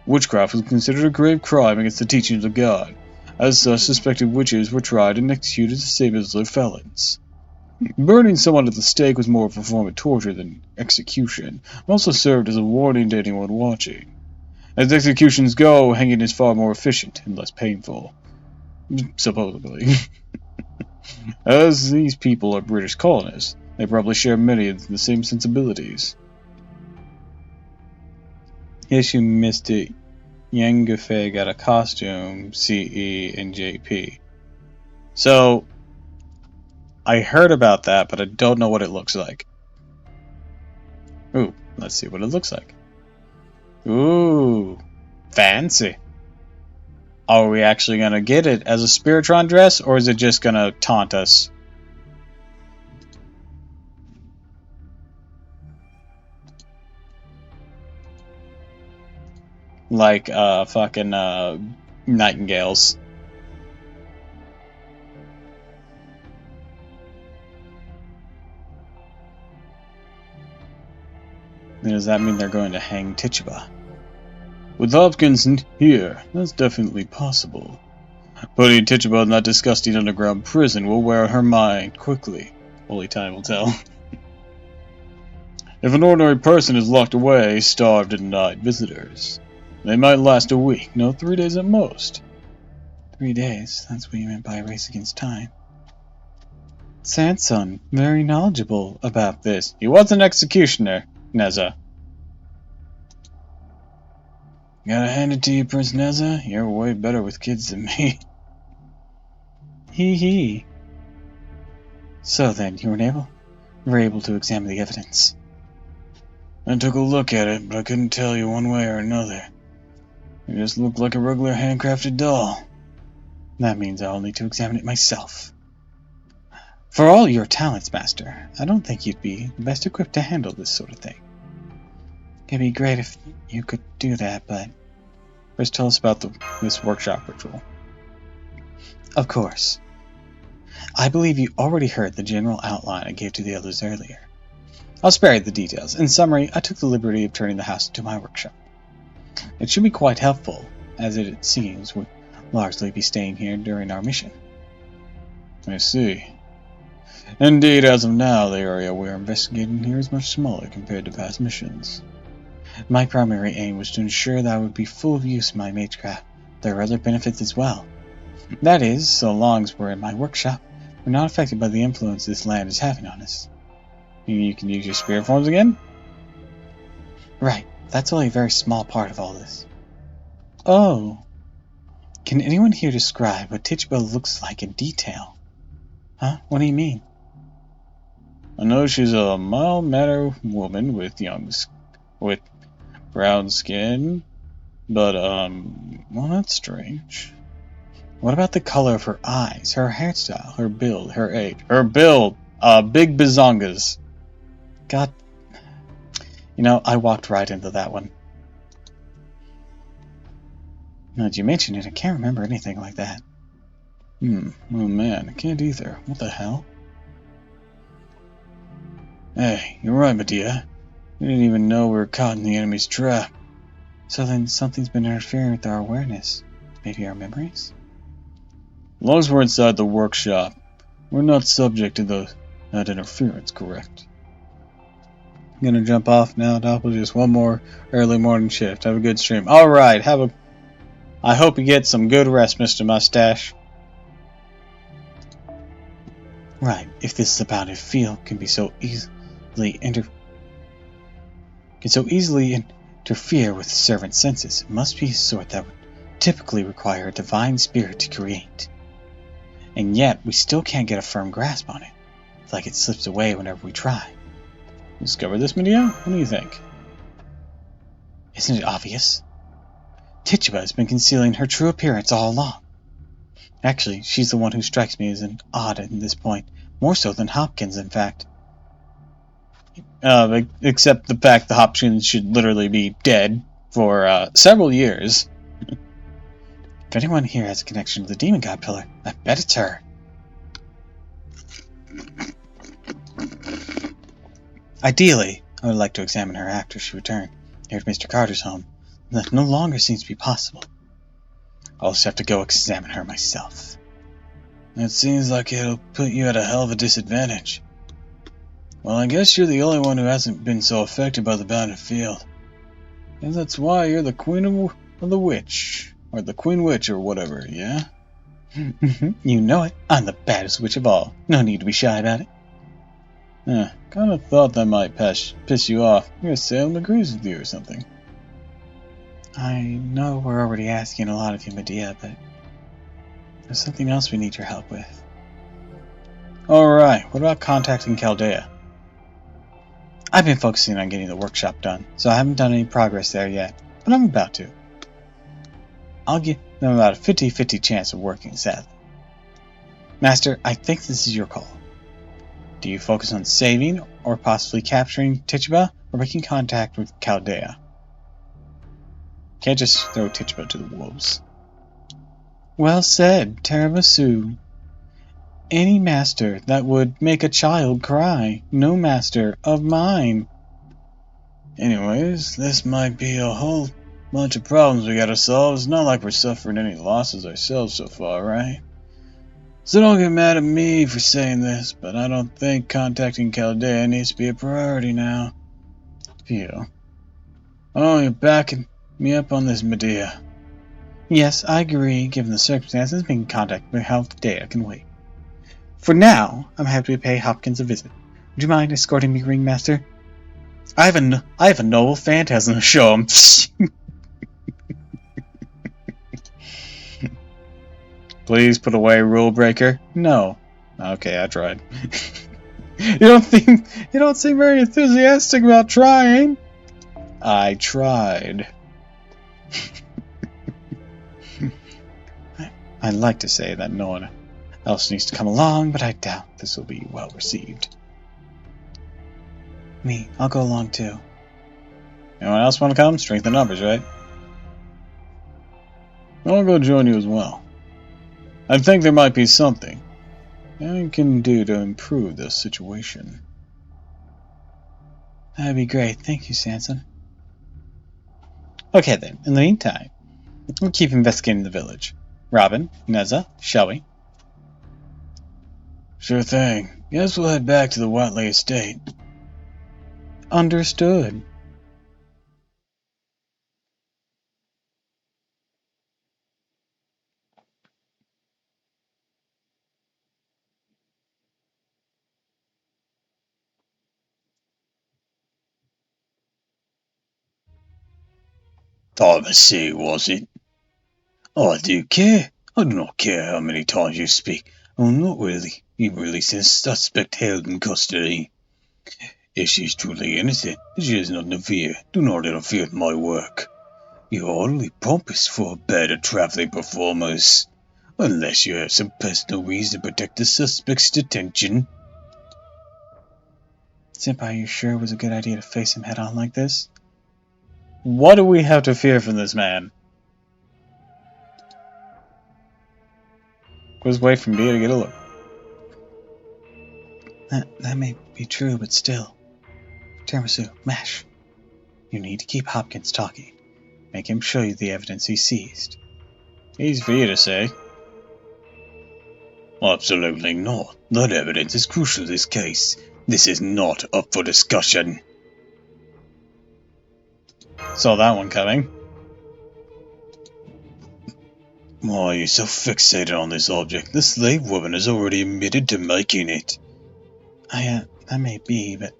Witchcraft was considered a grave crime against the teachings of God. As such, suspected witches were tried and executed the same as their felons. Burning someone at the stake was more of a form of torture than execution, and also served as a warning to anyone watching. As executions go, hanging is far more efficient and less painful. Supposedly. As these people are British colonists, they probably share many of the same sensibilities. Yes, you missed it. Yang Guifei got a costume, CE, and JP. So, I heard about that, but I don't know what it looks like. Ooh, let's see what it looks like. Ooh, fancy. Are we actually going to get it as a Spiritron dress, or is it just going to taunt us? Like, fucking, nightingales. Does that mean they're going to hang Tituba? With Hopkins here, that's definitely possible. Putting Tituba in that disgusting underground prison will wear her mind quickly. Only time will tell. If an ordinary person is locked away, starved and denied visitors, they might last a week, no, 3 days at most. 3 days, that's what you meant by a race against time. Sanson, very knowledgeable about this. He was an executioner, Neza. Gotta hand it to you, Prince Neza. You're way better with kids than me. Hee hee. So then, you were able to examine the evidence. I took a look at it, but I couldn't tell you one way or another. It just looked like a regular handcrafted doll. That means I'll need to examine it myself. For all your talents, Master, I don't think you'd be the best equipped to handle this sort of thing. It'd be great if you could do that, but first tell us about this workshop ritual. Of course. I believe you already heard the general outline I gave to the others earlier. I'll spare you the details. In summary, I took the liberty of turning the house into my workshop. It should be quite helpful, as it seems would largely be staying here during our mission. I see. Indeed, as of now, the area we're investigating here is much smaller compared to past missions. My primary aim was to ensure that I would be full of use in my magecraft. There are other benefits as well. That is, so long as we're in my workshop, we're not affected by the influence this land is having on us. You can use your spirit forms again? Right, that's only a very small part of all this. Oh. Can anyone here describe what Tituba looks like in detail? Huh? What do you mean? I know she's a mild-mannered woman with brown skin, but, well, that's strange. What about the color of her eyes, her hairstyle, her build, her age? Her build! Big bazongas. God. You know, I walked right into that one. Now that you mention it, I can't remember anything like that. Oh man, I can't either. What the hell? Hey, you're right, Medea. We didn't even know we were caught in the enemy's trap. So then something's been interfering with our awareness. Maybe our memories? As long as we're inside the workshop, we're not subject to that interference, correct? I'm gonna jump off now, Doppel. Just one more early morning shift. Have a good stream. Alright, I hope you get some good rest, Mr. Mustache. Right, if this abounded field can so easily interfere with servant senses, it must be a sort that would typically require a divine spirit to create. And yet, we still can't get a firm grasp on it. It's like it slips away whenever we try. Discover this, Medea? What do you think? Isn't it obvious? Tituba has been concealing her true appearance all along. Actually, she's the one who strikes me as an odd at this point, more so than Hopkins, in fact. Except the fact that Hopkins should literally be dead for several years. If anyone here has a connection to the Demon God Pillar, I bet it's her. Ideally, I would like to examine her after she returned here to Mr. Carter's home. That no longer seems to be possible. I'll just have to go examine her myself. It seems like it'll put you at a hell of a disadvantage. Well, I guess you're the only one who hasn't been so affected by the bounded field. And that's why you're the Queen of the Witch. Or the Queen Witch or whatever, yeah? You know it. I'm the baddest witch of all. No need to be shy about it. Kinda thought that might piss you off. Maybe Salem agrees with you or something. I know we're already asking a lot of you, Medea, but there's something else we need your help with. Alright, what about contacting Chaldea? I've been focusing on getting the workshop done, so I haven't done any progress there yet, but I'm about to. I'll give them about a 50-50 chance of working, sadly. Master, I think this is your call. Do you focus on saving, or possibly capturing Tituba, or making contact with Chaldea? Can't just throw Tituba to the wolves. Well said, Tiramisu. Any master that would make a child cry, no master of mine. Anyways, this might be a whole bunch of problems we gotta solve. It's not like we're suffering any losses ourselves so far, right? So don't get mad at me for saying this, but I don't think contacting Chaldea needs to be a priority now. Phew. Oh, you're backing me up on this, Medea. Yes, I agree. Given the circumstances, making contact with Chaldea can wait. For now, I'm happy to pay Hopkins a visit. Would you mind escorting me, Ringmaster? I have a noble phantasm to show him. Please put away, rule breaker. No. Okay, I tried. You don't seem very enthusiastic about trying. I tried. I'd like to say that no one else needs to come along, but I doubt this will be well received. Me, I'll go along too. Anyone else want to come? Strength in numbers, right? I'll go join you as well. I think there might be something I can do to improve this situation. That'd be great. Thank you, Sanson. Okay then, in the meantime, we'll keep investigating the village. Robin, Neza, shall we? Sure thing. Guess we'll head back to the Watley estate. Understood. Pharmacy, was it? I do care. I do not care how many times you speak. Oh, not really. You release the suspect held in custody. If she is truly innocent, she has nothing to fear. Do not interfere with my work. You are hardly pompous for a band of traveling performers. Unless you have some personal reason to protect the suspect's detention. Senpai, you sure it was a good idea to face him head on like this? What do we have to fear from this man? Just wait for me to get a look. That may be true, but still. Tiramisu, Mash. You need to keep Hopkins talking. Make him show you the evidence he seized. Easy for you to say. Absolutely not. That evidence is crucial to this case. This is not up for discussion. Saw that one coming. Why are you so fixated on this object? The slave woman has already admitted to making it. That may be, but...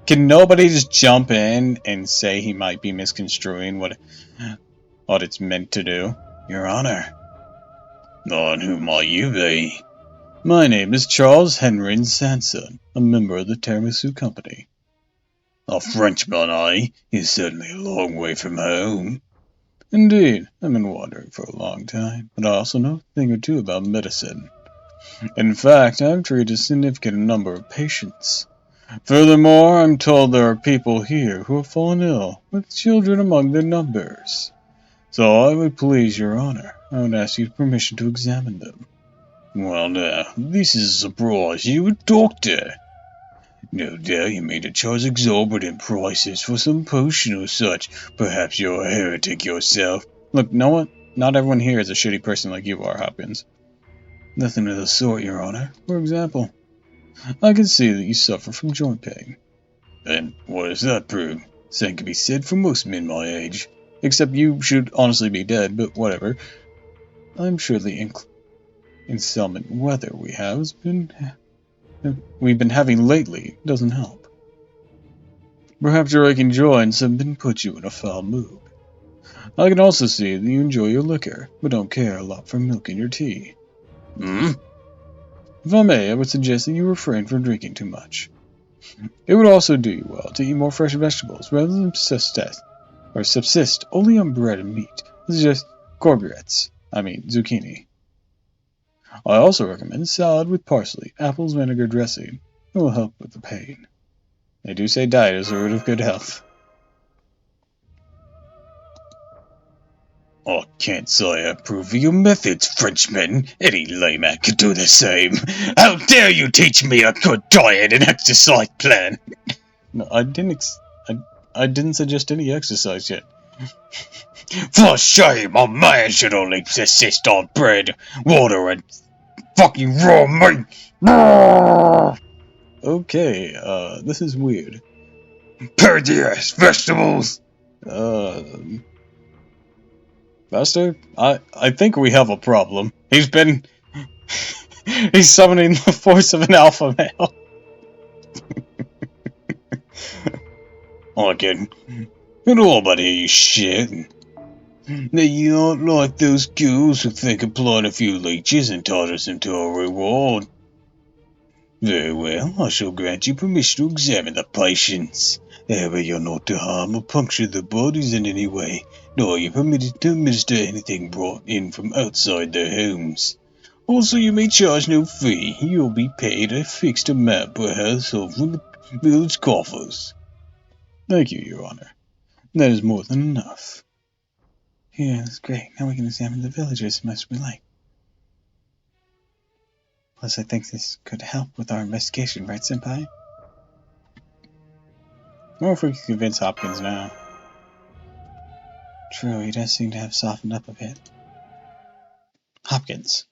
Can nobody just jump in and say he might be misconstruing what it's meant to do? Your Honor. And who might you be? My name is Charles Henry Sanson, a member of the Tiramisu Company. A Frenchman, eh? He's certainly a long way from home. Indeed, I've been wandering for a long time, but I also know a thing or two about medicine. In fact, I've treated a significant number of patients. Furthermore, I'm told there are people here who have fallen ill, with children among their numbers. So I would please your honor, I would ask you permission to examine them. Well now, this is a surprise. You a doctor? No doubt you mean to charge exorbitant prices for some potion or such. Perhaps you're a heretic yourself. Look, know what? Not everyone here is a shitty person like you are, Hopkins. Nothing of the sort, your honor. For example, I can see that you suffer from joint pain. And what does that prove? Same can be said for most men my age. Except you should honestly be dead, but whatever. I'm sure the inclement weather we've been having lately doesn't help. Perhaps your aching joints have been put you in a foul mood. I can also see that you enjoy your liquor, but don't care a lot for milk in your tea. If I may, I would suggest that you refrain from drinking too much. It would also do you well to eat more fresh vegetables rather than subsist only on bread and meat. This is just zucchini. I also recommend salad with parsley, apples, vinegar dressing. It will help with the pain. They do say diet is the root of good health. I can't say I approve of your methods, Frenchman. Any layman could do the same. How dare you teach me a good diet and exercise plan? No, I didn't suggest any exercise yet. For shame, a man should only subsist on bread, water, and fucking raw meat. Okay, this is weird. Perdius, vegetables. Master, I think we have a problem. He's summoning the force of an alpha male. I can nobody shit. Now you aren't like those ghouls who think applying a few leeches entitles them to a reward. Very well, I shall grant you permission to examine the patients. However, you're not to harm or puncture the bodies in any way, nor are you permitted to administer anything brought in from outside their homes. Also, you may charge no fee. You'll be paid a fixed amount per household from the village coffers. Thank you, Your Honor. That is more than enough. Yeah, that's great. Now we can examine the villagers as much as we like. Plus, I think this could help with our investigation, right, Senpai? Or if we can convince Hopkins now. True, he does seem to have softened up a bit. Hopkins,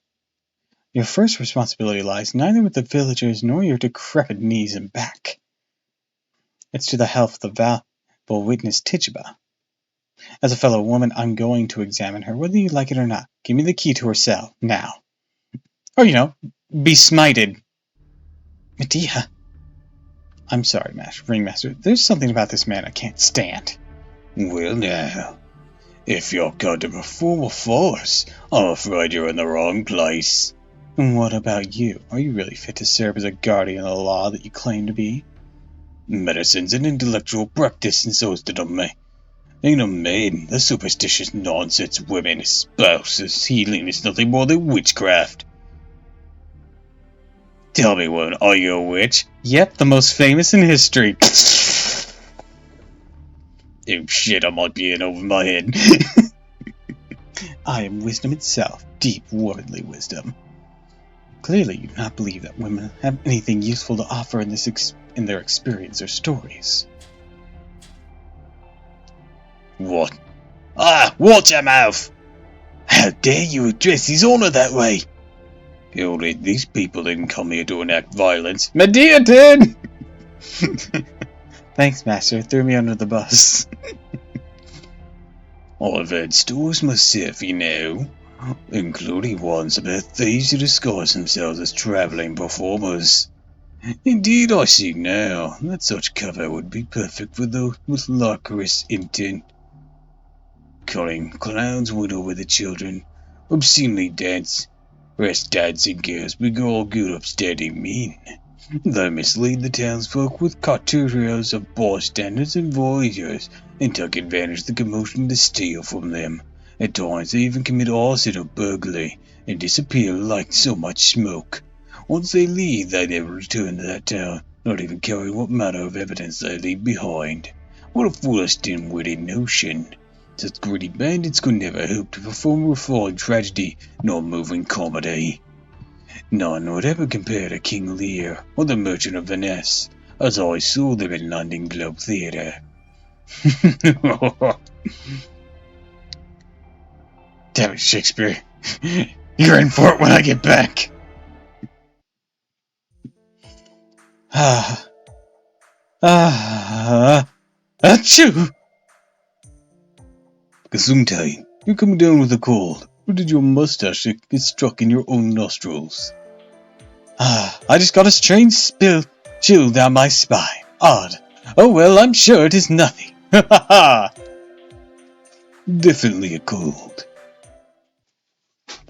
Your first responsibility lies neither with the villagers nor your decrepit knees and back. It's to the health of the valuable witness Tituba. As a fellow woman, I'm going to examine her, whether you like it or not. Give me the key to her cell, now. Or, be smited. Medea. I'm sorry, Ringmaster. There's something about this man I can't stand. Well now, if you're going to perform a farce, I'm afraid you're in the wrong place. And what about you? Are you really fit to serve as a guardian of the law that you claim to be? Medicine's an intellectual practice, and so is the domain. Ain't a maiden, the superstitious nonsense women espouse as healing is nothing more than witchcraft. Tell me, woman, are you a witch? Yep, the most famous in history. Oh shit, I might be in over my head. I am wisdom itself, deep womanly wisdom. Clearly you do not believe that women have anything useful to offer in their experience or stories. What? Ah, watch your mouth! How dare you address his honor that way? Only these people didn't come here to enact violence. Medea did! Thanks, Master. Threw me under the bus. I've had stories myself, including ones about thieves who disguise themselves as traveling performers. Indeed, I see now that such cover would be perfect for those with larcerous intent. Cunning clowns win over the children, obscenely dance, rest dancing girls beguile good upstanding men. They mislead the townsfolk with caricatures of bystanders and voyagers, and take advantage of the commotion to steal from them. At times they even commit arson or burglary, and disappear like so much smoke. Once they leave, they never return to that town, not even carrying what manner of evidence they leave behind. What a foolish dim-witted notion! Such greedy bandits could never hope to perform refined tragedy, nor moving comedy. None would ever compare to King Lear or the Merchant of Venice, as I saw them in London Globe Theatre. Damn it, Shakespeare. You're in for it when I get back. Achoo! Gesundheit, you're coming down with a cold, or did your mustache get stuck in your own nostrils? I just got a strange chill down my spine. Odd. Oh well, I'm sure it is nothing. Ha ha ha! Definitely a cold.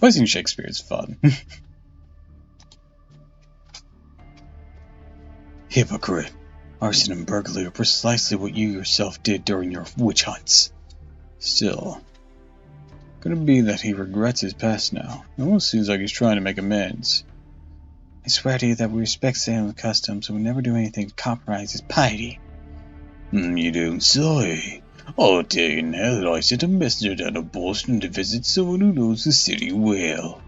Voicing Shakespeare is fun. Hypocrite. Arson and burglary are precisely what you yourself did during your witch hunts. Still, could it be that he regrets his past now? It almost seems like he's trying to make amends. I swear to you that we respect Salem customs and would never do anything to compromise his piety. You don't say. I'll tell you now that I sent a messenger down to Boston to visit someone who knows the city well.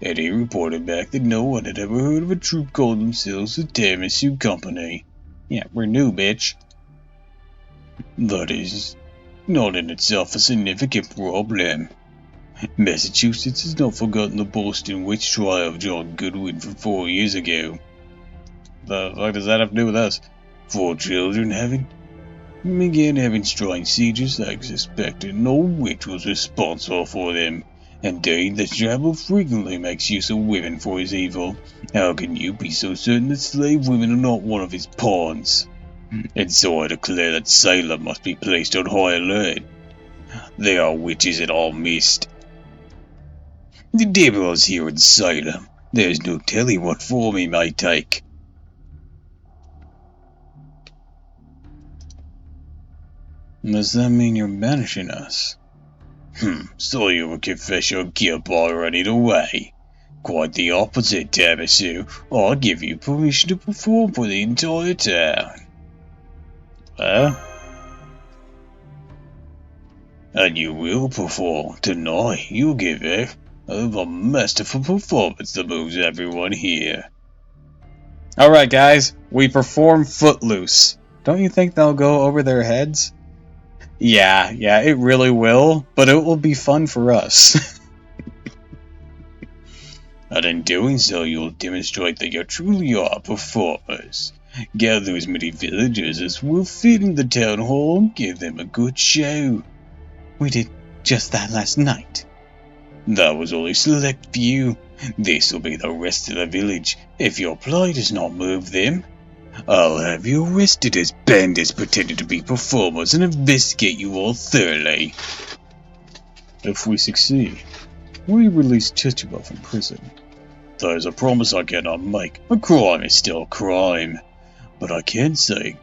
And he reported back that no one had ever heard of a troop called themselves the Tiramisu Company. Yeah, we're new, bitch. That is not in itself a significant problem. Massachusetts has not forgotten the Boston witch trial of John Goodwin from 4 years ago. The fuck does that have to do with us? 4 children began having strange seizures like suspected no witch was responsible for them. Indeed, the devil frequently makes use of women for his evil. How can you be so certain that slave women are not one of his pawns? And so I declare that Salem must be placed on high alert. There are witches in all mist. The devil is here in Salem. There is no telling what form he may take. Does that mean you're banishing us? So you will confess your guilt by running away. Quite the opposite, Tiramisu. I'll give you permission to perform for the entire town. And you will perform. Tonight, you'll give a masterful performance that moves everyone here. Alright guys, we perform Footloose. Don't you think they'll go over their heads? Yeah, it really will, but it will be fun for us. And in doing so, you'll demonstrate that you truly are performers. Gather as many villagers as will fit in the town hall and give them a good show. We did just that last night. That was only a select few. This will be the rest of the village. If your plight does not move them, I'll have you arrested as bandits pretending to be performers and investigate you all thoroughly. If we succeed, we release Chichibo from prison. That is a promise I cannot make. A crime is still a crime. But I can say,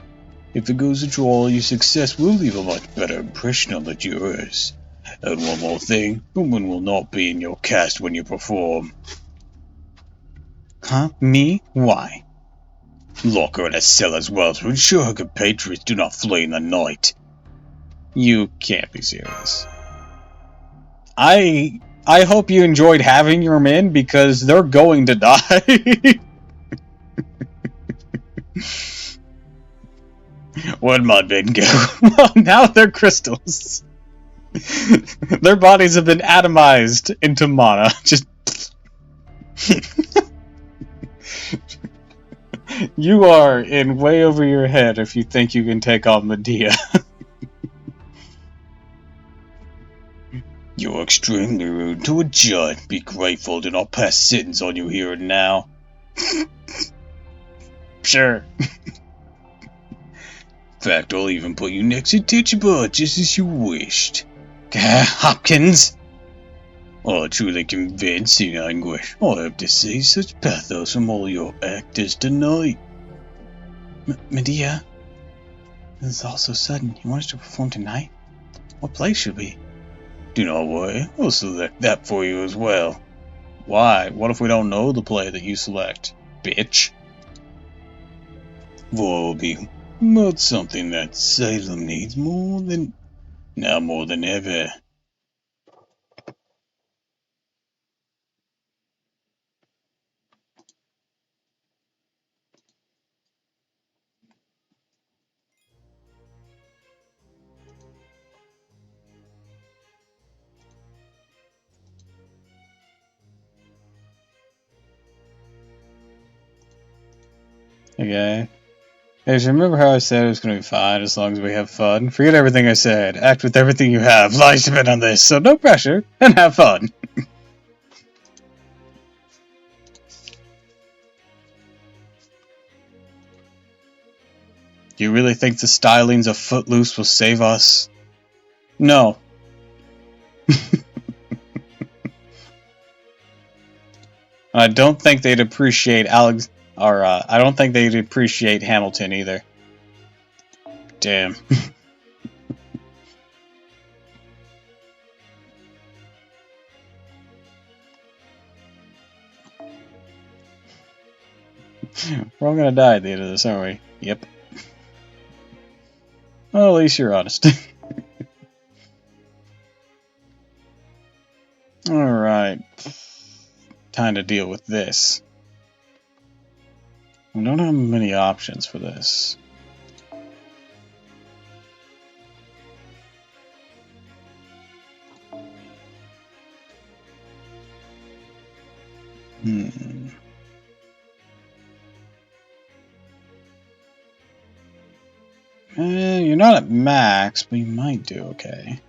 if it goes to trial, your success will leave a much better impression on the jurors. And one more thing, women will not be in your cast when you perform. Huh? Me? Why? Lock her in a cell as well to ensure her compatriots do not flee in the night. You can't be serious. I hope you enjoyed having your men because they're going to die. Where'd my men go? Well, now they're crystals. Their bodies have been atomized into mana. Just you are in way over your head if you think you can take on Medea. You're extremely rude to a judge. Be grateful to not pass sentence on you here and now. Sure. In fact, I'll even put you next to Chichibo just as you wished. Hopkins! Truly convincing anguish. I hope to see such pathos from all your actors tonight. Medea? This is all so sudden. You want us to perform tonight? What play should we? Do not worry, we'll select that for you as well. Why? What if we don't know the play that you select, bitch? War will be but something that Salem needs more than ever. Okay. Hey, just remember how I said it was going to be fine as long as we have fun? Forget everything I said. Act with everything you have. Lives depend on this, so no pressure, and have fun. Do you really think the stylings of Footloose will save us? No. I don't think they'd appreciate I don't think they'd appreciate Hamilton either. Damn. We're all gonna die at the end of this, aren't we? Yep. Well, at least you're honest. Alright. Time to deal with this. We don't have many options for this. You're not at max, but you might do okay.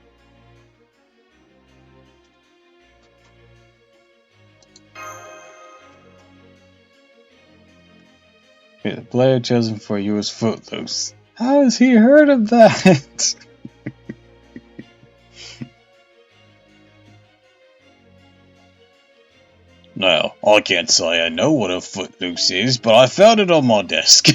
Okay, the player chosen for you is Footloose. How has he heard of that? Now, I can't say I know what a Footloose is, but I found it on my desk.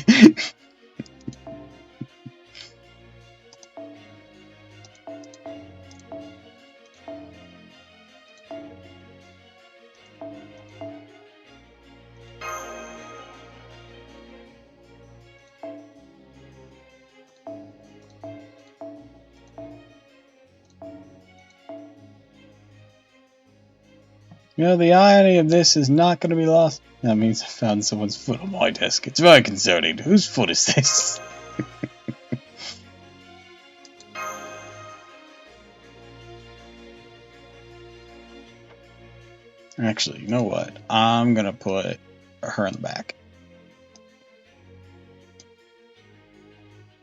You know, the irony of this is not going to be lost. That means I found someone's foot on my desk. It's very concerning. Whose foot is this? Actually, you know what? I'm gonna put her in the back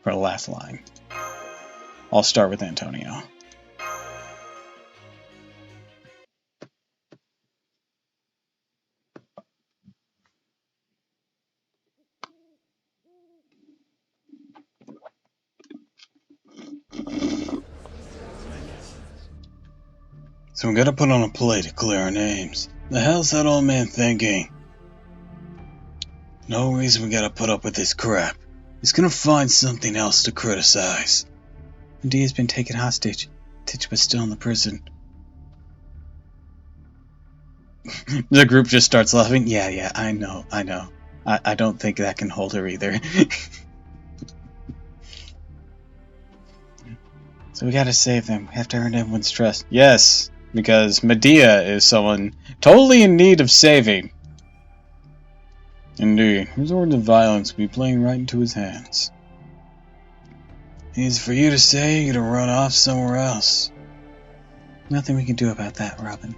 for the last line. I'll start with Antonio. So we gotta put on a play to clear our names. The hell's that old man thinking? No reason we gotta put up with this crap. He's gonna find something else to criticize. Medea's been taken hostage. Tituba's still in the prison. The group just starts laughing. Yeah, I know. I don't think that can hold her either. So we gotta save them. We have to earn everyone's trust. Yes, because Medea is someone totally in need of saving. Indeed, resort to violence will be playing right into his hands. Easy for you to say, you're gonna run off somewhere else. Nothing we can do about that, Robin.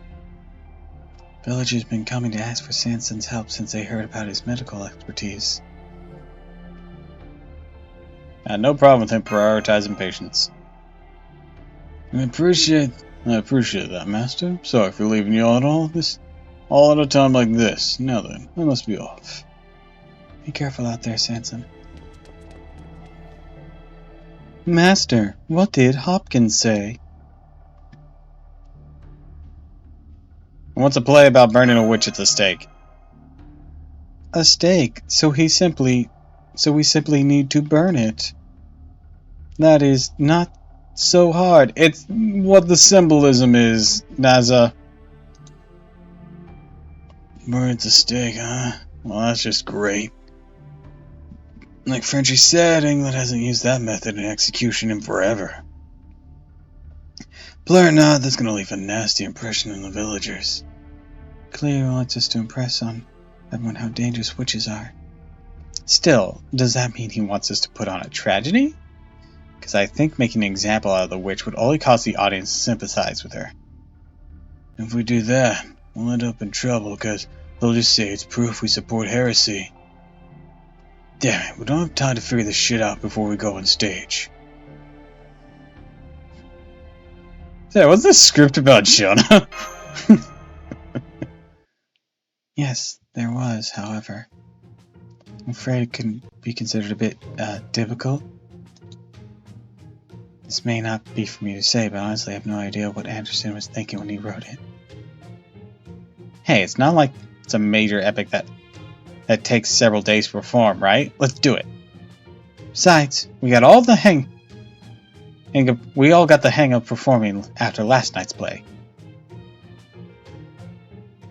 Villagers have been coming to ask for Sanson's help since they heard about his medical expertise. No problem with him prioritizing patients. I appreciate that, Master. Sorry for leaving you all at a time like this. Now then, I must be off. Be careful out there, Sanson. Master, what did Hopkins say? What's a play about burning a witch at the stake? A stake, so we simply need to burn it. That is not so hard. It's what the symbolism is, Naza. Burn at the stake, huh? Well, that's just great. Like Frenchie said, England hasn't used that method in execution in forever. Play or not, that's gonna leave a nasty impression on the villagers. Cleo wants us to impress on everyone how dangerous witches are. Still, does that mean he wants us to put on a tragedy? Because I think making an example out of the witch would only cause the audience to sympathize with her. If we do that, we'll end up in trouble because they'll just say it's proof we support heresy. Damn it, we don't have time to figure this shit out before we go on stage. Yeah, what's this script about, Shona? Yes, there was, however. I'm afraid it can be considered a bit difficult. This may not be for me to say, but honestly I have no idea what Anderson was thinking when he wrote it. Hey, it's not like it's a major epic that takes several days to perform, right? Let's do it. Besides, we all got the hang of performing after last night's play.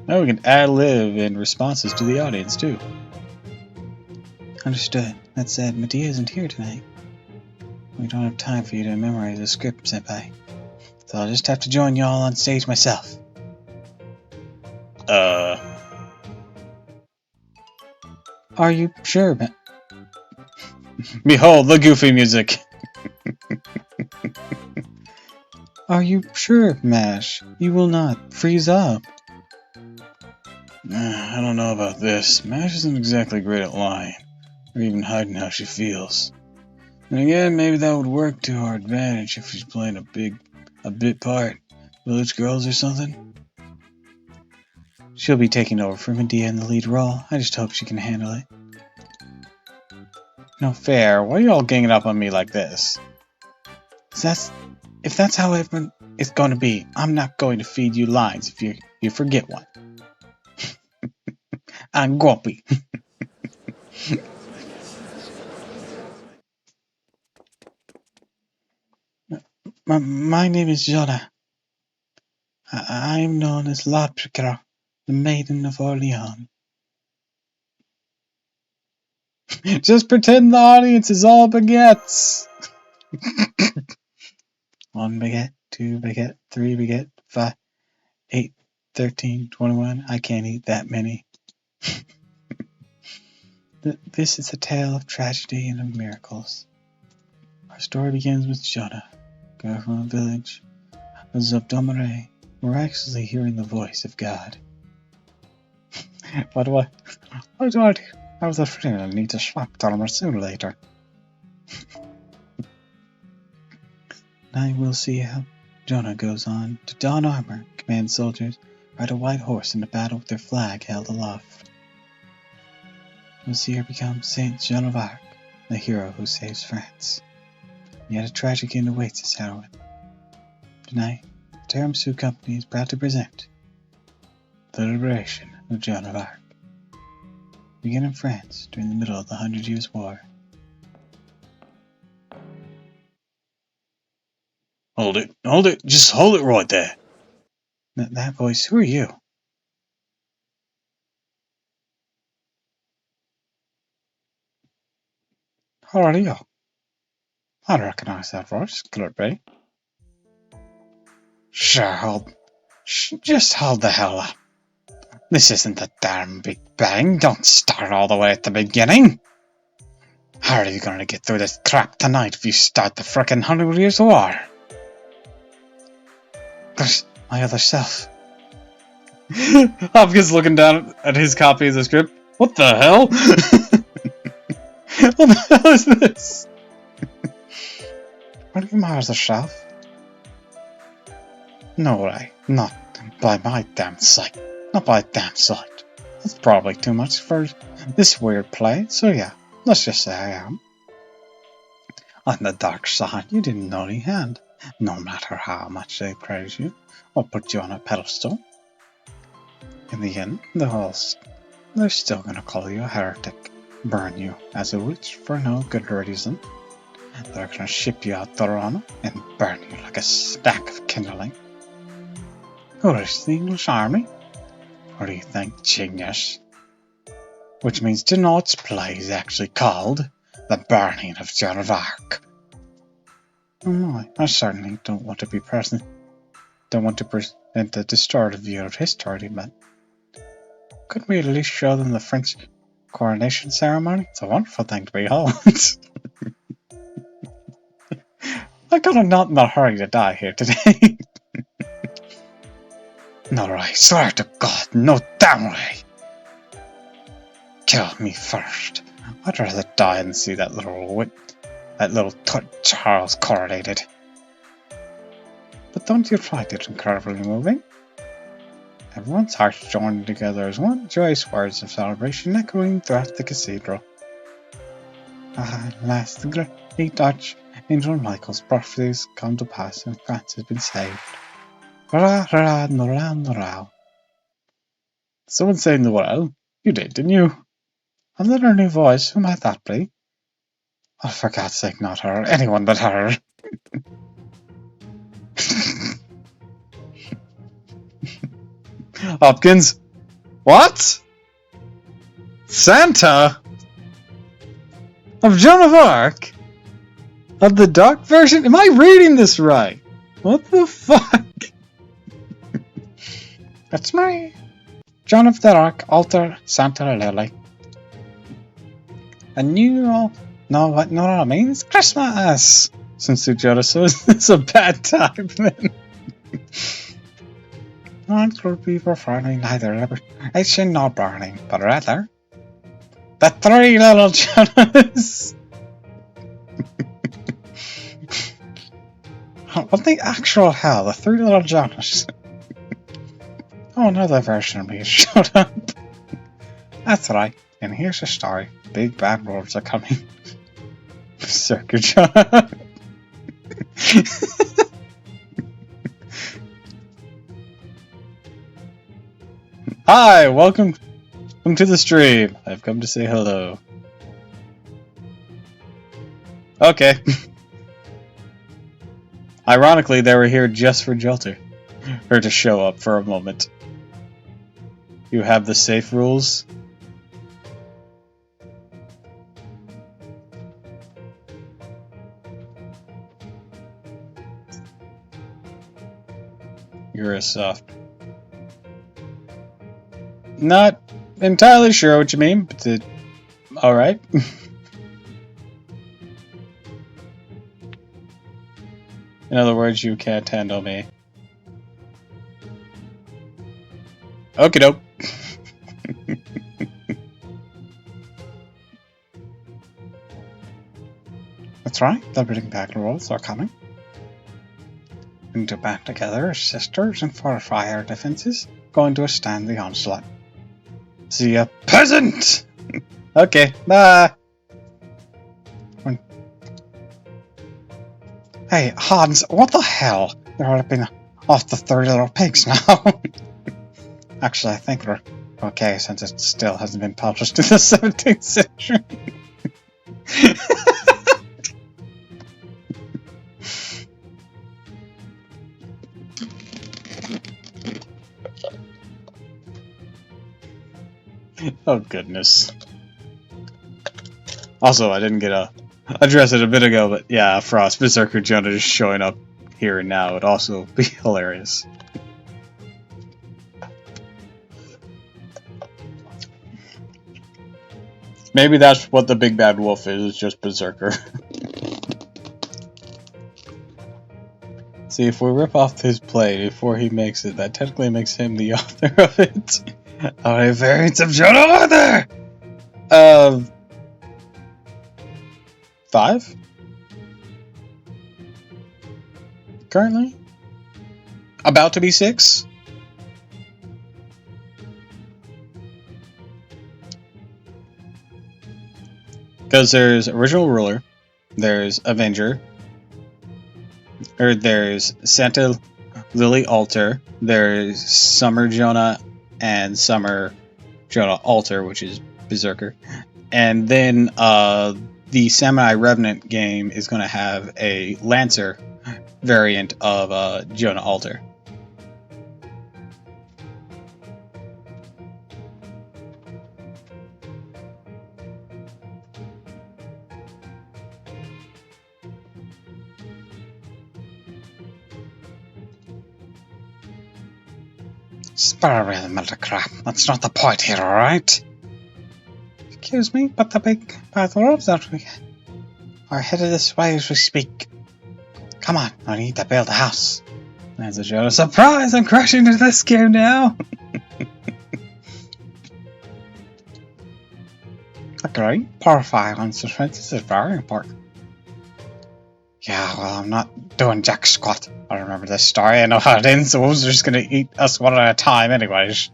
Now we can ad-lib in responses to the audience, too. Understood. That said, Medea isn't here tonight. We don't have time for you to memorize the script, Senpai. So I'll just have to join y'all on stage myself. Are you sure, Behold the goofy music! Are you sure, Mash? You will not freeze up. I don't know about this. Mash isn't exactly great at lying, or even hiding how she feels. And again, maybe that would work to our advantage if she's playing a bit part. Village Girls or something? She'll be taking over for Medea in the lead role. I just hope she can handle it. No fair. Why are you all ganging up on me like this? If that's how it's going to be, I'm not going to feed you lines if you forget one. I'm grumpy. My name is Jonna. I am known as Laprica, the Maiden of Orleans. Just pretend the audience is all baguettes. 1 baguette, 2 baguette, 3 baguette, 5, 8, 13, 21. I can't eat that many. This is a tale of tragedy and of miracles. Our story begins with Jonna, girl from a village of Zobdomare. We're actually hearing the voice of God. What do I... What do I do? I was afraid I'd need to swap armor sooner or later. Now we'll see how Jonah goes on to don armor, command soldiers, ride a white horse in a battle with their flag held aloft. We'll see her become Saint Joan of Arc, the hero who saves France. Yet a tragic end awaits this heroine. Tonight, the Tiramisu Company is proud to present the liberation of Joan of Arc. Began in France during the middle of the 100 Years' War. Hold it, just hold it right there. That voice, who are you? How are you? I recognize that voice, could it be? Sure, just hold the hell up. This isn't the damn Big Bang, don't start all the way at the beginning. How are you going to get through this crap tonight if you start the frickin' 100 Years' War? There's my other self. Hopkins looking down at his copy of the script. What the hell? What the hell is this? What do you my other self? No way, not by my damn sight. Not by a damn sight. That's probably too much for this weird play, so yeah, let's just say I am. On the dark side, you didn't know any hand. No matter how much they praise you, or put you on a pedestal. In the end, they're still gonna call you a heretic, burn you as a witch for no good reason. They're gonna ship you out to Rana and burn you like a stack of kindling. Who is the English army? What do you think, genius? Which means tonight's play is actually called The Burning of Joan of Arc. Oh my, I certainly don't want to present a distorted view of history, but couldn't we at least show them the French coronation ceremony? It's a wonderful thing to behold. I'm kind of not in a hurry to die here today. No, I swear to God, no damn way. Kill me first. I'd rather die than see that little Charles coronated. But don't you find it incredibly moving? Everyone's hearts joined together as one, joyous words of celebration echoing throughout the cathedral. At last, the great Dutch Angel Michael's prophecies come to pass and France has been saved. Hurrah, hurrah, hurrah, hurrah. Someone saying the well? You did, didn't you? And then her new voice, who might that be? Oh, for God's sake, not her. Anyone but her. Hopkins? What? Santa? Of Joan of Arc? Of the dark version? Am I reading this right? What the fuck? That's me. Joan of the Arc, altar Santa Lily. And you all know what I mean? It's Christmas! Since Jonas says it's a bad time then. Not will be preferring neither liberation nor burning, but rather the three little Jonas. What the actual hell? The three little Jonas. Oh, another version of me showed up. That's right, and here's the story. Big bad words are coming. Circuit John. Hi, welcome to the stream. I've come to say hello. Okay. Ironically, they were here just for Jelter. Or to show up for a moment. You have the safe rules? You're a soft. Not entirely sure what you mean, but alright. In other words, you can't handle me. Okie doke. That's right, the Big Bad Wolves are coming. We need to band together as sisters and fortify our defenses. Going to withstand the onslaught. See ya, peasant! Okay, bye! Hey, Hans, what the hell? You're ripping off the 3 little pigs now. Actually, I think we're okay since it still hasn't been published in the 17th century. Oh, goodness. Also, I didn't get a address it a bit ago, but yeah, Frost Berserker Jonah just showing up here and now would also be hilarious. Maybe that's what the Big Bad Wolf is just Berserker. See, if we rip off his play before he makes it, that technically makes him the author of it. How many variants of Jonah are there? 5? Currently? About to be 6? Because there's Original Ruler, there's Avenger, there's Santa Lily Alter, there's Summer Jonah, and Summer Jonah Alter, which is Berserker. And then the Samurai Revenant game is going to have a Lancer variant of Jonah Alter. Spare away the melted crap. That's not the point here, alright? Excuse me, but the Big Bad Wolves are headed this way as we speak. Come on, I need to build a house. There's a Jonah surprise! I'm crashing into this game now! Okay, purifying on suspense is very important. Yeah, well, I'm not doing jack squat. I remember this story, I know how it ends, so wolves are just gonna eat us one at a time anyways.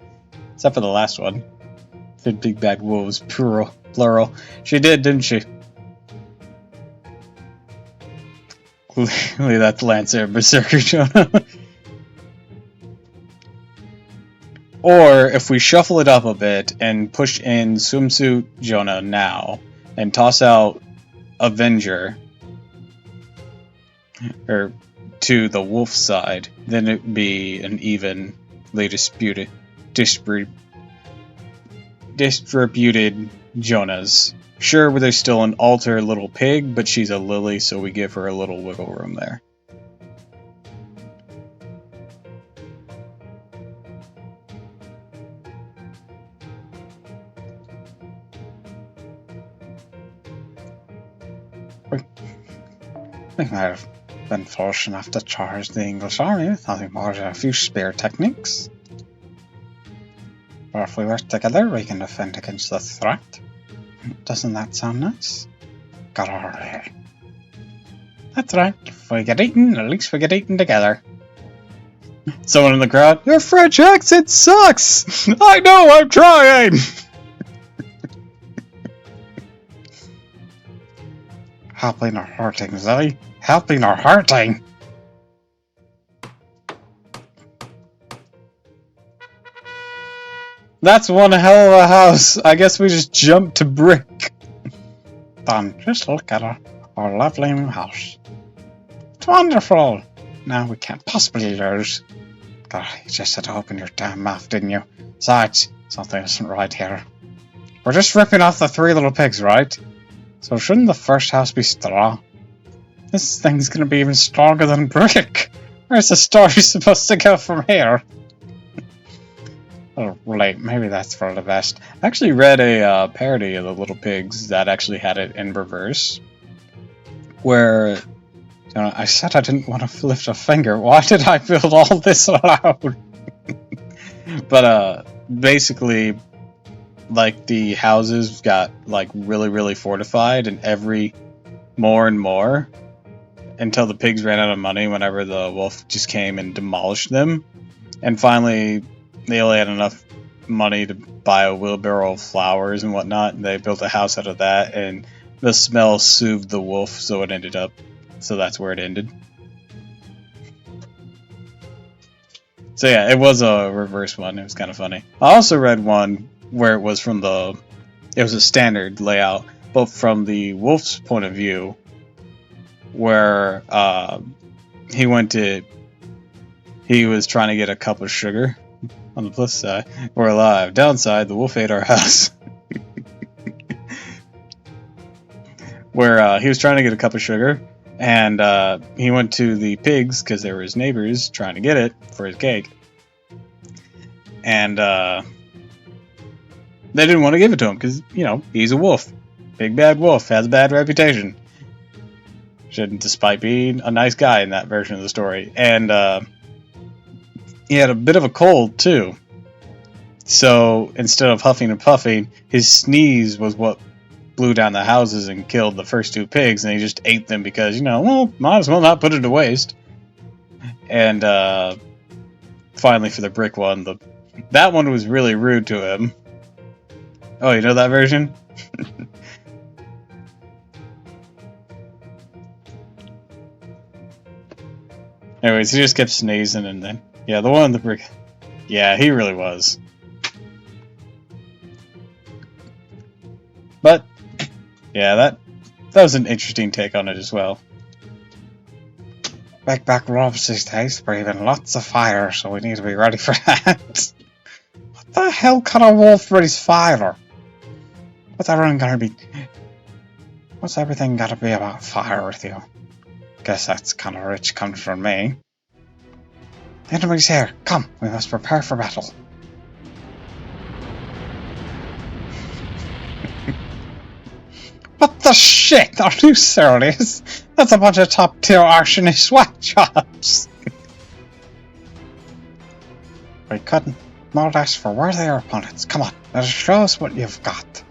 Except for the last one. The Big Bad Wolves, plural. She did, didn't she? Clearly that's Lancer and Berserker Jonah. Or, if we shuffle it up a bit and push in Swimsuit Jonah now, and toss out Avenger, or to the wolf side, then it would be an evenly distributed Jonahs. Sure, there's still an alter little pig, but she's a lily, so we give her a little wiggle room there. We might have been foolish enough to charge the English army with nothing more than a few spear techniques. But if we work together, we can defend against the threat. Doesn't that sound nice? Got our here. That's right. If we get eaten, at least we get eaten together. Someone in the crowd, your French accent sucks! I know, I'm trying! Helping or hurting, Zoe? Helping or hurting? That's one hell of a house. I guess we just jumped to brick. Then just look at our lovely new house. It's wonderful. Now we can't possibly lose. God, you just had to open your damn mouth, didn't you? Besides, something isn't right here. We're just ripping off the 3 little pigs, right? So shouldn't the first house be straw? This thing's gonna be even stronger than brick. Where's the story supposed to go from here? Oh, right, maybe that's for the best. I actually read a parody of the Little Pigs that actually had it in reverse. Where, I said I didn't want to lift a finger. Why did I build all this loud? But, basically, like the houses got like really fortified, and more and more until the pigs ran out of money whenever the wolf just came and demolished them. And finally, they only had enough money to buy a wheelbarrow of flowers and whatnot, and they built a house out of that, and the smell soothed the wolf, so that's where it ended. So yeah, it was a reverse one. It was kind of funny. I also read one where it was a standard layout, but from the wolf's point of view, where he was trying to get a cup of sugar. On the plus side, we're alive. Downside, the wolf ate our house. Where he was trying to get a cup of sugar, and he went to the pigs because they were his neighbors trying to get it for his cake. And they didn't want to give it to him because, he's a wolf. Big bad wolf, has a bad reputation. Despite being a nice guy in that version of the story. And he had a bit of a cold, too. So instead of huffing and puffing, his sneeze was what blew down the houses and killed the first two pigs, and he just ate them because, might as well not put it to waste. And finally, for the brick one, that one was really rude to him. Oh, you know that version? Anyways, he just kept sneezing, and then, yeah, the one in the brick. Yeah, he really was. But, yeah, that was an interesting take on it as well. Backpack robs these days, breathing lots of fire, so we need to be ready for that. What the hell kind of wolf breathes fire? What's everything gotta be about fire with you? Guess that's kind of rich coming from me. The enemy's here. Come, we must prepare for battle. What the shit? Are you serious? That's a bunch of top-tier arsony sweat jobs. We couldn't not ask for worthier opponents. Come on, let us show us what you've got.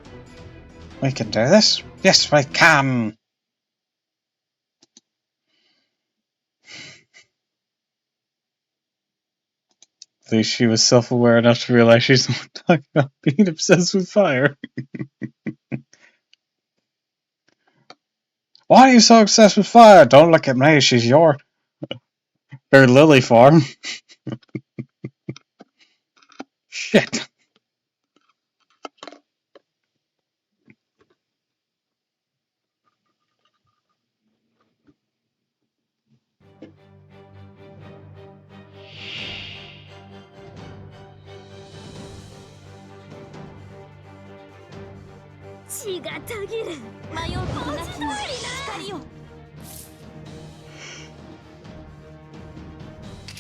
We can do this. Yes, we can. At least she was self-aware enough to realize she's not talking about being obsessed with fire. Why are you so obsessed with fire? Don't look at me, she's her lily farm. Shit.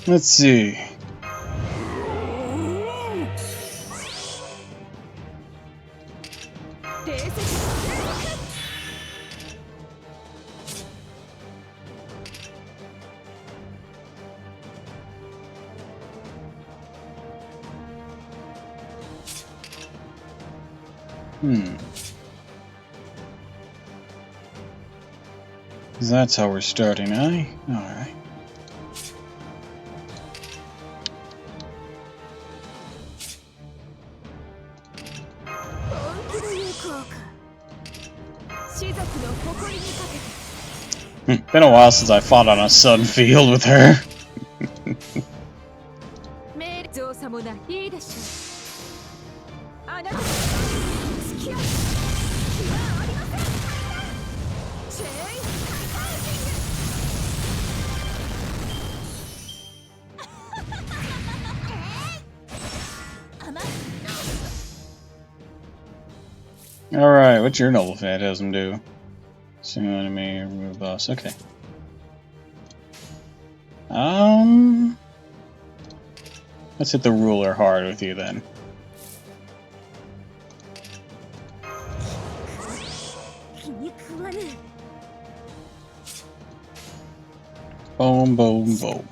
Let's see. That's how we're starting, eh? Alright. Been a while since I fought on a sun field with her. Alright, what's your noble phantasm do? Single enemy, remove boss. Okay. Let's hit the ruler hard with you then. Boom, boom, boom.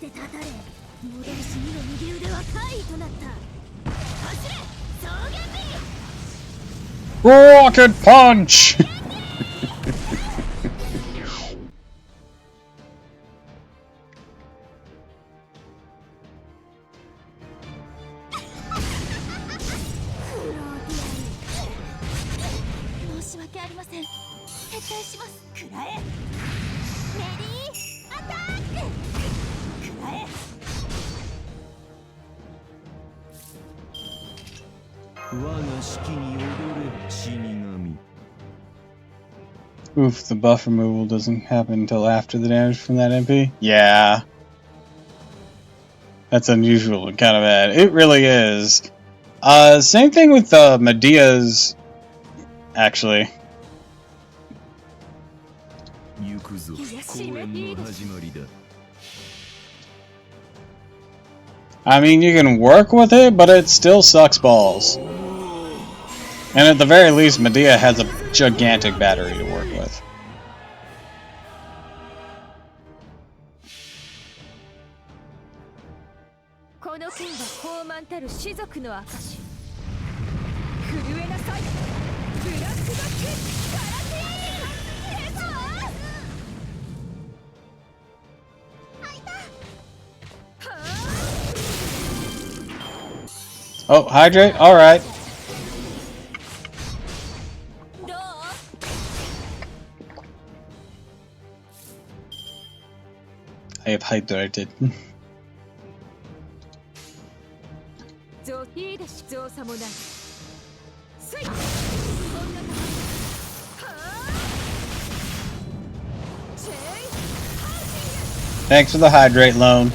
てたたれ。戻るし2の右腕は怪異となった。走れ草原美 Rocket punch! 申し訳ありません。撤退します。くらえ。メリーアタック。くらえ。我が式に踊れ死神。 Oof, the buff removal doesn't happen until after the damage from that MP? Yeah. That's unusual and kind of bad. It really is. Same thing with Medea's, actually. 行くぞ公演の始まりだ。 I mean, you can work with it, but it still sucks balls. And at the very least, Medea has a gigantic battery to work with. この剣は傲慢たる士族の証。震えなさい。ブラックバック空手レザー。開いた。 Oh, hydrate? Alright. どう？ I have hydrated. ゾいいでし造作もない。スイッ。こんなチェイハウジング。 Thanks for the hydrate loan.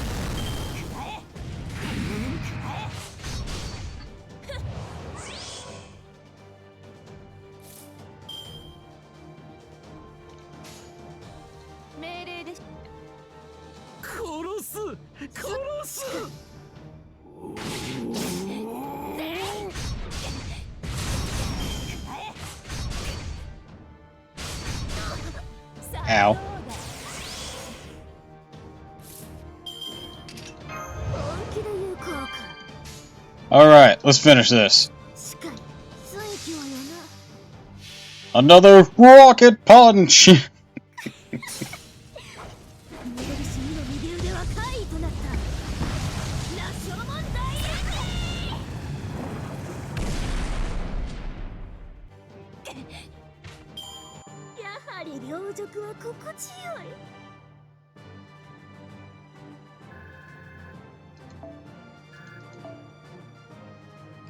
命令です。殺す殺す。 Ow. Alright, let's finish this. Another rocket punch!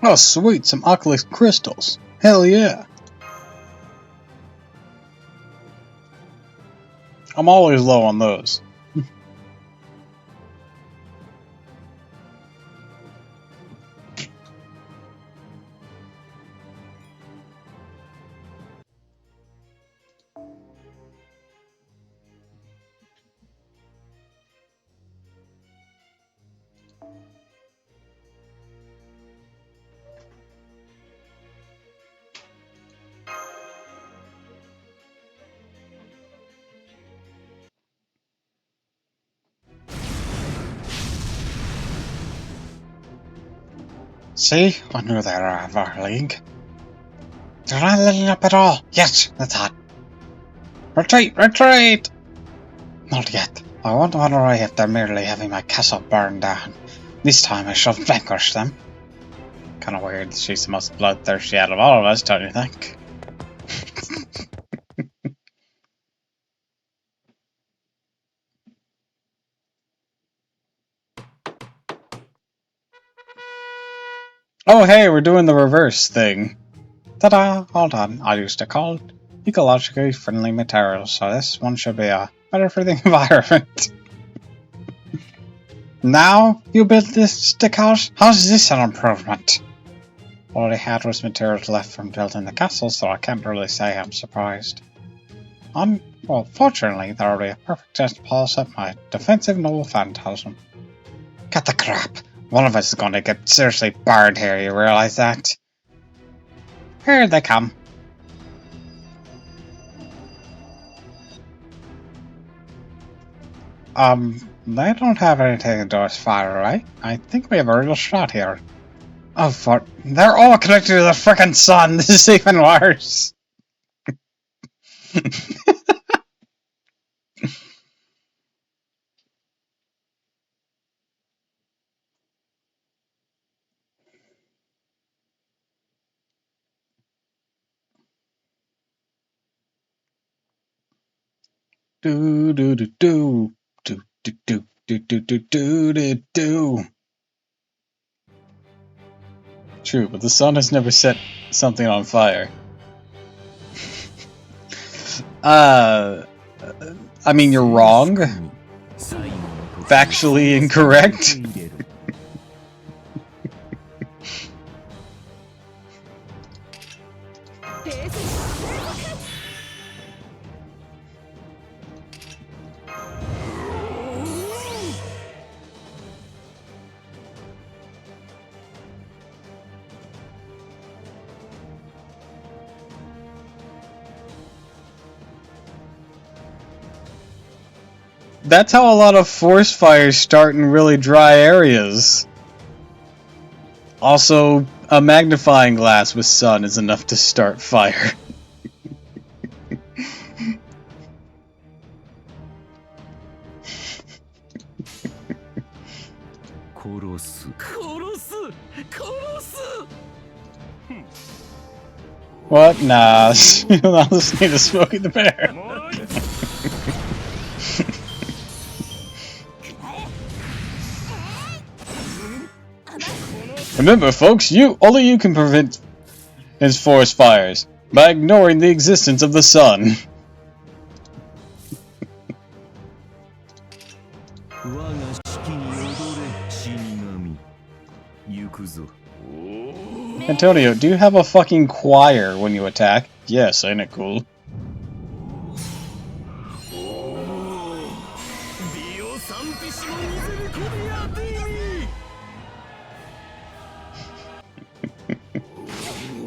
Oh sweet, some Oculus crystals. Hell yeah. I'm always low on those. See? I knew they were out of our league. They're not letting up at all. Yes, that's hot. Retreat! Retreat! Not yet. I won't run away if they're merely having my castle burned down. This time I shall vanquish them. Kinda weird, she's the most bloodthirsty out of all of us, don't you think? Oh hey, we're doing the reverse thing. Ta-da! Hold on, I used to call ecologically friendly materials, so this one should be better for the environment. Now you built this stick house? How's this an improvement? All I had was materials left from building the castle, so I can't really say I'm surprised. Well, fortunately, there will be a perfect chance to polish up my defensive noble phantasm. Cut the crap! One of us is going to get seriously burned here, you realize that? Here they come. They don't have anything to do with fire, right? I think we have a real shot here. Oh, fuck. They're all connected to the frickin' sun. This is even worse. Do do do do do do do do do do do do do. True, but the sun has never set something on fire. I mean, you're wrong. Factually incorrect. That's how a lot of forest fires start in really dry areas. Also, a magnifying glass with sun is enough to start fire. What? Nah, you're not listening to Smokey the Bear. Remember, folks, only you can prevent his forest fires by ignoring the existence of the sun. Antonio, do you have a fucking choir when you attack? Yes, ain't it cool?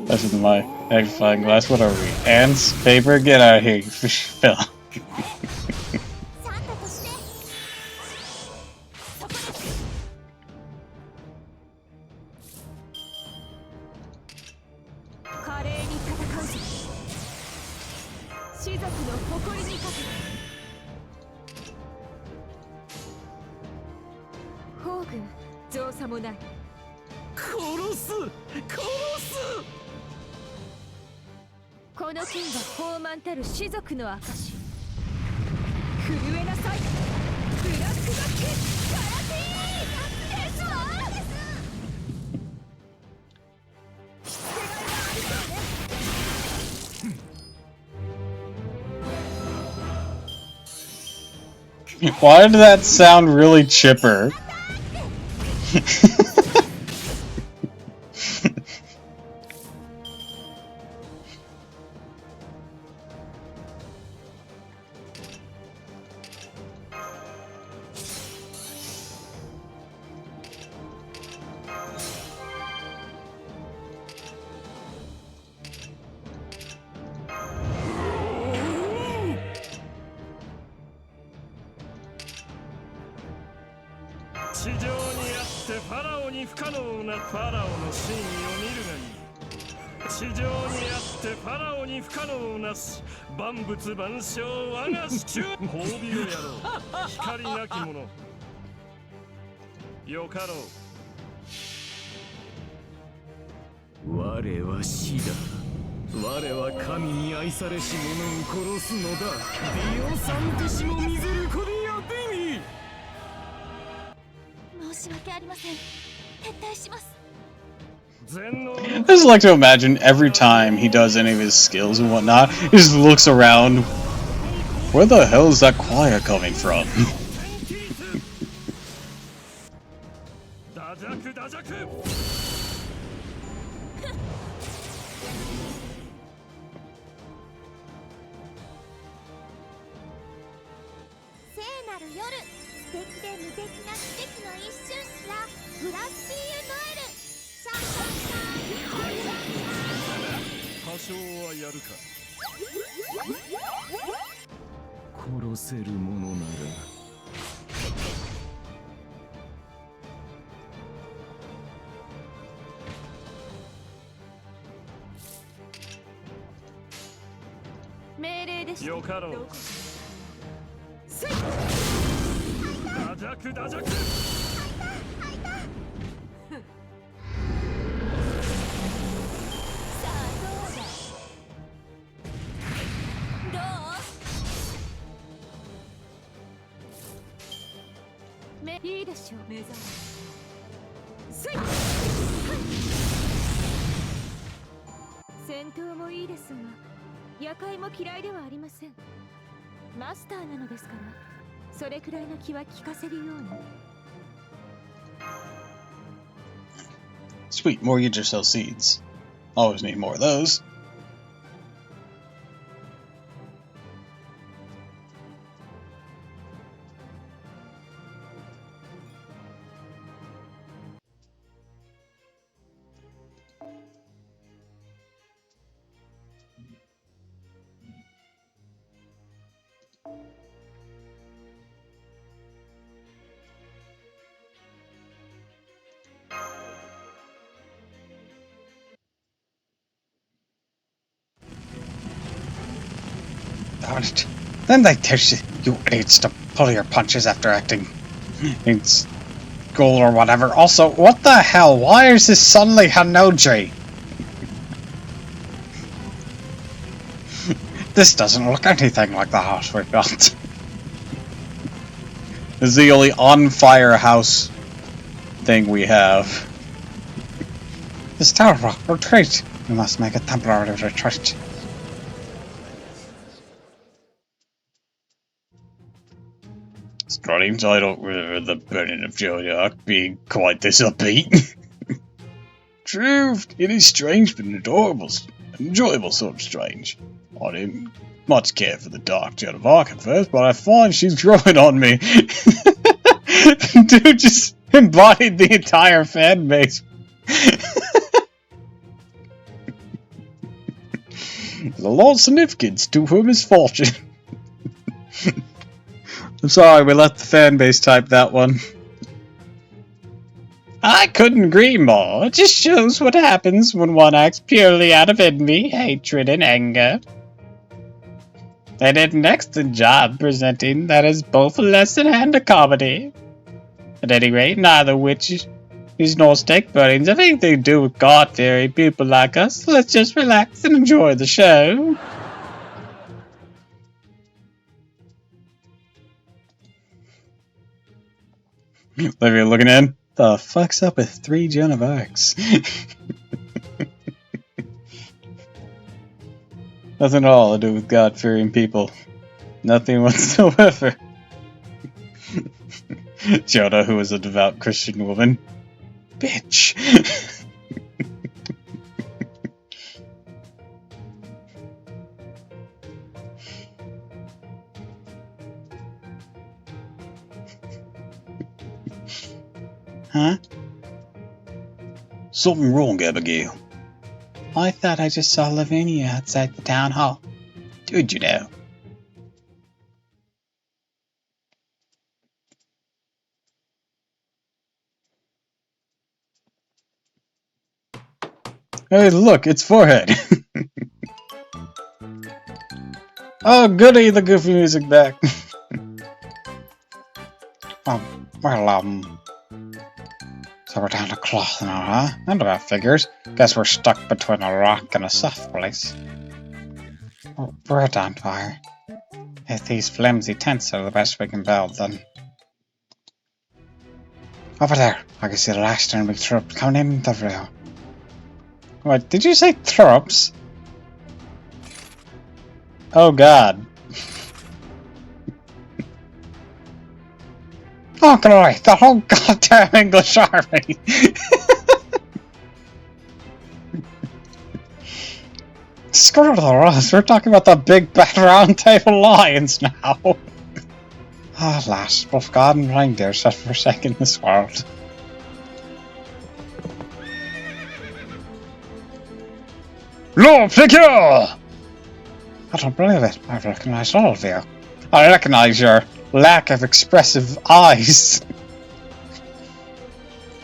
That's with my magnifying glass. What are we? Ants? Paper? Get out of here, you fish fella. Why did that sound really chipper? I just like to imagine every time he does any of his skills and whatnot, he just looks around. Where the hell is that choir coming from? してよかろうどこせい打弱打弱さあどうだどういいでしょう目覚めせい戦闘もいいですが夜会も嫌いではありません。マスターなのですからそれくらいの気は利かせるように。 Sweet, more Yggdrasil seeds. Always need more of those. Darn it. Then they tell you idiots to pull your punches after acting in school or whatever. Also, what the hell? Why is this suddenly Hanoji? This doesn't look anything like the house we built. This is the only on-fire house thing we have. This terrible retreat. We must make a temporary retreat. Strange, I don't remember the burning of Jodiark being quite this upbeat. True, it is strange but adorable, an enjoyable sort of strange. I didn't much care for the Dark Joan of Arc at first, but I find she's growing on me. Dude just embodied the entire fan base. There's a lot of significance to her misfortune. I'm sorry, we let the fan base type that one. I couldn't agree more. It just shows what happens when one acts purely out of envy, hatred, and anger. They did an excellent job presenting that as both a lesson and a comedy. At any rate, neither witches nor stake burnings have anything to do with God-fearing people like us. So let's just relax and enjoy the show. Olivia looking in. The fuck's up with 3 Joan of Arcs? Nothing at all to do with God-fearing people. Nothing whatsoever. Jonah, who is a devout Christian woman. Bitch. Huh? Something wrong, Abigail. I thought I just saw Lavinia outside the town hall. Did you know? Hey, look, it's Forehead. Oh, goody, the goofy music back. So we're down to cloth now, huh? And about figures. Guess we're stuck between a rock and a soft place. Oh, bread on fire. If these flimsy tents are the best we can build, then... Over there, I can see the last enemy troops coming in the rear. Wait, did you say troops? Oh god. Oh, glory, the whole goddamn English army! Screw the rest, we're talking about the big bad round table lions now! Alas, both God and reindeer have forsaken this world. Lord Figure! I don't believe it, I recognize all of you. I recognize your lack of expressive eyes.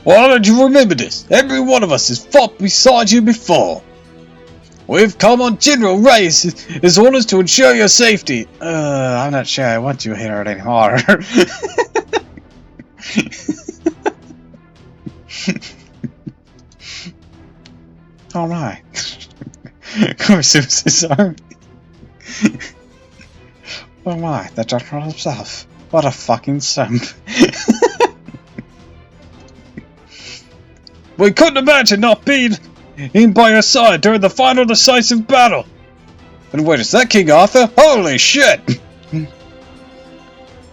Why don't you remember this? Every one of us has fought beside you before. We've come on General Rice. His orders to ensure your safety. I'm not sure I want you here anymore. Oh my. Of course it was his army. Oh my, the general himself. What a fucking simp. We couldn't imagine not being in by your side during the final decisive battle. And wait, is that King Arthur? Holy shit!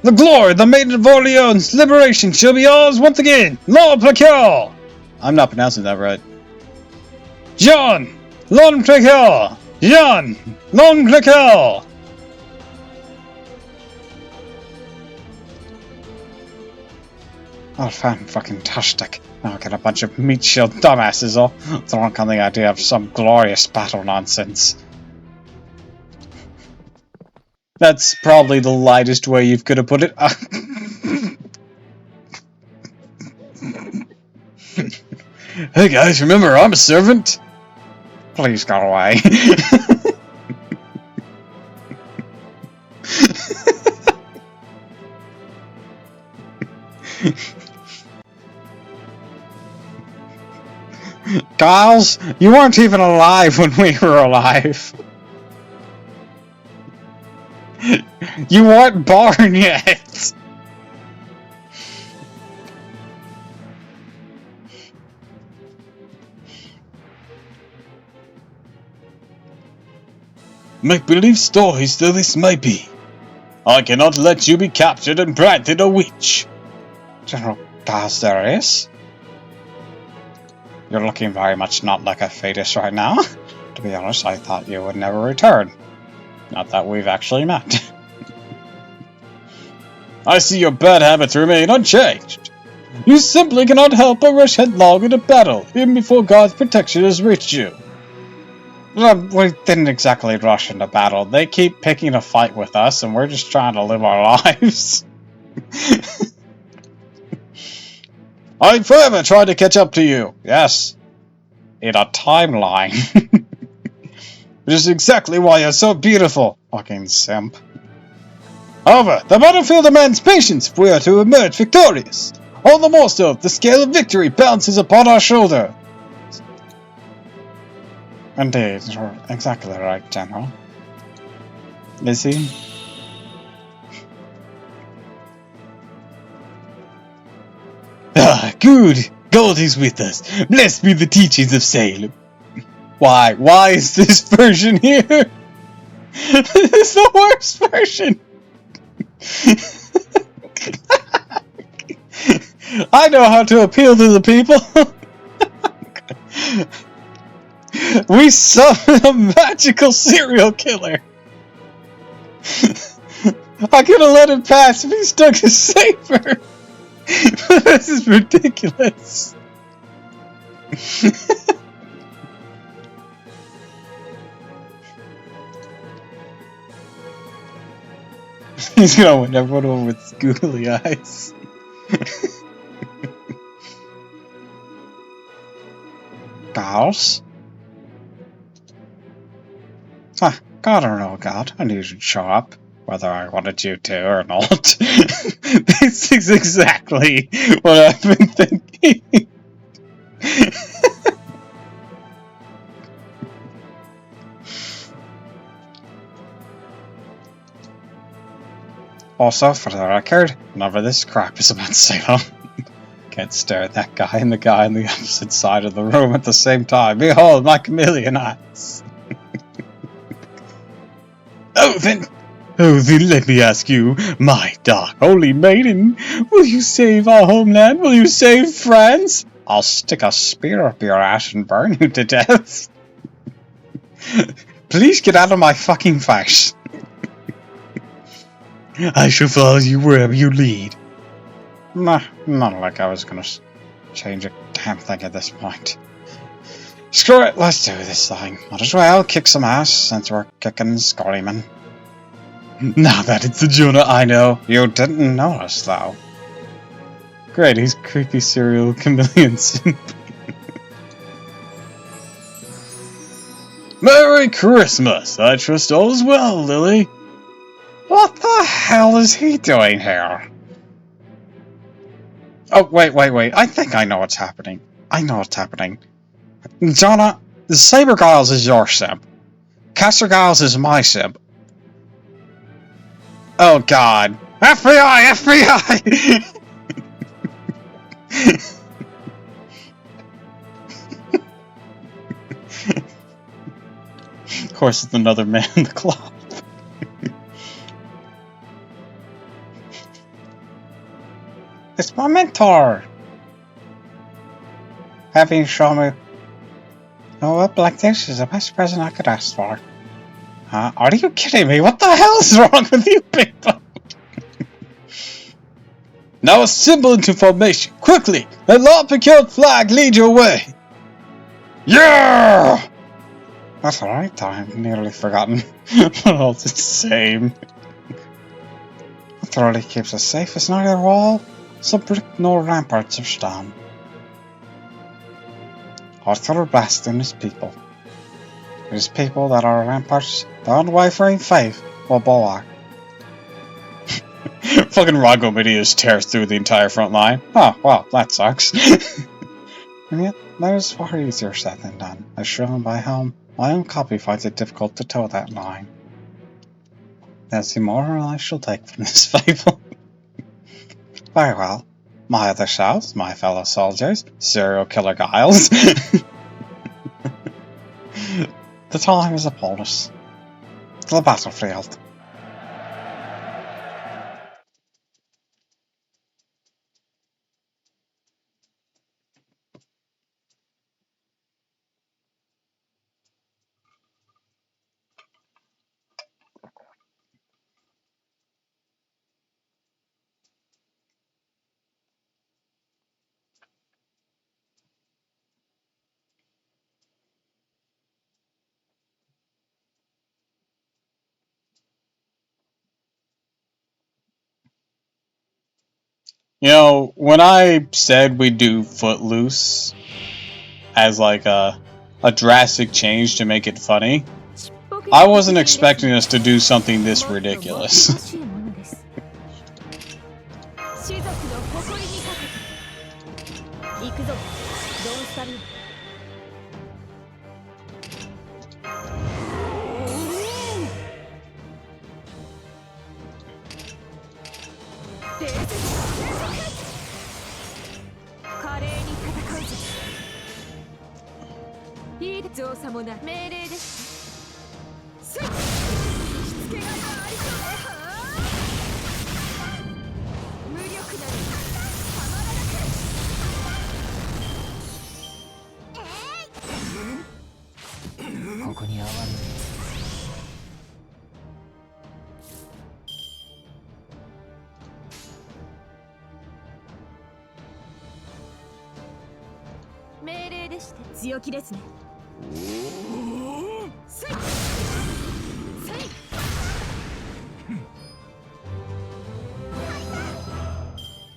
The glory of the Maiden of Orleans' liberation shall be ours once again. Lord Placure! I'm not pronouncing that right. Jean! Lord Placure! Jean! Lord Placure! Oh, fantastic. Now I get a bunch of meat-shield dumbasses all drunk on the idea of some glorious battle nonsense. That's probably the lightest way you could have put it. Hey guys, remember I'm a servant? Please go away. Giles, you weren't even alive when we were alive. You weren't born yet. Make-believe stories though this may be, I cannot let you be captured and branded a witch. General Giles Darius? You're looking very much not like a fetus right now. To be honest, I thought you would never return. Not that we've actually met. I see your bad habits remain unchanged. You simply cannot help but rush headlong into battle, even before God's protection has reached you. We didn't exactly rush into battle. They keep picking a fight with us, and we're just trying to live our lives. I forever tried to catch up to you, yes. In a timeline. Which is exactly why you're so beautiful, fucking simp. However, the battlefield demands patience if we are to emerge victorious. All the more so if the scale of victory balances upon our shoulder. Indeed, you're exactly right, General. Is he? Ah, good! God is with us. Blessed be the teachings of Salem. Why? Why is this version here? This is the worst version! I know how to appeal to the people! We summon a magical serial killer! I could have let him pass if he stuck his saber! This is ridiculous! He's gonna win everyone over with googly eyes. Giles? God or no God, I knew you'd show up, whether I wanted you to or not. This is exactly what I've been thinking. Also, for the record, none of this crap is about Salem. Can't stare at that guy and the guy on the opposite side of the room at the same time. Behold my chameleon eyes. Oh then let me ask you, my dark holy maiden, will you save our homeland? Will you save France? I'll stick a spear up your ass and burn you to death. Please get out of my fucking face. I shall follow you wherever you lead. Nah, not like I was gonna change a damn thing at this point. Screw it, let's do this thing. Might as well kick some ass since we're kicking and screaming. Now that it's the Jonah I know, you didn't notice though. Great, he's creepy serial chameleon simp. Merry Christmas! I trust all is well, Lily. What the hell is he doing here? Oh, wait. I think I know what's happening. Donna, Saber Giles is your simp. Castor Giles is my simp. Oh god. FBI! Of course, it's another man in the cloth. It's my mentor! Having shown me up like this is the best present I could ask for. Are you kidding me? What the hell is wrong with you people? Now assemble into formation, quickly! Let law-procured flag lead your way! Yeah! That's alright, I've nearly forgotten what else it's saying. What really keeps us safe is neither wall, some brick, nor ramparts of stone. Arthur Bast and his people. It is people that are ramparts, the unwavering faith, or bulwark. Fucking Rongo Medias tears through the entire front line. Oh, well, that sucks. And yet, that is far easier said than done, as shown by how my own copy finds it difficult to toe that line. That's the moral I shall take from this fable. Very well. My other selves, my fellow soldiers, serial killer Giles. The time is upon us. The battlefield. You know, when I said we do Footloose as like a drastic change to make it funny, I wasn't expecting us to do something this ridiculous.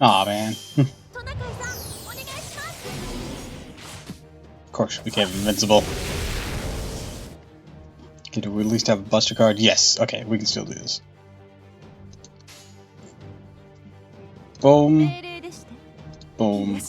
Aw, man. Of course, we became invincible. Okay, do we at least have a Buster card? Yes. Okay, we can still do this. Boom. Boom.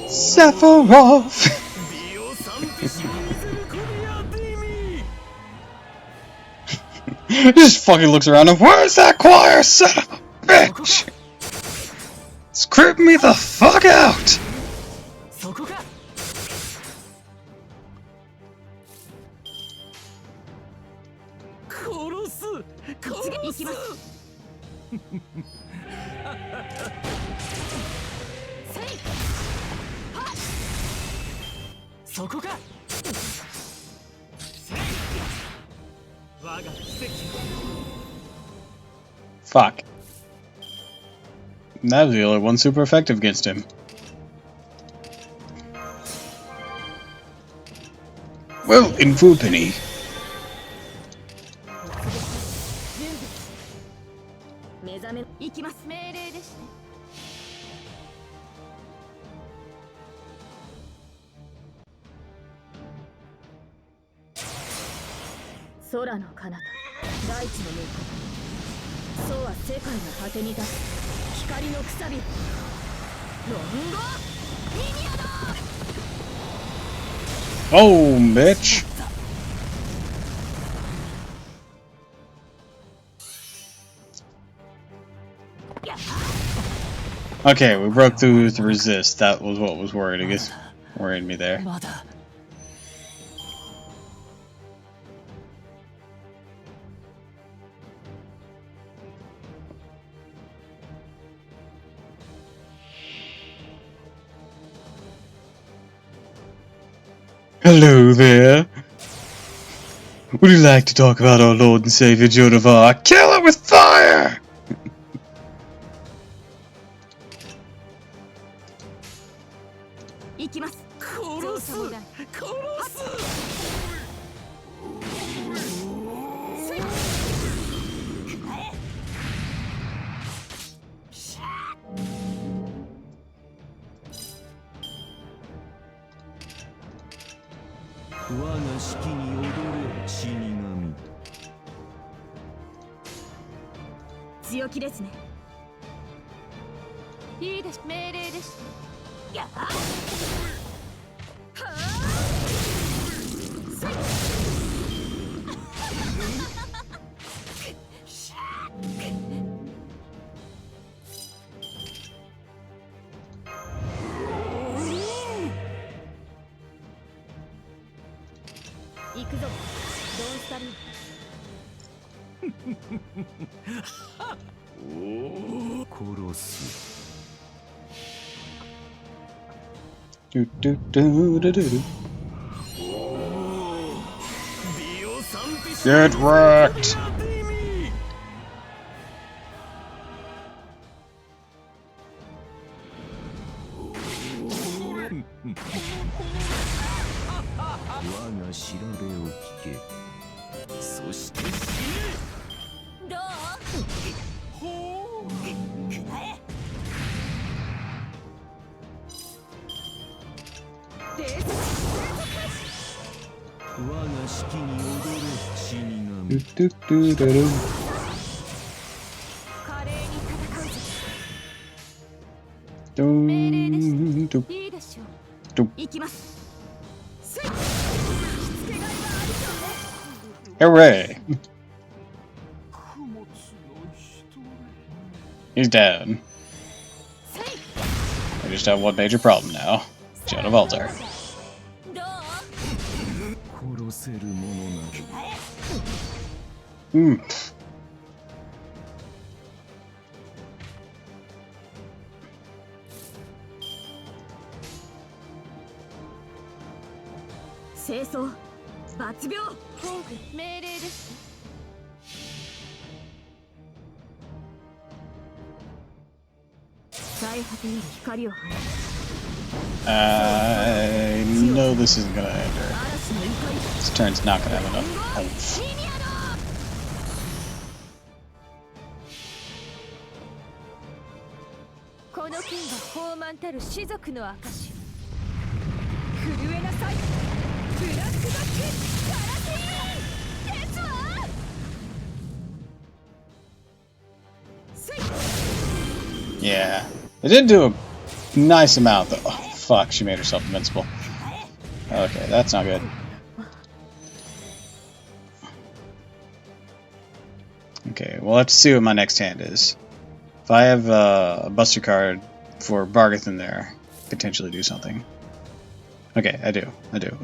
Sephiroth! He just fucking looks around and where's that choir, son of a bitch? It's creeping me the fuck out! Fuck. That was the only one super effective against him. Well, in for a penny. 目覚め行きます命令ですね空の彼方大地の向こうそうは世界の果てに立つ光のくさびロンゴミニアだ Oh, bitch. Okay, we broke through the resist. That was what was worrying me there. Hello there. Would you like to talk about our Lord and Savior Joan of Arc? Kill it with fire! 行きます殺す殺す我が式に踊れ死神。強気ですねいいです命令ですやっはあせい行くぞドンスタリー殺す。Do, do, do, do, do. Get wrecked! 我が調べを聞け。そして死ね。どうほう。我が式に踊れ死 Do, 神。 do, do, do, do. 華麗に戦うぞ Do, 命令です do, いいでしょどう行きますせいしつけがいがありそうね Hooray! He's dead. せい We just have one major problem now. Joan of Altar. どう殺せるものなど。 清掃抜病命令です最果てより光を放つ I know this isn't gonna end her. 嵐の怒り This turn's not gonna have enough oomph. ミニアだこの剣が豊満たる士族の証震えなさいブラックバックガラティーンですわ Yeah. It did do a nice amount, though. Oh, fuck, she made herself invincible. Okay, that's not good. Okay, we'll have to see what my next hand is. If I have a Buster card for Bargath in there, potentially do something. Okay, I do.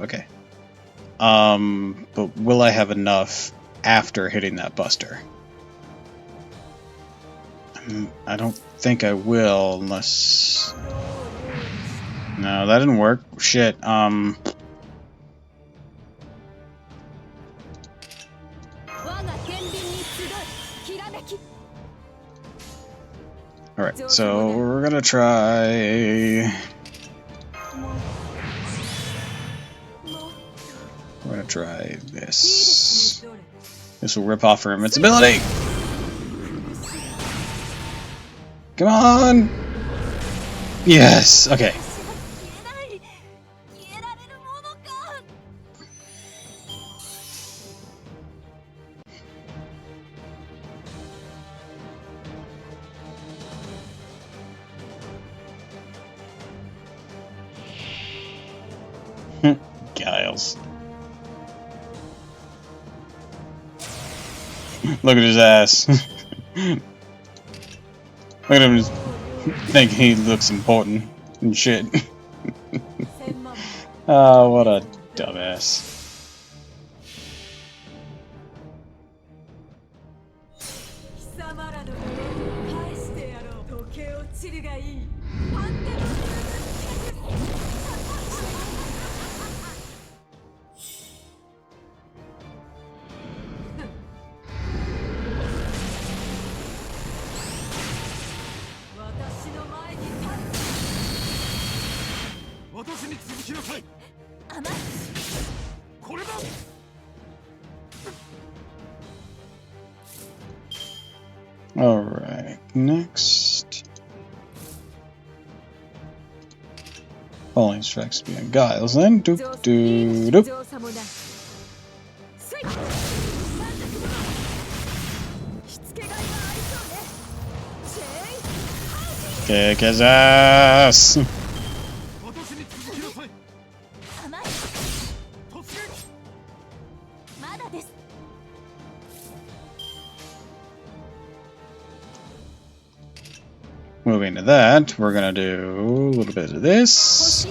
Okay. But will I have enough after hitting that Buster? I don't think I will, unless... No, that didn't work. Shit, so we're gonna try. We're gonna try this. This will rip off her invincibility. Come on! Yes! Okay. Giles. Look at his ass. Look at him just think he looks important and shit. Oh, what a dumbass. Alright, next. Falling strikes beyond Giles, then. Doop doop doop. Kick his ass! Moving to that, we're gonna do a little bit of this.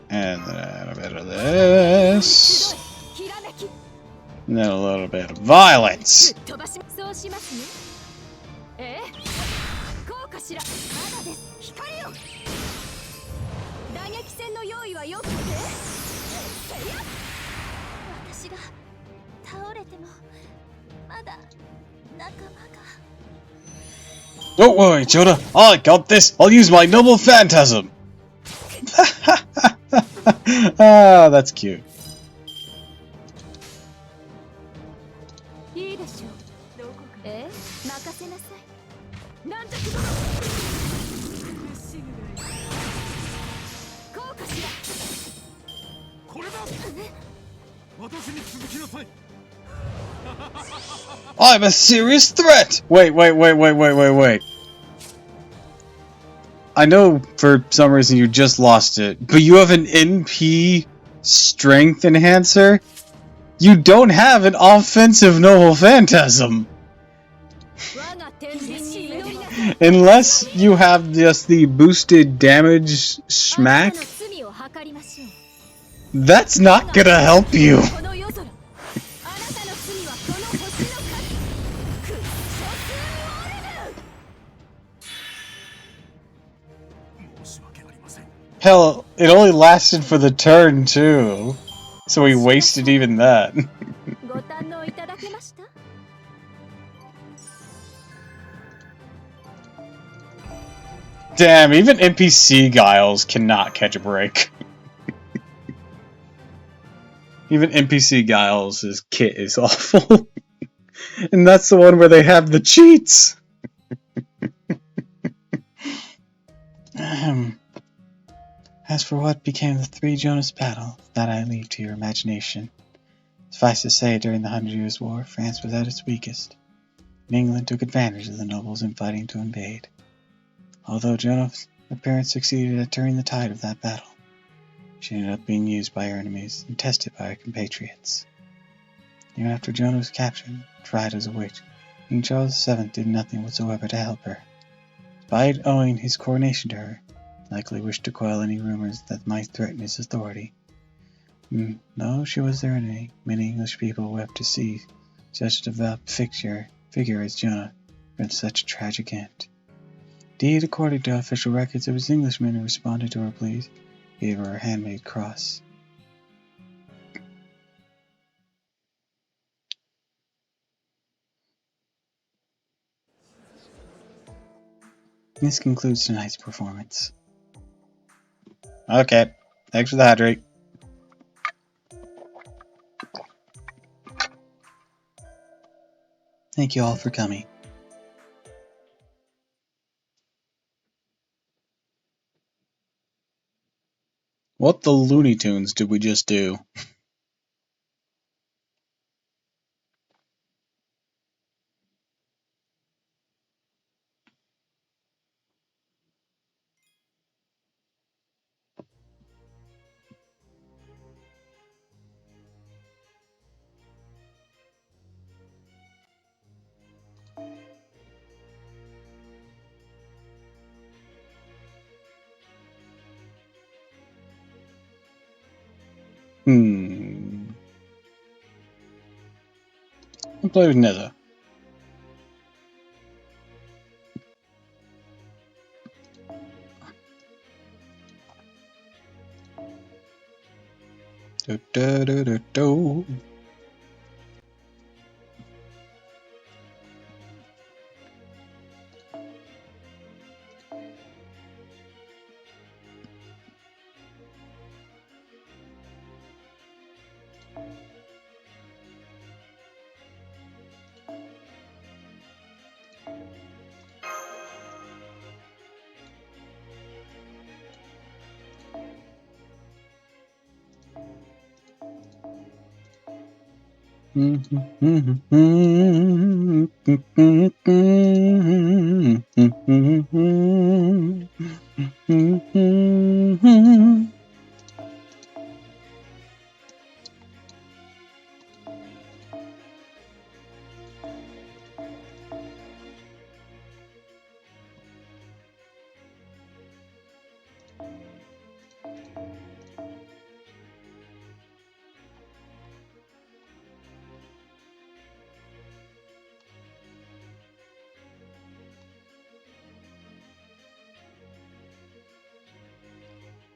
And then a bit of this. And then a little bit of violence. Don't worry, Jonah. I got this. I'll use my noble phantasm. Ah, that's cute. I'm a serious threat! Wait. I know for some reason you just lost it, but you have an NP strength enhancer? You don't have an offensive noble phantasm! Unless you have just the boosted damage smack, that's not gonna help you. Hell, it only lasted for the turn, too. So we wasted even that. Damn, even NPC Giles cannot catch a break. Even NPC Giles' kit is awful. And that's the one where they have the cheats! As for what became the Three Jonas battle, that I leave to your imagination. Suffice to say, during the 100 Years' War, France was at its weakest, and England took advantage of the nobles in fighting to invade. Although Jonas' appearance succeeded at turning the tide of that battle, she ended up being used by her enemies and tested by her compatriots. Even after Joan was captured, tried as a witch, King Charles VII did nothing whatsoever to help her. Despite owing his coronation to her, he likely wished to quell any rumors that might threaten his authority. Though she was their enemy, many English people wept to see such a devout figure as Jonah prevent such a tragic end. Indeed, according to official records, it was Englishmen who responded to her pleas, gave her a handmade cross. This concludes tonight's performance. Okay, thanks for the hydrate. Thank you all for coming. What the Looney Tunes did we just do? I'll play with Neza. Do, do, do, do, do.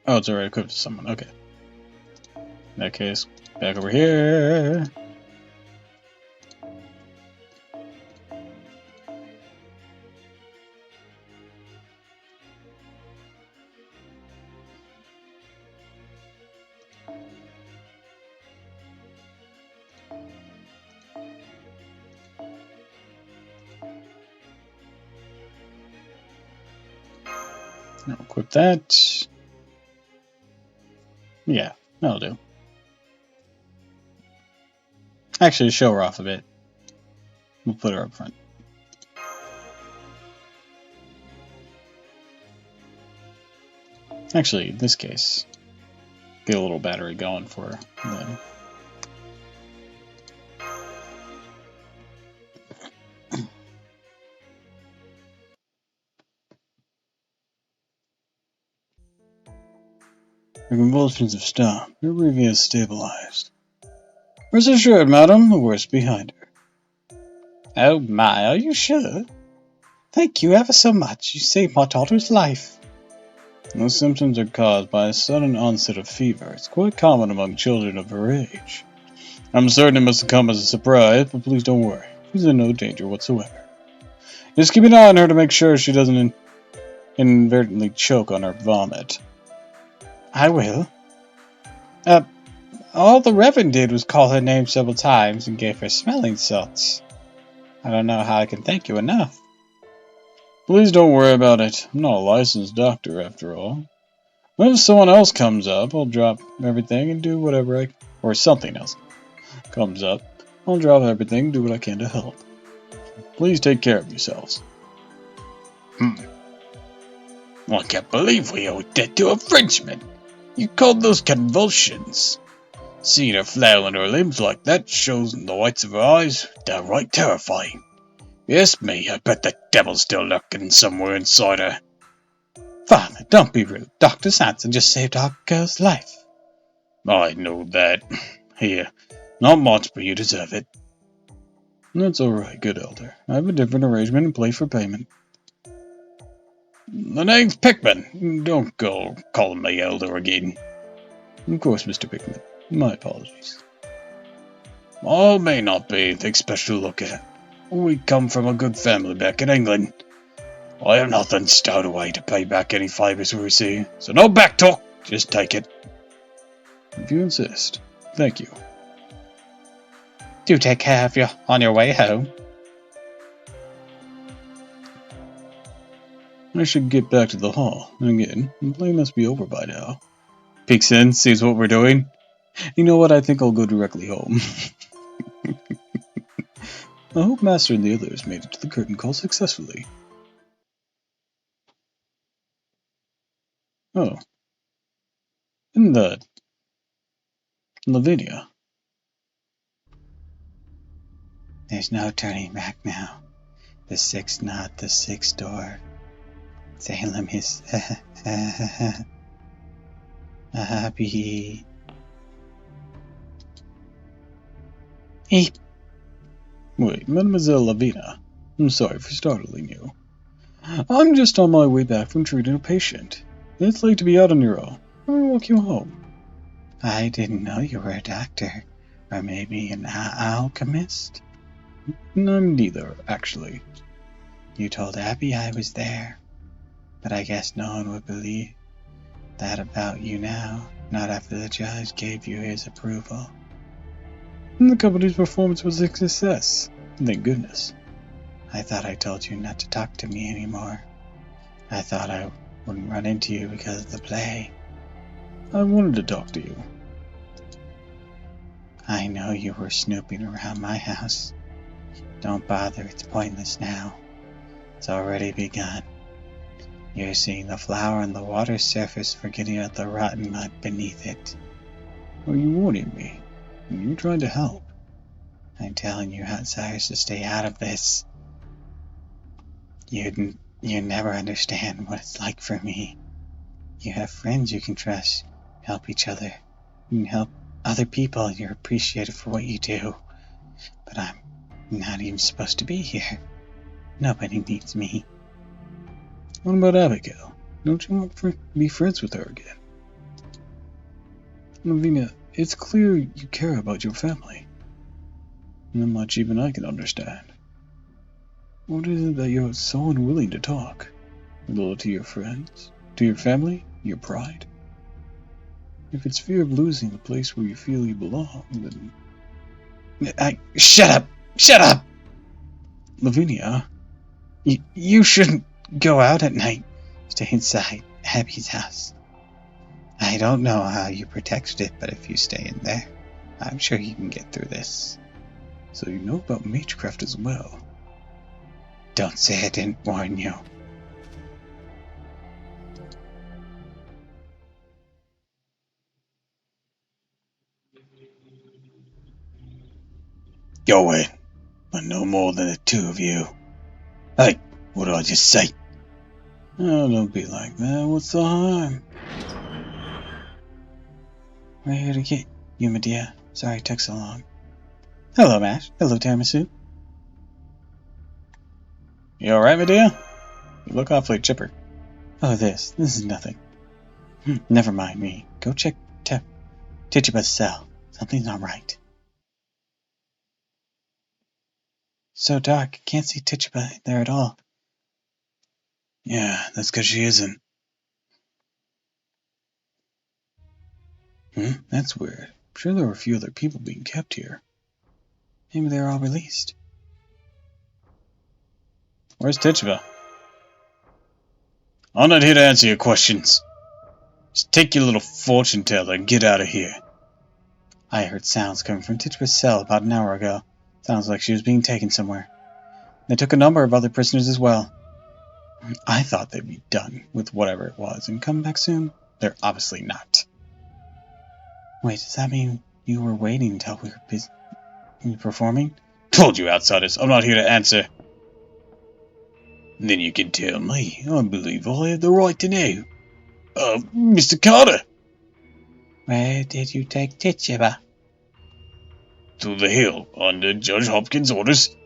Oh, it's already equipped to someone. Okay. In that case, back over here. Now equip that. Yeah, that'll do. Actually, show her off a bit. We'll put her up front. Actually, in this case, get a little battery going for her. Then. Her convulsions have stopped. Her breathing has stabilized. Rest assured, madam, the worst behind her. Oh my, are you sure? Thank you ever so much. You saved my daughter's life. Those symptoms are caused by a sudden onset of fever. It's quite common among children of her age. I'm certain it must have come as a surprise, but please don't worry. She's in no danger whatsoever. Just keep an eye on her to make sure she doesn't inadvertently choke on her vomit. I will. All the Reverend did was call her name several times and gave her smelling salts. I don't know how I can thank you enough. Please don't worry about it. I'm not a licensed doctor, after all. If someone else comes up, I'll drop everything and do whatever or something else comes up, I'll drop everything and do what I can to help. Please take care of yourselves. I can't believe we owe debt to a Frenchman. You called those convulsions. Seeing her flailing her limbs like that shows in the whites of her eyes downright terrifying. Yes, me, I bet the devil's still lurking somewhere inside her. Father, don't be rude. Dr. Sanson just saved our girl's life. I know that. Here, not much, but you deserve it. That's alright, good elder. I have a different arrangement in place for payment. The name's Pickman. Don't go calling me elder again. Of course, Mr. Pickman. My apologies. I may not be anything special to look at. We come from a good family back in England. I have nothing stowed away to pay back any favours we receive, so no back talk, just take it. If you insist. Thank you. Do take care of you on your way home. I should get back to the hall. Again, the play must be over by now. Peeks in, sees what we're doing. You know what, I think I'll go directly home. I hope Master and the others made it to the curtain call successfully. Oh. In the... Lavinia. There's no turning back now. The sixth not the sixth door. Salem is happy. Eep. Wait, Mademoiselle Lavina. I'm sorry for startling you. I'm just on my way back from treating a patient. It's late to be out on your own. I'll walk you home. I didn't know you were a doctor. Or maybe an alchemist? I'm neither, actually. You told Abby I was there. But I guess no one would believe that about you now, not after the judge gave you his approval. And the company's performance was a success. Thank goodness. I thought I told you not to talk to me anymore. I thought I wouldn't run into you because of the play. I wanted to talk to you. I know you were snooping around my house. Don't bother, it's pointless now. It's already begun. You're seeing the flower on the water surface, forgetting about the rotten mud beneath it. Are you warning me? You're trying to help. I'm telling you outsiders to stay out of this. You never understand what it's like for me. You have friends you can trust, help each other. You can help other people and you're appreciated for what you do. But I'm not even supposed to be here. Nobody needs me. What about Abigail? Don't you want to be friends with her again? Lavina, it's clear you care about your family. Not much even I can understand. What is it that you're so unwilling to talk? Loyal to your friends? To your family? Your pride? If it's fear of losing the place where you feel you belong, then... Shut up! Shut up! Lavinia, You shouldn't go out at night. Stay inside Abby's house. I don't know how you protected it, but if you stay in there, I'm sure you can get through this. So you know about magecraft as well. Don't say I didn't warn you. Go in, but no more than the two of you. Hey, what did I just say? Oh, don't be like that. What's the harm? We're here to get you, Medea. Sorry it took so long. Hello, Mash. Hello, Tiramisu. You alright, Medea? You look awfully chipper. Oh, this is nothing. Never mind me. Go check Tituba's cell. Something's not right. So dark, can't see Tituba there at all. Yeah, that's 'cause she isn't. That's weird. I'm sure there were a few other people being kept here. Maybe they're all released. Where's Tituba? I'm not here to answer your questions. Just take your little fortune teller and get out of here. I heard sounds coming from Tituba's cell about an hour ago. Sounds like she was being taken somewhere. They took a number of other prisoners as well. I thought they'd be done with whatever it was and come back soon. They're obviously not. Wait, does that mean you were waiting until we were busy performing? Told you, outsiders, I'm not here to answer. Then you can tell me. I believe I have the right to know. Mr. Carter! Where did you take Tituba? To the hill, under Judge Hopkins' orders.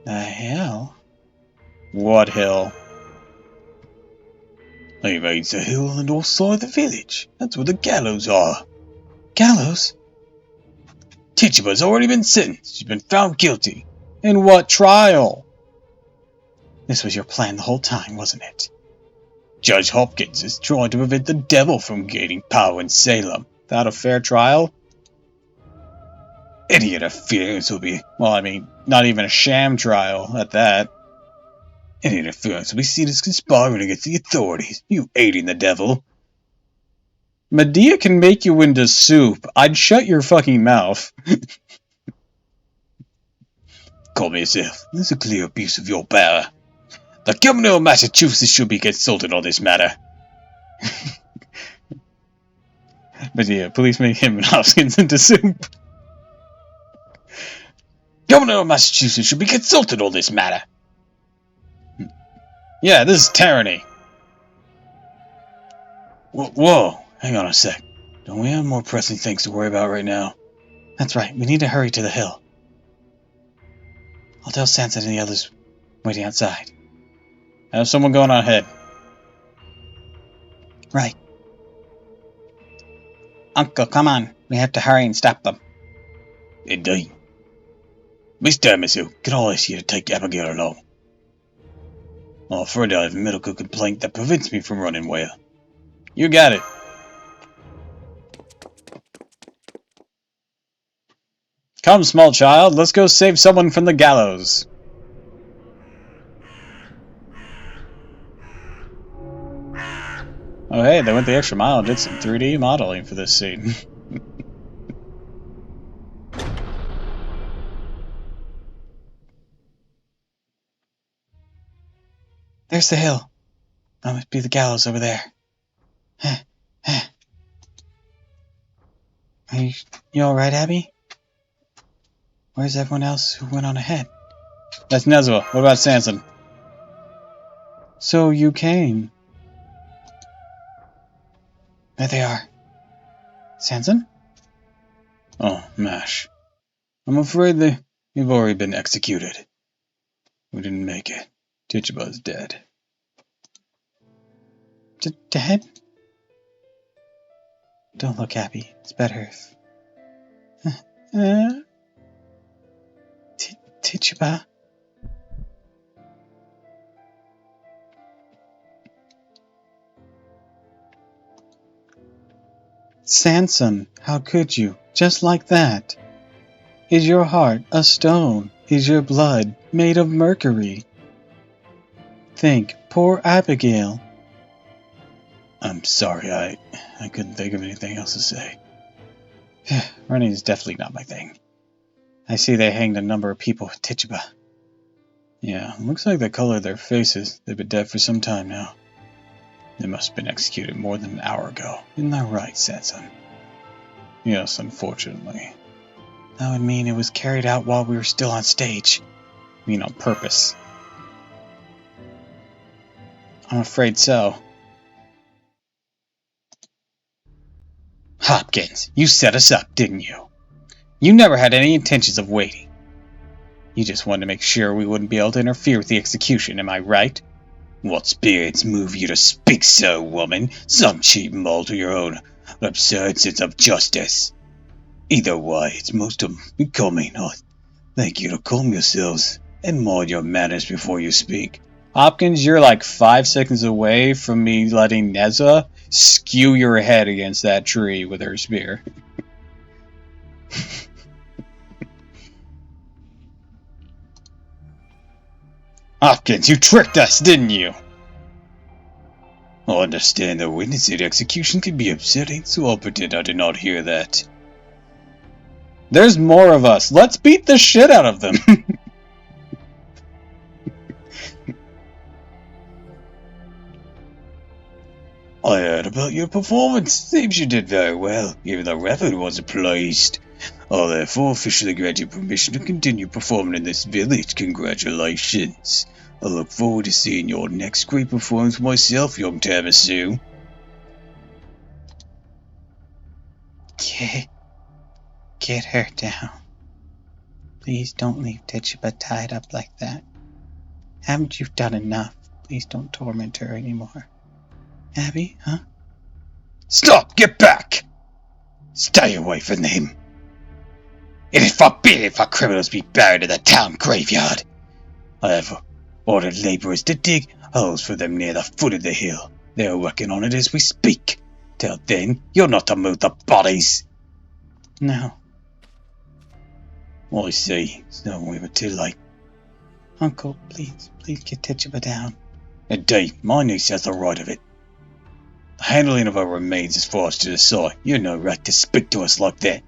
The hell? What hill? He means the hill on the north side of the village. That's where the gallows are. Gallows? Tituba's already been sentenced. She's been found guilty. In what trial? This was your plan the whole time, wasn't it? Judge Hopkins is trying to prevent the devil from gaining power in Salem. Without a fair trial? Any interference will be Well, I mean, not even a sham trial at that. Any interference will be seen as conspiring against the authorities. You aiding the devil. Medea can make you into soup. I'd shut your fucking mouth. Calm yourself. This is a clear abuse of your power. The governor of Massachusetts should be consulted on this matter. Medea, please make him and Hopkins into soup. Governor of Massachusetts should be consulted on this matter. Yeah, this is tyranny. Whoa, hang on a sec. Don't we have more pressing things to worry about right now? That's right, we need to hurry to the hill. I'll tell Sansa and the others waiting outside. Have someone going on ahead. Right. Uncle, come on. We have to hurry and stop them. Indeed. Mr. Amisu, can I ask you to take Abigail along? I'm afraid I have a medical complaint that prevents me from running well. You got it. Come, small child, let's go save someone from the gallows. Oh hey, they went the extra mile and did some 3D modeling for this scene. There's the hill. That must be the gallows over there. Are you alright, Abby? Where's everyone else who went on ahead? That's Nezwa. What about Sanson? So you came. There they are. Sanson? Oh, Mash. I'm afraid they've already been executed. We didn't make it. Tituba's dead. Dead? Don't look happy. It's better if... Tituba? Sanson, how could you? Just like that. Is your heart a stone? Is your blood made of mercury? Think, poor Abigail. I'm sorry, I couldn't think of anything else to say. Running is definitely not my thing. I see they hanged a number of people with Tituba. Yeah, looks like the color of their faces. They've been dead for some time now. They must have been executed more than an hour ago. Isn't that right, Sanson? Yes, unfortunately. That would mean it was carried out while we were still on stage. I mean on purpose. I'm afraid so. Hopkins, you set us up, didn't you? You never had any intentions of waiting. You just wanted to make sure we wouldn't be able to interfere with the execution, am I right? What spirits move you to speak so, woman? Some cheap mold to your own absurd sense of justice. Either way, it's most unbecoming. I thank you to calm yourselves and mind your manners before you speak. Hopkins, you're like 5 seconds away from me letting Nezwa skew your head against that tree with her spear. Hopkins, you tricked us, didn't you? I understand that witnessing execution can be upsetting, so I'll pretend I did not hear that. There's more of us. Let's beat the shit out of them. I heard about your performance. Seems you did very well. Even the reverend wasn't pleased. I'll therefore officially grant you permission to continue performing in this village. Congratulations. I look forward to seeing your next great performance myself, young Tamasu. Get her down. Please don't leave Tituba tied up like that. Haven't you done enough? Please don't torment her anymore. Abby, huh? Stop! Get back! Stay away from him. It is forbidden for criminals to be buried in the town graveyard. However, ordered laborers to dig holes for them near the foot of the hill. They are working on it as we speak. Till then, you're not to move the bodies. No. I see. So we were too late. Uncle, please get Tituba down. Indeed, my niece has the right of it. The handling of her remains is for us to decide. You've no right to speak to us like that.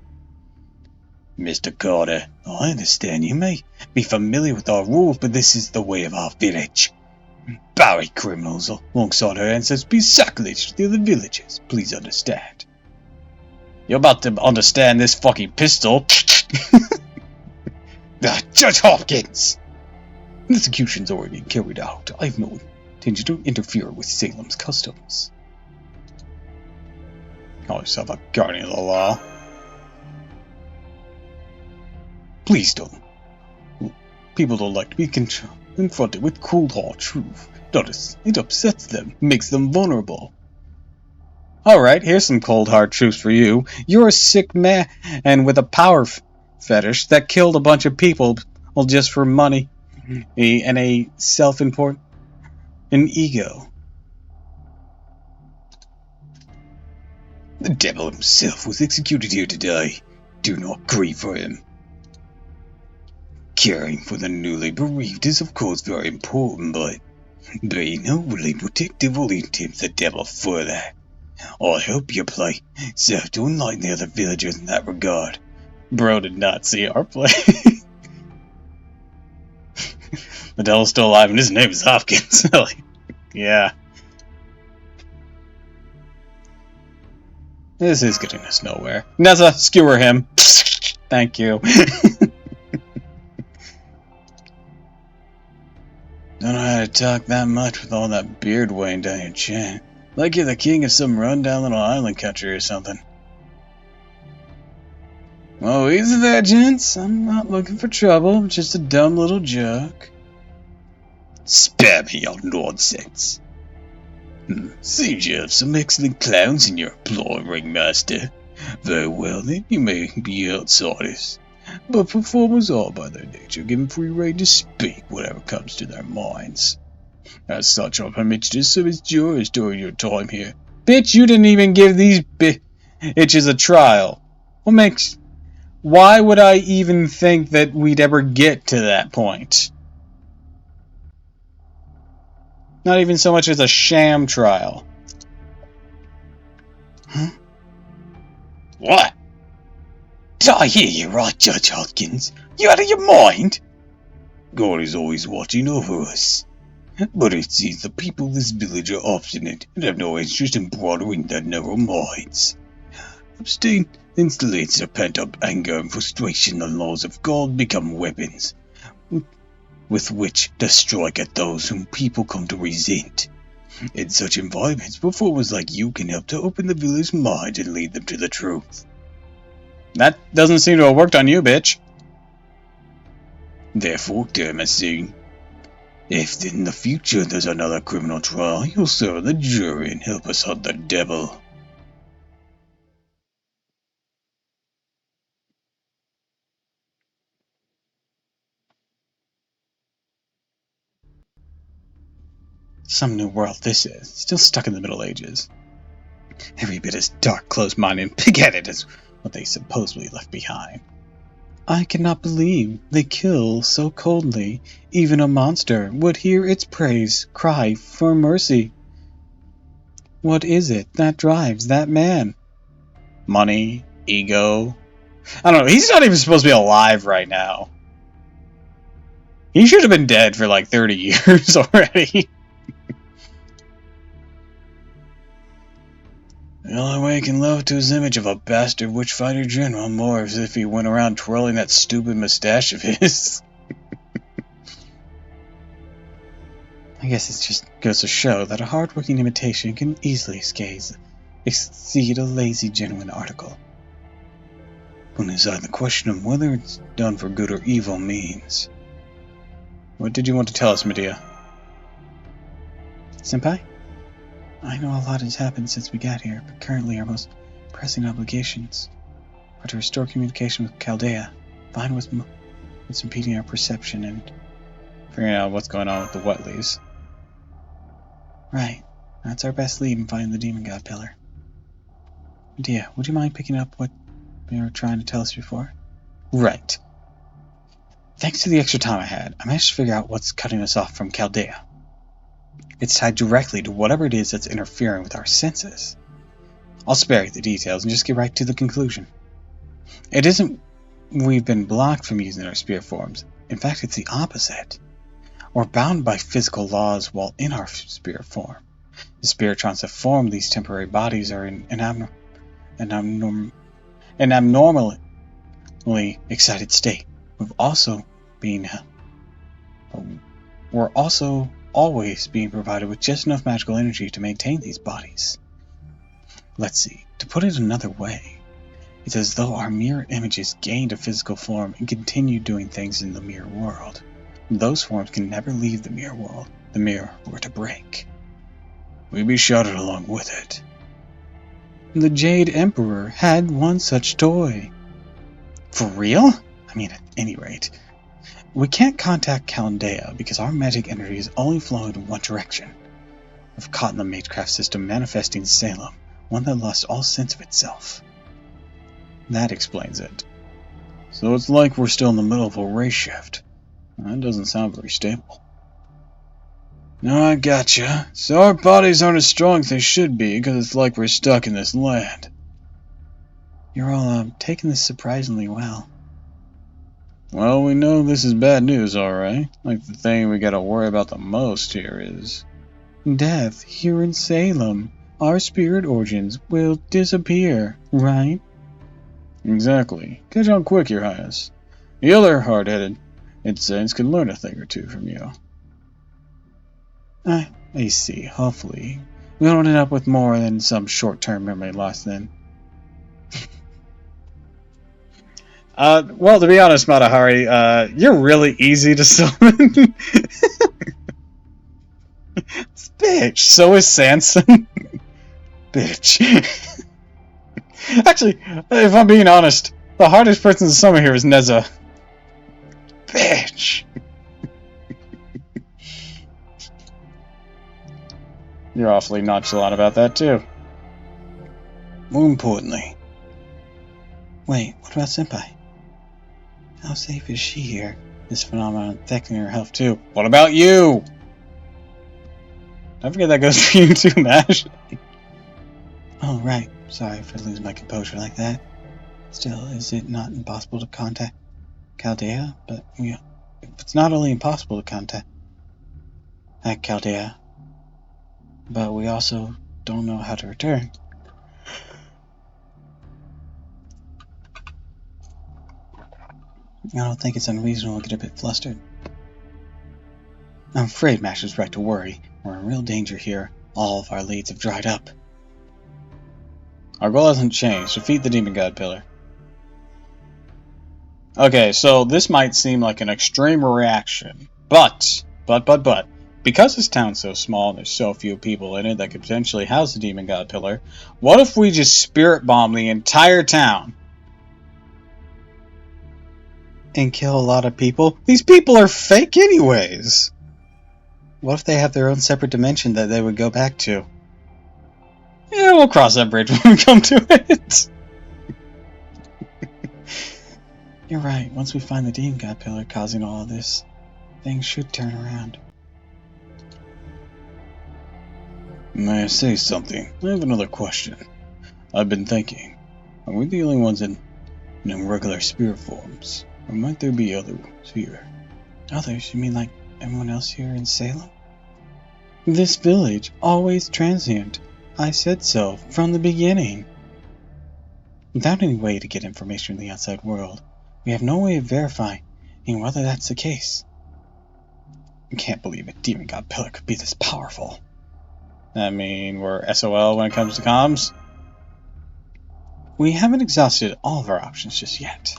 Mr. Carter, I understand you may be familiar with our rules, but this is the way of our village. Bury criminals alongside our ancestors be sacrilege to the villagers. Please understand. You're about to understand this fucking pistol. Judge Hopkins! The execution's already been carried out. I have no intention to interfere with Salem's customs. Call yourself a guardian of the law. Please don't. People don't like to be confronted with cold hard truth. It upsets them, makes them vulnerable. Alright, here's some cold hard truths for you. You're a sick man and with a power fetish that killed a bunch of people just for money and a self-important ego. The devil himself was executed here today. Do not grieve for him. Caring for the newly bereaved is of course very important, but being overly protective will tempt the devil further. I hope your play serves to enlighten the other villagers in that regard. Bro did not see our play. The devil's still alive and his name is Hopkins. Yeah. This is getting us nowhere. Nessa, skewer him. Thank you. Don't know how to talk that much with all that beard weighing down your chin. Like you're the king of some rundown little island country or something. Oh, easy there, gents. I'm not looking for trouble. Just a dumb little joke. Spare me your nonsense. Seems you have some excellent clowns in your employ, Ringmaster. Very well then, you may be outsiders. But performers are by their nature given free rein to speak whatever comes to their minds. As such, I'll permit you to serve as jurors during your time here. Bitch, you didn't even give these bitches a trial. What makes... Why would I even think that we'd ever get to that point? Not even so much as a sham trial. Huh? What? Did I hear you right, Judge Hopkins? You out of your mind? God is always watching over us. But it seems the people of this village are obstinate and have no interest in broadening their narrow minds. Abstain insulates their pent-up anger and frustration. The laws of God become weapons with which to strike at those whom people come to resent. In such environments, performers like you can help to open the village's mind and lead them to the truth. That doesn't seem to have worked on you, bitch. Therefore, Damascene, if in the future there's another criminal trial, you'll serve on the jury and help us hunt the devil. Some new world this is. Still stuck in the Middle Ages. Every bit as dark, close-minded, and pig-headed as what they supposedly left behind. I cannot believe they kill so coldly. Even a monster would hear its praise, cry for mercy. What is it that drives that man? Money? Ego? I don't know, he's not even supposed to be alive right now. He should have been dead for like 30 years already. The only way he can live up to his image of a bastard witch-fighter general more as if he went around twirling that stupid mustache of his. I guess it just goes to show that a hard-working imitation can easily exceed a lazy, genuine article. Putting aside the question of whether it's done for good or evil means. What did you want to tell us, Medea? Senpai? I know a lot has happened since we got here, but currently our most pressing obligations are to restore communication with Chaldea, find what's impeding our perception, and figuring out what's going on with the Wetleys. Right. That's our best lead in finding the Demon God Pillar. Dia, would you mind picking up what you were trying to tell us before? Right. Thanks to the extra time I had, I managed to figure out what's cutting us off from Chaldea. It's tied directly to whatever it is that's interfering with our senses. I'll spare you the details and just get right to the conclusion. It isn't we've been blocked from using our spirit forms. In fact, it's the opposite. We're bound by physical laws while in our spirit form. The spiritrons that form these temporary bodies are in an abnormally excited state. We're also always being provided with just enough magical energy to maintain these bodies. Let's see, to put it another way, it's as though our mirror images gained a physical form and continue doing things in the mirror world. Those forms can never leave the mirror world. The mirror were to break. We'd be shuttered along with it. The Jade Emperor had one such toy. For real? I mean, at any rate. We can't contact Chaldea because our magic energy is only flowing in one direction. We've caught in the Magecraft system manifesting Salem, one that lost all sense of itself. That explains it. So it's like we're still in the middle of a race shift. That doesn't sound very stable. No, I gotcha. So our bodies aren't as strong as they should be because it's like we're stuck in this land. You're all taking this surprisingly well. Well, we know this is bad news, alright. Like the thing we gotta worry about the most here is death here in Salem. Our spirit origins will disappear, right? Exactly. Catch on quick, Your Highness. The other hard-headed insects can learn a thing or two from you. I see. Hopefully. We don't end up with more than some short-term memory loss then. Well, to be honest, Matahari, you're really easy to summon. Bitch, so is Sanson. Bitch. Actually, if I'm being honest, the hardest person to summon here is Neza. Bitch. You're awfully nonchalant about that, too. More importantly. Wait, what about Senpai? How safe is she here? This phenomenon affecting her health, too. What about you? Don't forget that goes for you, too, Mash. Oh, right. Sorry for losing my composure like that. Still, is it not impossible to contact Chaldea? But, it's not only impossible to contact Chaldea, but we also don't know how to return. I don't think it's unreasonable to get a bit flustered. I'm afraid Mash is right to worry. We're in real danger here. All of our leads have dried up. Our goal hasn't changed. Defeat the Demon God Pillar. Okay, so this might seem like an extreme reaction, but, because this town's so small and there's so few people in it that could potentially house the Demon God Pillar, what if we just spirit bomb the entire town? And kill a lot of people? These people are fake anyways! What if they have their own separate dimension that they would go back to? Yeah, we'll cross that bridge when we come to it. You're right. Once we find the Demon God Pillar causing all of this, things should turn around. May I say something? I have another question. I've been thinking, are we the only ones in regular spirit forms? Or might there be others here? Others? You mean like everyone else here in Salem? This village, always transient. I said so, from the beginning. Without any way to get information from the outside world, we have no way of verifying whether that's the case. I can't believe a Demon God Pillar could be this powerful. I mean, we're SOL when it comes to comms. We haven't exhausted all of our options just yet.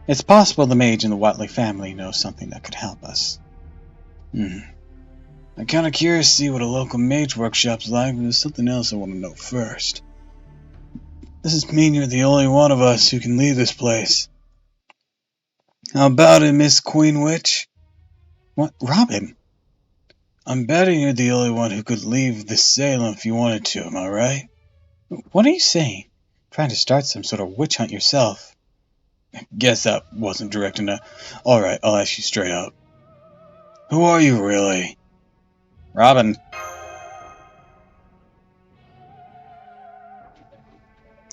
It's possible the mage in the Watley family knows something that could help us. I'm kinda curious to see what a local mage workshop's like, but there's something else I want to know first. This is mean you're the only one of us who can leave this place. How about it, Miss Queen Witch? What? Robin? I'm betting you're the only one who could leave this Salem if you wanted to, am I right? What are you saying? Trying to start some sort of witch hunt yourself. Guess that wasn't direct enough. Alright, I'll ask you straight up. Who are you really? Robin.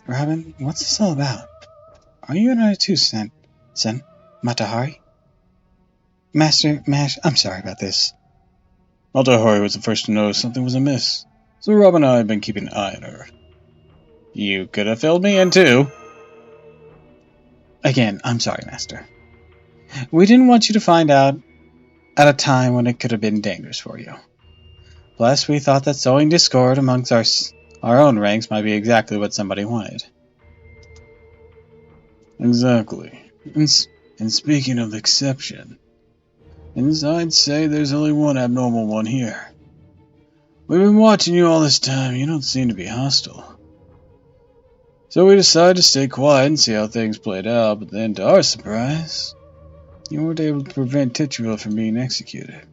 Robin, what's this all about? Are you another too, Sen Matahari? Master Mash, I'm sorry about this. Matahari was the first to notice something was amiss, so Robin and I have been keeping an eye on her. You could have filled me in too. Again, I'm sorry, Master. We didn't want you to find out at a time when it could have been dangerous for you. Plus, we thought that sowing discord amongst our own ranks might be exactly what somebody wanted. Exactly. And speaking of exception, I'd say there's only one abnormal one here. We've been watching you all this time. You don't seem to be hostile. So we decided to stay quiet and see how things played out, but then, to our surprise, you weren't able to prevent Tituba from being executed.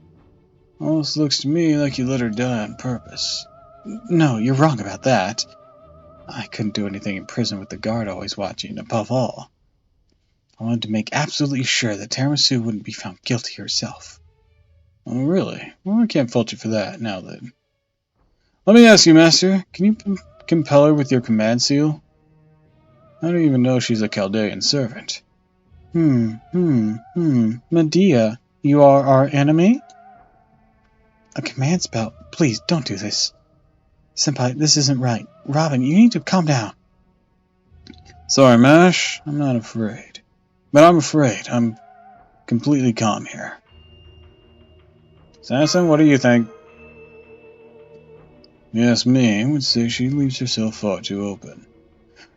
Almost looks to me like you let her die on purpose. No, you're wrong about that. I couldn't do anything in prison with the guard always watching. Above all, I wanted to make absolutely sure that Tiramisu wouldn't be found guilty herself. Oh, really? Well, I can't fault you for that, now then. Let me ask you, Master, can you compel her with your command seal? I don't even know she's a Chaldean servant. Medea, you are our enemy? A command spell? Please, don't do this. Senpai, this isn't right. Robin, you need to calm down. Sorry, Mash. I'm not afraid. But I'm afraid. I'm completely calm here. Samson, what do you think? Yes, me, I would say she leaves herself far too open.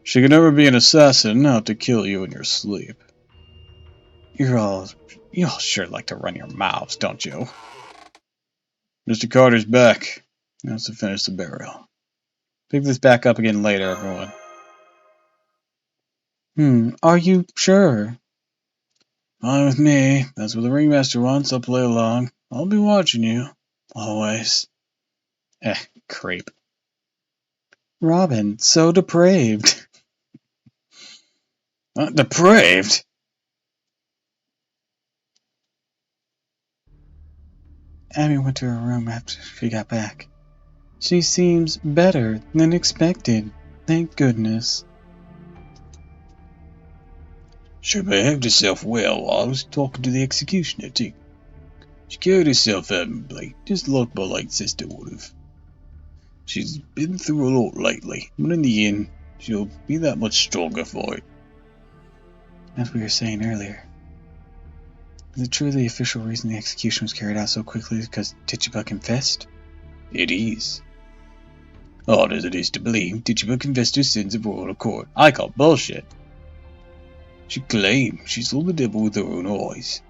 She could never be an assassin out to kill you in your sleep. You all sure like to run your mouths, don't you? Mr. Carter's back. Now to finish the burial. Pick this back up again later, everyone. Are you sure? Fine with me. That's what the ringmaster wants. I'll play along. I'll be watching you. Always. Creep. Robin, so depraved. Depraved? Abby went to her room after she got back. She seems better than expected. Thank goodness. She behaved herself well while I was talking to the executioner, too. She carried herself admirably, just like my late sister would have. She's been through a lot lately, but in the end, she'll be that much stronger for it. As we were saying earlier, is it true the official reason the execution was carried out so quickly is because Tituba confessed? It is. Hard as it is to believe, Tituba confessed her sins of royal accord. I call bullshit. She claimed she saw the devil with her own eyes,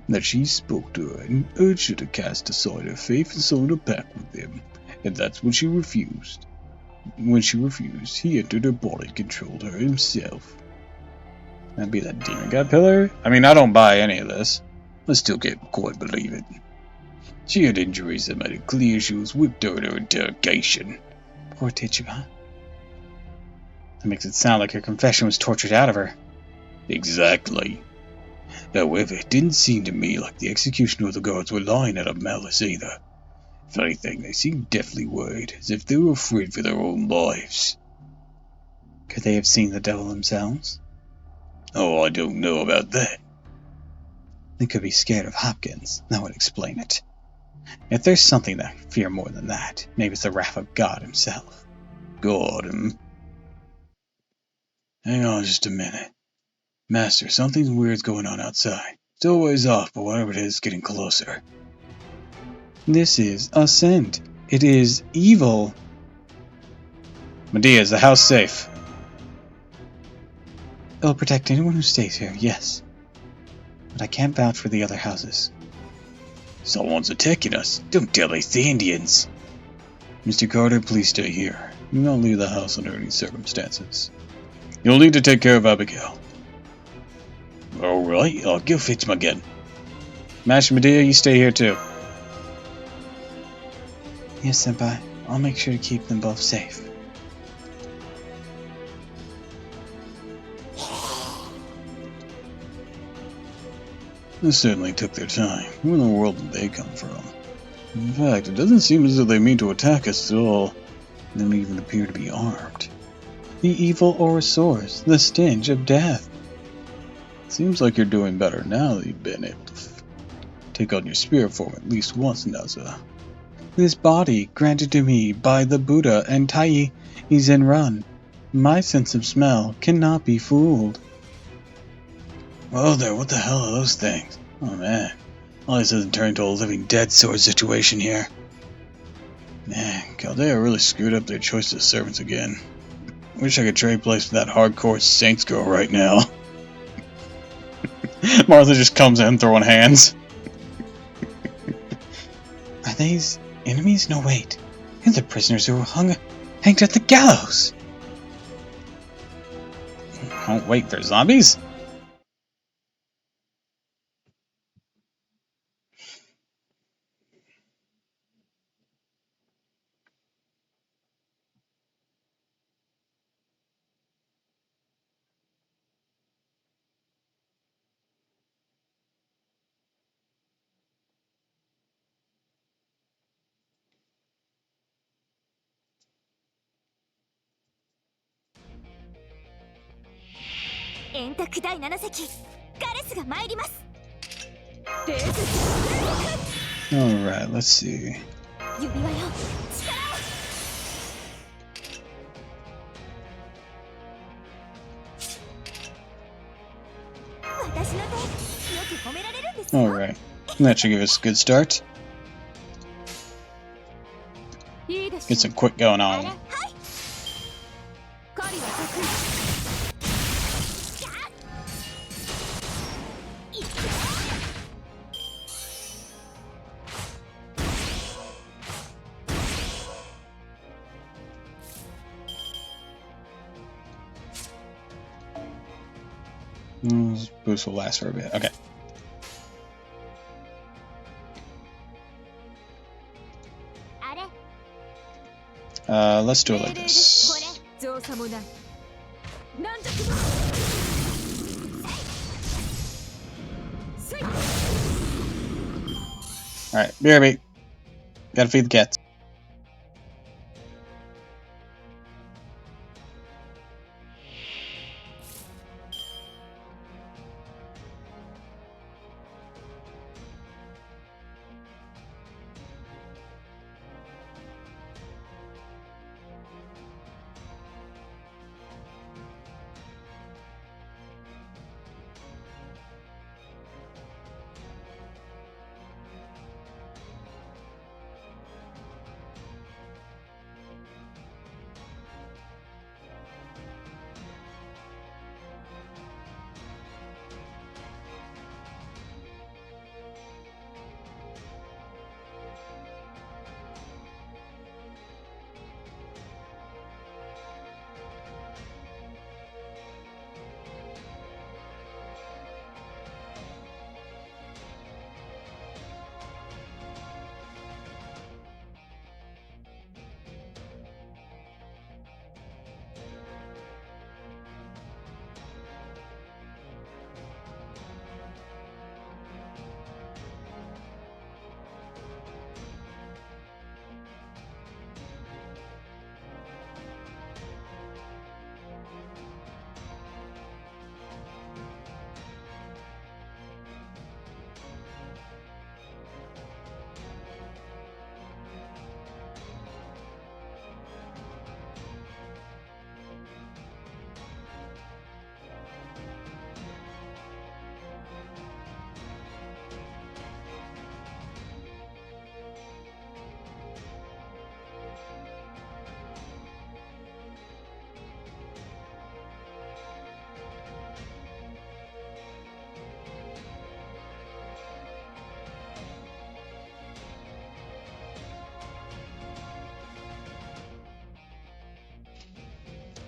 that she spoke to her and urged her to cast aside her faith and sign a pact with him, and that's when she refused. When she refused, he entered her body and controlled her himself. That'd be that demon god pillar? I mean, I don't buy any of this. I still can't quite believe it. She had injuries that made it clear she was whipped during her interrogation. Poor Tituba. That makes it sound like her confession was tortured out of her. Exactly. However, it didn't seem to me like the executioner or the guards were lying out of malice either. If anything, they seemed deathly worried, as if they were afraid for their own lives. Could they have seen the devil themselves? Oh, I don't know about that. They could be scared of Hopkins. That would explain it. If there's something that I fear more than that, maybe it's the wrath of God himself. God, Hang on just a minute. Master, something weird's going on outside. Still ways off, but whatever it is, getting closer. This is a scent. It is evil. Medea, is the house safe? It'll protect anyone who stays here, yes. But I can't vouch for the other houses. Someone's attacking us. Don't tell me it's the Indians. Mr. Carter, please stay here. Do not leave the house under any circumstances. You'll need to take care of Abigail. Alright, I'll go fetch my gun. Master Medea, you stay here too. Yes, Senpai. I'll make sure to keep them both safe. They certainly took their time. Where in the world did they come from? In fact, it doesn't seem as though they mean to attack us at all. They don't even appear to be armed. The evil Orosaurus, the stench of death. Seems like you're doing better now that you've been able to take on your spirit form at least once, Naza. This body, granted to me by the Buddha and Tai Zenran. My sense of smell cannot be fooled. Whoa there, what the hell are those things? Oh man, all this isn't turning into a living dead sort of situation here. Man, Chaldea really screwed up their choice of servants again. Wish I could trade place with that hardcore Saints girl right now. Martha just comes in throwing hands. Are these enemies? No, wait. They're the prisoners who were hanged at the gallows. Oh, wait, they're zombies? Alright, let's see. Alright, that should give us a good start. Get some quick going on. This boost will last for a bit. Okay. Let's do it like this. Alright, BRB. Gotta feed the cats.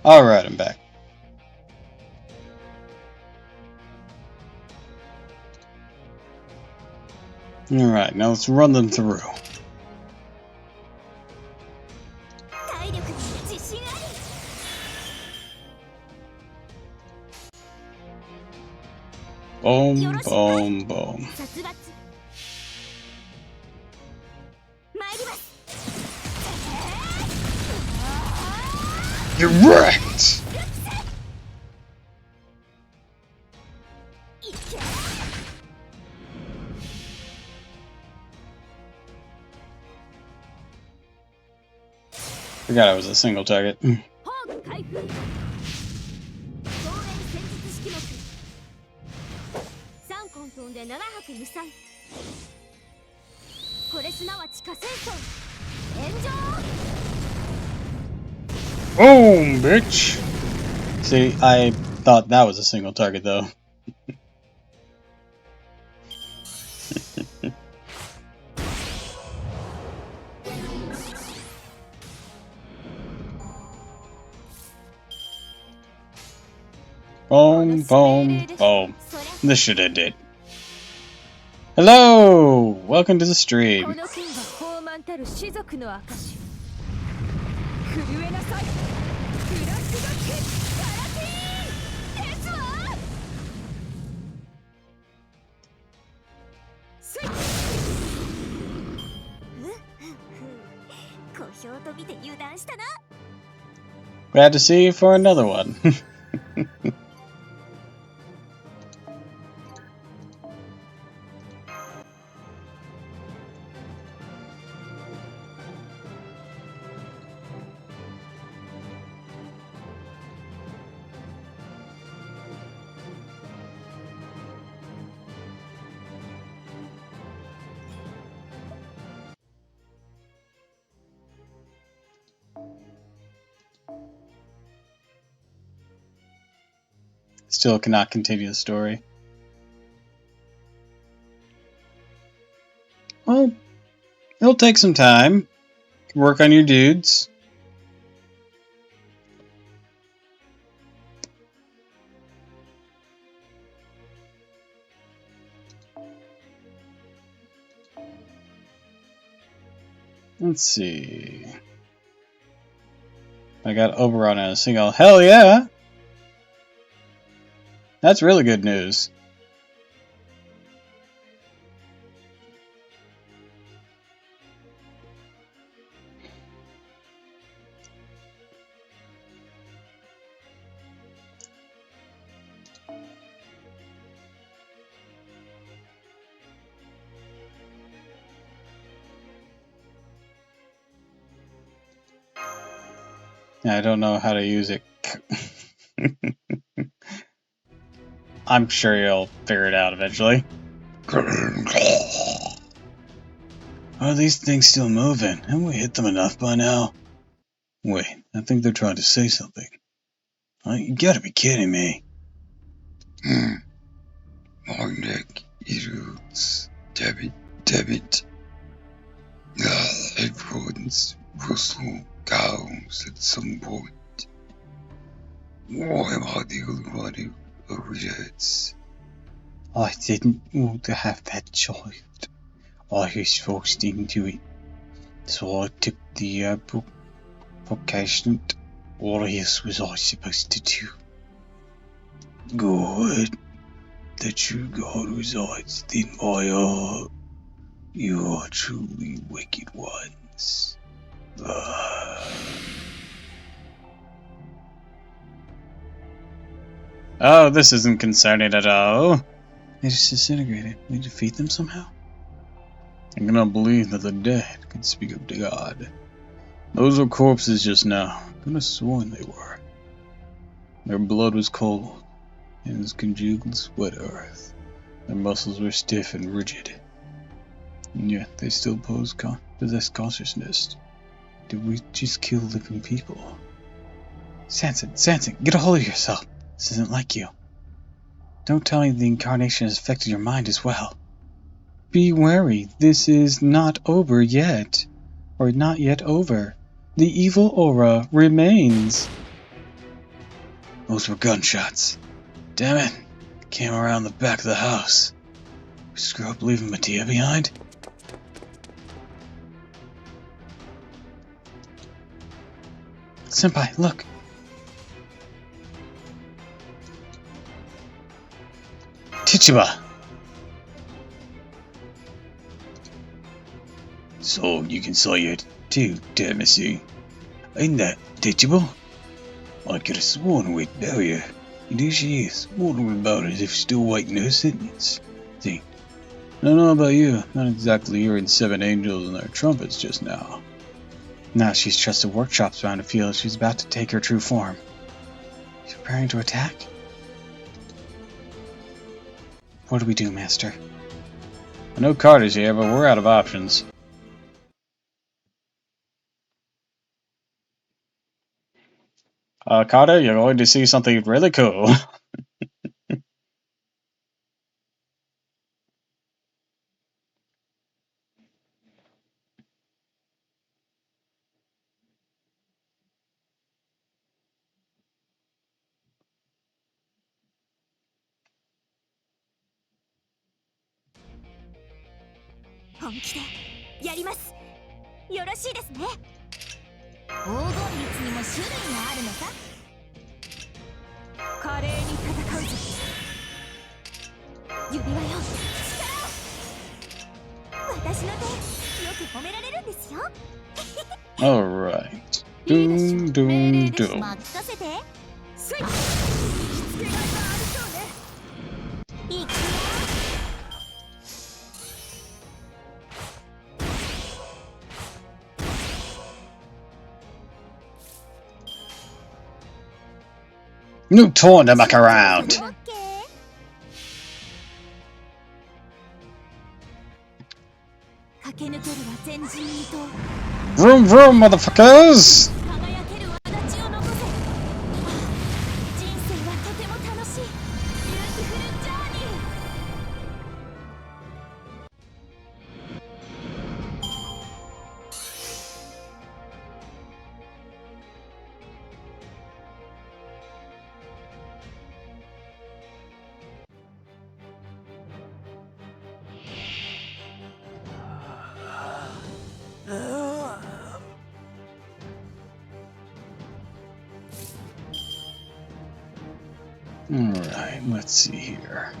Alright, I'm back. Alright, now let's run them through. 体力に自信あり。 Boom, boom, boom. 殺伐。参ります。 You're wrecked! いけ。 Forgot I was a single target. 砲具開封。東映戦術式目。3根飛んで7泊2歳。これすなわち火戦争。炎上。 Boom, bitch! See, I thought that was a single target, though. Boom, boom, boom. This should end it. Hello! Welcome to the こ stream. の剣は豊満たる士族の証。震えなさい。ブラックドッグカラティーンですわ。せい。小兵と見て油断したな。 Glad to see you for another one. Still cannot continue the story. Well, it'll take some time. Work on your dudes. Let's see. I got Oberon in a single. Hell yeah! That's really good news. I don't know how to use it. I'm sure you'll figure it out eventually. Are these things still moving? Haven't we hit them enough by now? Wait, I think they're trying to say something. You gotta be kidding me. My neck is damn it. Everyone's Russell cows at some point. Why am I the only one who rejects? I didn't want to have that child. I was forced into it. So I took the vocation. What else was I supposed to do? Good. The true God resides in my heart. You are truly wicked ones. Oh, this isn't concerning at all. They just disintegrated. We defeat them somehow? I'm gonna believe that the dead can speak up to God. Those were corpses just now. Could have sworn they were. Their blood was cold, and his congealed sweat earth. Their muscles were stiff and rigid. And yet they still possess consciousness. Did we just kill living people? Sanson, get a hold of yourself. This isn't like you. Don't tell me the incarnation has affected your mind as well. Be wary, this is not over yet. Or not yet over. The evil aura remains. Those were gunshots. Damn it. Came around the back of the house. Screw up leaving Mattia behind? Senpai, look! Tichiba! So, you can saw you too, Demacy. Ain't that Tichiba? I could have sworn we'd know you. And here she is, wandering about as if still waiting her sentence. See, I don't know about you, not exactly hearing 7 angels and their trumpets just now. Now she's trusted workshops around to feel she's about to take her true form. She's preparing to attack? What do we do, Master? I know Carter's here, but we're out of options. Carter, you're going to see something really cool. Alright. Doom, doom, doom. no time to muck around! Vroom vroom, motherfuckers! Alright, let's see here.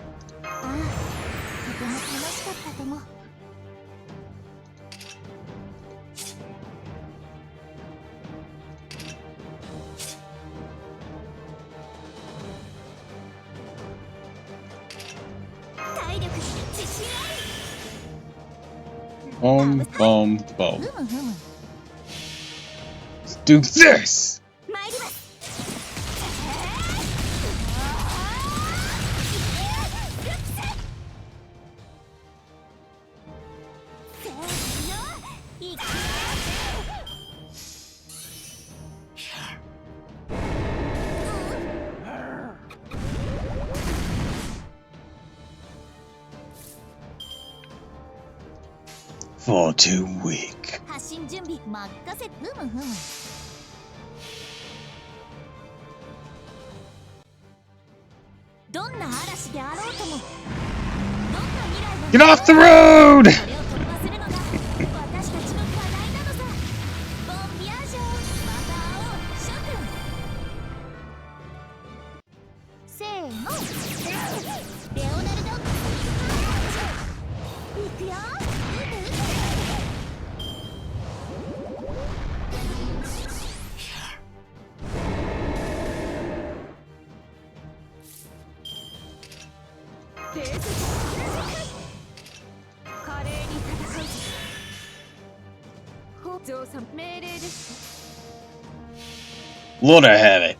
Boom, boom, boom. Let's do this! Far too weak. Get off the road! Lord I have it.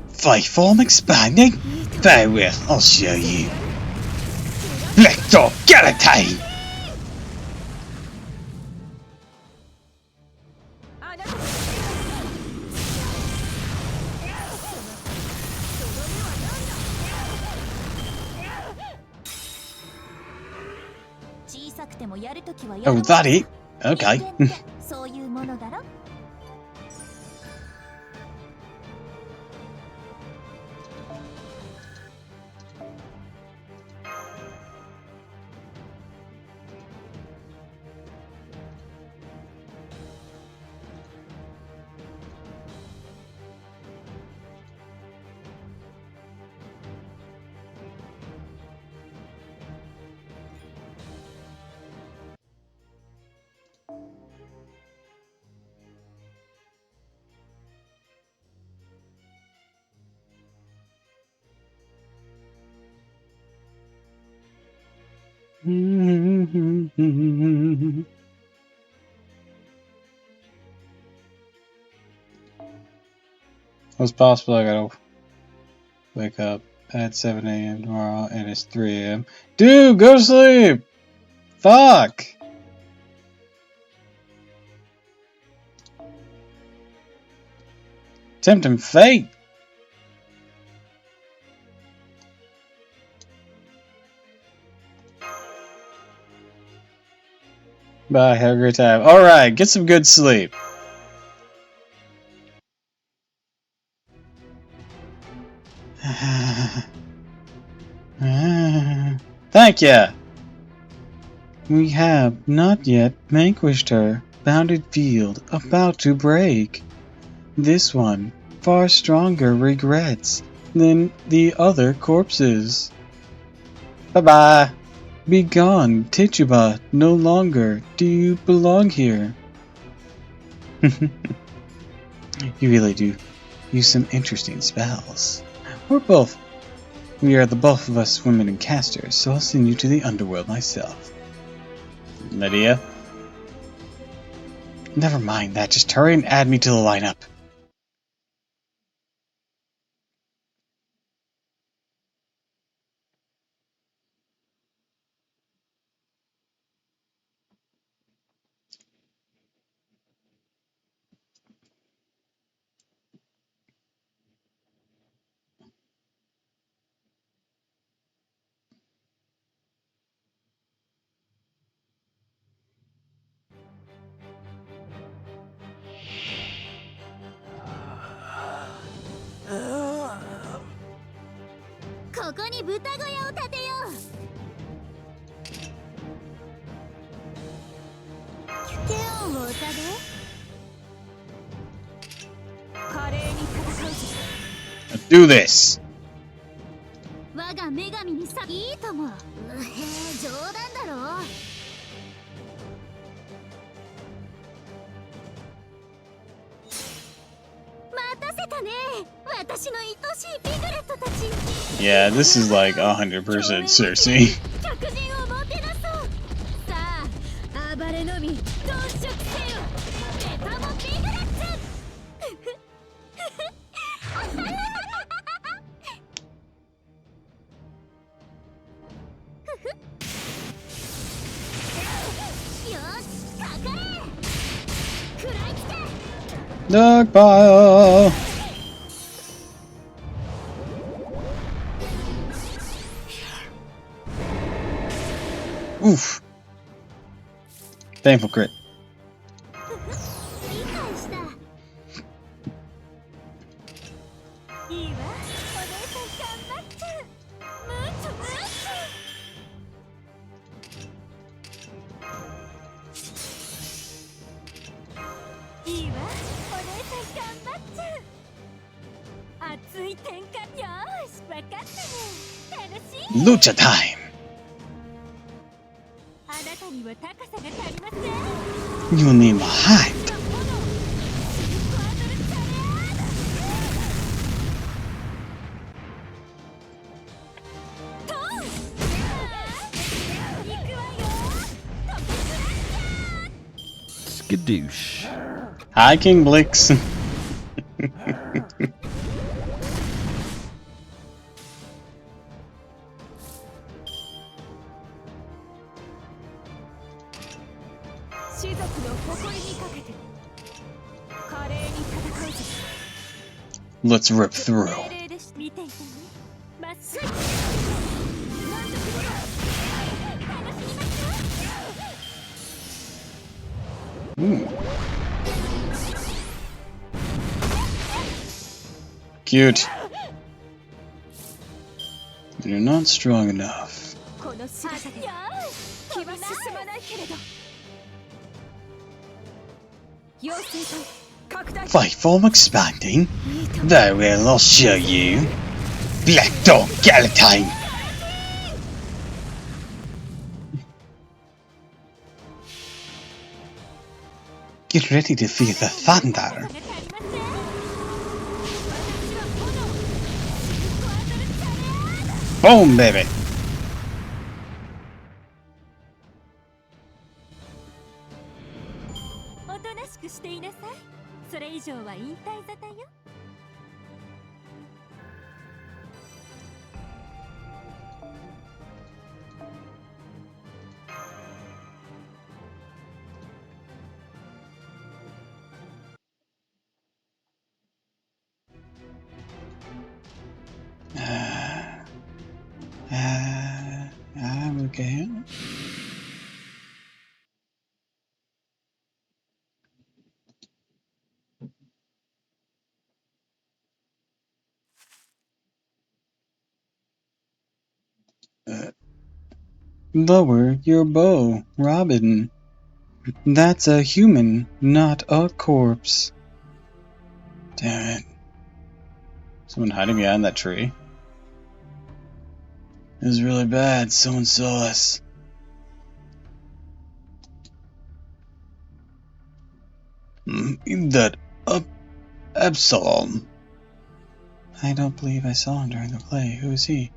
Fake form expanding? Very well, I'll show you. Lector Galatine! Oh, that it? Okay. It's possible I gotta wake up at 7 a.m. tomorrow and it's 3 a.m. Dude, go to sleep! Fuck! Tempting fate! Bye, have a great time. Alright, get some good sleep. Thank ya! We have not yet vanquished her. Bounded field, about to break. This one, far stronger regrets than the other corpses. Bye-bye. Be gone, Tituba, no longer do you belong here. You really do use some interesting spells. We are the both of us women and casters, so I'll send you to the underworld myself. Lydia? Never mind that, just hurry and add me to the lineup. Let's do this! Yeah, this is like 100% Cersei. Dark pile. Oof. Painful crit. Lucha time! You need my hype! Skadoosh. Hi, King Blix. Let's rip through. Ooh. Cute. You're not strong enough. Fight form expanding? Very well, I'll show you. Black Dog Galatine! Get ready to feel the thunder. Boom, baby! ていなさい。それ以上は引退沙汰よ。I'm okay. Lower your bow, Robin. That's a human, not a corpse. Damn it. Someone hiding behind that tree? It was really bad. Someone saw us. That Absalom. I don't believe I saw him during the play. Who is he?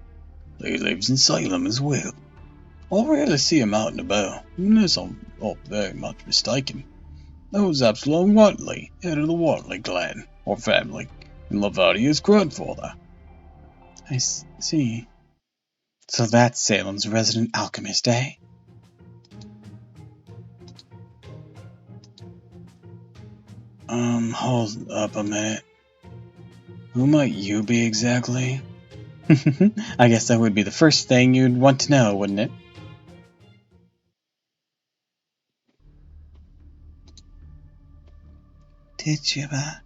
He lives in Salem as well. I rarely see him out and about, unless I'm not very much mistaken. That was Absalom Whiteley, head of the Whiteley clan, or family, and Lavadia's grandfather. I see. So that's Salem's resident alchemist, eh? Hold up a minute. Who might you be exactly? I guess that would be the first thing you'd want to know, wouldn't it? Tituba.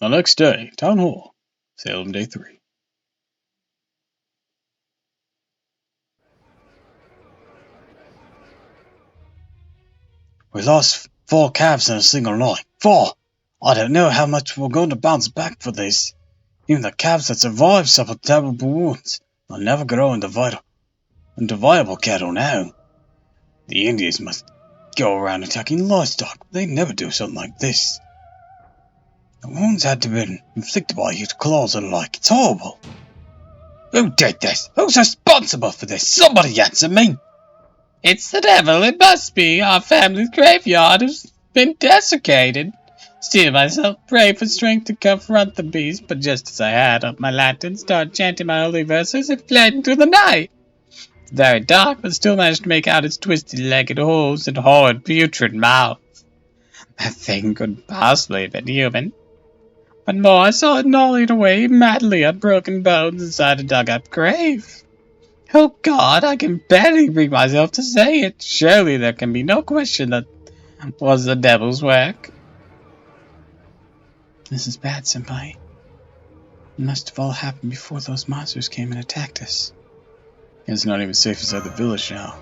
The next day, Town Hall, Salem Day 3. We lost 4 calves in a single night. 4! I don't know how much we're going to bounce back for this. Even the calves that survived suffered terrible wounds. They'll never grow into viable cattle now. The Indians must go around attacking livestock. They never do something like this. The wounds had to have been inflicted by huge claws and the like. It's horrible. Who did this? Who's responsible for this? Somebody answer me! It's the devil, it must be. Our family's graveyard has been desecrated. Still myself prayed for strength to confront the beast, but just as I had up my lantern, started chanting my holy verses, it fled into the night. Very dark, but still managed to make out its twisted-legged holes and horrid, putrid mouth. That thing couldn't possibly have been human. But more, I saw it gnawing away madly at broken bones inside a dug-up grave. Oh God, I can barely bring myself to say it. Surely there can be no question that was the devil's work. This is bad, Senpai. It must have all happened before those monsters came and attacked us. It's not even safe inside the village now.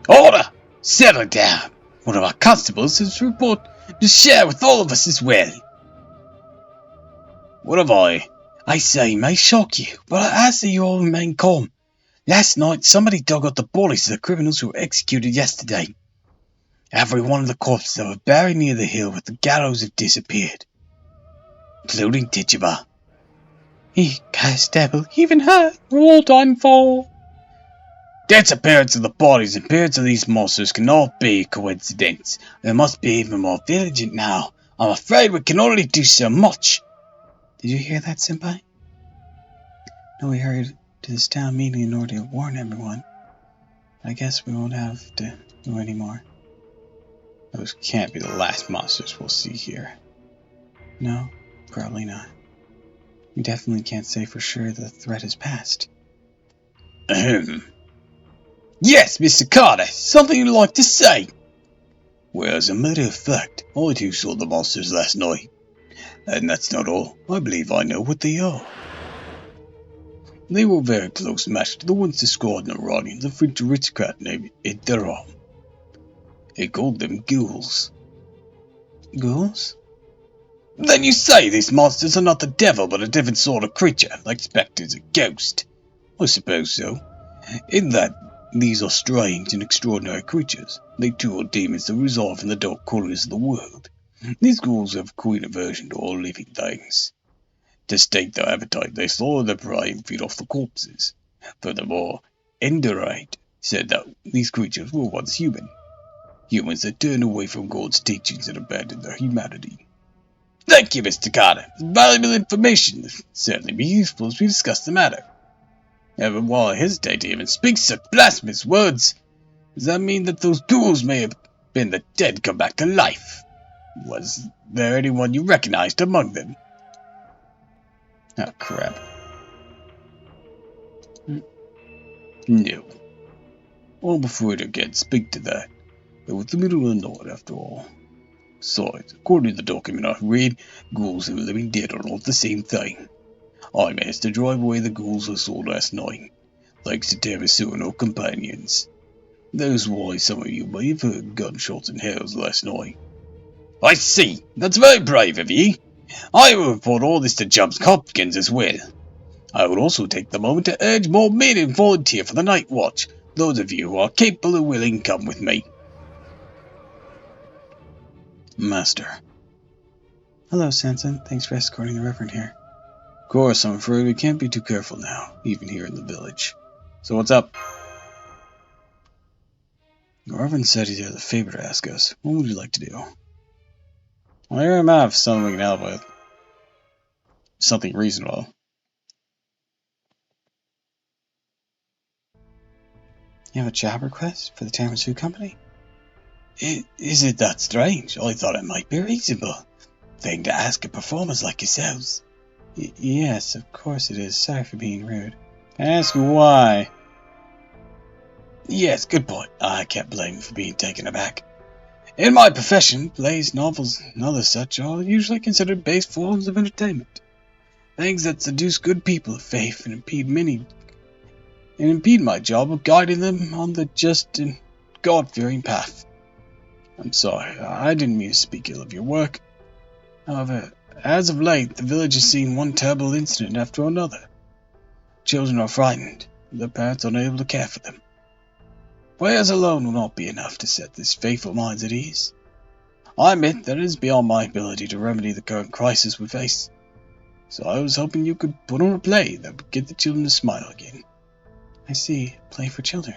Order! Settle down! One of our constables has report to share with all of us as well. What have I say, may shock you, but I ask that you all remain calm. Last night, somebody dug up the bodies of the criminals who were executed yesterday. Every one of the corpses that were buried near the hill with the gallows have disappeared, including Tituba. Cursed devil, even her, we're all done for. Disappearance of the bodies and appearance of these monsters cannot be a coincidence. We must be even more vigilant now. I'm afraid we can only do so much. Did you hear that, Senpai? No, we hurried to this town meeting in order to warn everyone. I guess we won't have to do any more. Those can't be the last monsters we'll see here. No, probably not. We definitely can't say for sure the threat has passed. Ahem. Yes, Mr. Carter, something you'd like to say? Well, as a matter of fact, I too saw the monsters last night. And that's not all. I believe I know what they are. They were very close match to the ones described in the writings of a French aristocrat named Ederon. He called them ghouls. Ghouls? Then you say these monsters are not the devil, but a different sort of creature, like spectres or ghosts? I suppose so. In that, these are strange and extraordinary creatures. They too are demons that reside in the dark corners of the world. These ghouls have a queen aversion to all living things. To state their appetite, they slaughter their prey and feed off the corpses. Furthermore, Enderite said that these creatures were once human. Humans that turned away from God's teachings and abandoned their humanity. Thank you, Mr. Carter. It's valuable information. It'll certainly be useful as we discuss the matter. However, while I hesitate to even speak such blasphemous words, does that mean that those ghouls may have been the dead come back to life? Was there anyone you recognized among them? Oh, crap. No. I'll prefer to again speak to that. It was the middle of the night, after all. Besides, according to the document I read, ghouls and the living dead are not the same thing. I managed to drive away the ghouls I saw last night, thanks to Tarasu and her companions. That is why some of you may have heard gunshots and howls last night. I see. That's very brave of you. I will report all this to Jobs Hopkins as well. I would also take the moment to urge more men to volunteer for the night watch. Those of you who are capable and willing, come with me. Master. Hello, Sanson. Thanks for escorting the Reverend here. Of course, I'm afraid we can't be too careful now, even here in the village. So what's up? The Reverend said he had a favor to ask us. What would you like to do? Well, here am I for something we can help with. Something reasonable. You have a job request for the Tiramisu Company? Is it that strange? I thought it might be a reasonable thing to ask a performers like yourselves. Yes, of course it is. Sorry for being rude. Ask why. Yes, good point. I can't blame you for being taken aback. In my profession, plays, novels, and other such are usually considered base forms of entertainment. Things that seduce good people of faith and impede my job of guiding them on the just and God-fearing path. I'm sorry, I didn't mean to speak ill of your work. However, as of late, the village has seen one terrible incident after another. Children are frightened, their parents are unable to care for them. Prayers alone will not be enough to set these faithful minds at ease. I admit that it is beyond my ability to remedy the current crisis we face. So I was hoping you could put on a play that would get the children to smile again. I see. Play for children.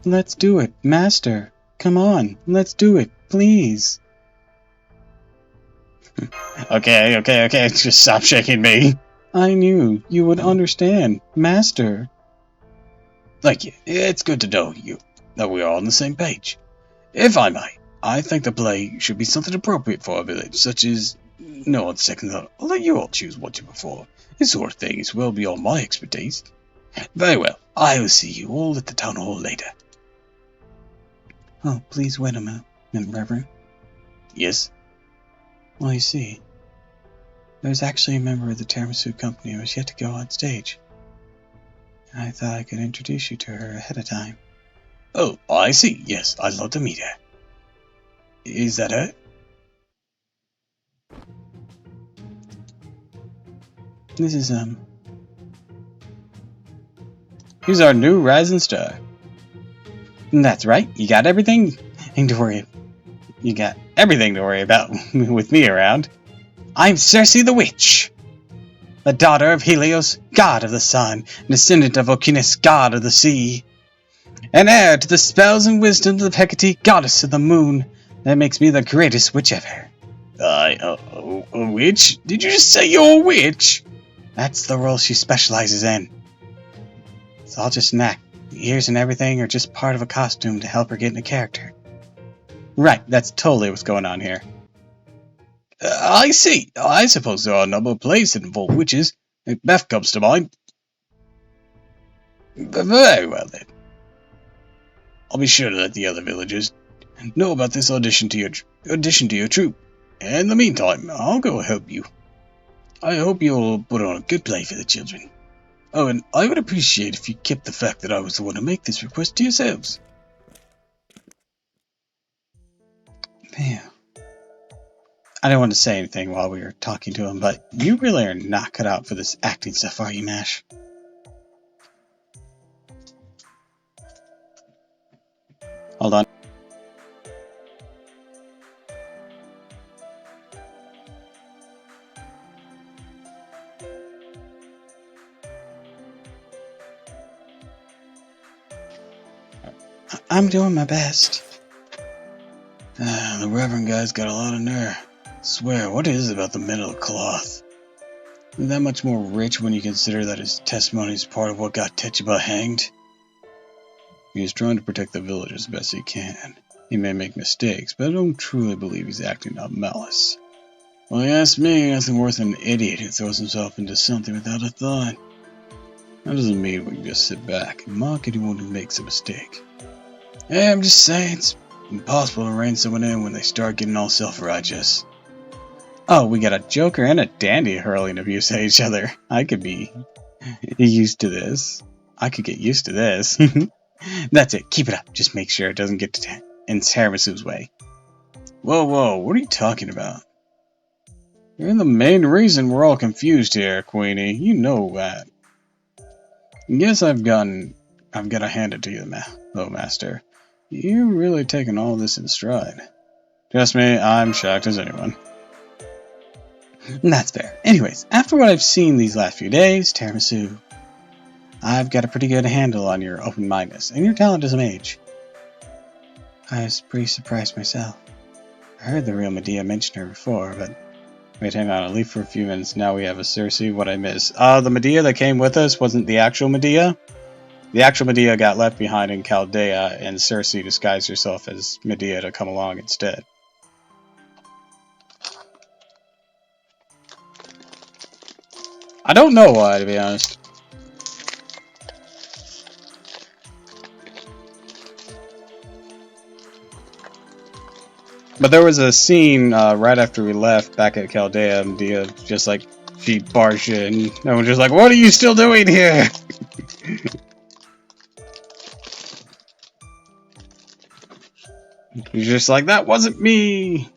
Let's do it, Master. Come on, let's do it, please. Okay, just stop shaking me. I knew you would understand, Master. Thank you. It's good to know that we are on the same page. If I may, I think the play should be something appropriate for our village, such as... No, on second thought, I'll let you all choose what you prefer. This sort of thing is well beyond my expertise. Very well, I will see you all at the town hall later. Oh, please wait a minute, Reverend. Yes? Well, you see, there's actually a member of the Tiramisu Company who has yet to go on stage. And I thought I could introduce you to her ahead of time. Oh, I see. Yes, I'd love to meet her. Is that her? This is, He's our new rising star. That's right. You got everything to worry. You got everything to worry about with me around. I'm Circe the Witch, the daughter of Helios, god of the sun, descendant of Oceanus, god of the sea, and heir to the spells and wisdom of the Hecate, goddess of the moon. That makes me the greatest witch ever. A witch? Did you just say you're a witch? That's the role she specializes in. It's all just an act. The ears and everything are just part of a costume to help her get into character. Right, that's totally what's going on here. I see. I suppose there are a number of plays that involve witches. Macbeth comes to mind. Very well then. I'll be sure to let the other villagers know about this audition to your troupe. And in the meantime, I'll go help you. I hope you'll put on a good play for the children. Oh, and I would appreciate if you kept the fact that I was the one to make this request to yourselves. Man. I didn't want to say anything while we were talking to him, but you really are not cut out for this acting stuff, are you, Nash? Hold on. I'm doing my best. The Reverend guy's got a lot of nerve. Swear, what is it about the metal cloth? Isn't that much more rich when you consider that his testimony is part of what got Tetshiba hanged? He is trying to protect the village as best he can. He may make mistakes, but I don't truly believe he's acting out malice. Well, you ask me, nothing worse than an idiot who throws himself into something without a thought. That doesn't mean we can just sit back and mock anyone who makes a mistake. Hey, I'm just saying, it's impossible to rein someone in when they start getting all self-righteous. Oh, we got a Joker and a Dandy hurling abuse at each other. I could be used to this. I could get used to this. That's it. Keep it up. Just make sure it doesn't get in Tiramisu's way. Whoa, whoa. What are you talking about? You're the main reason we're all confused here, Queenie. You know that. Yes, I've got to hand it to you, though, Master. You're really taking all this in stride. Trust me, I'm shocked as anyone. That's fair. Anyways, after what I've seen these last few days, Tiramisu, I've got a pretty good handle on your open-mindedness and your talent as a mage. I was pretty surprised myself. I heard the real Medea mention her before, but wait, hang on, I'll leave for a few minutes. Now we have a Cersei. What I miss? The Medea that came with us wasn't the actual Medea. The actual Medea got left behind in Chaldea, and Cersei disguised herself as Medea to come along instead. I don't know why, to be honest. But there was a scene right after we left back at Chaldea, Medea just like, she barged in, and was just like, what are you still doing here? He's just like, that wasn't me.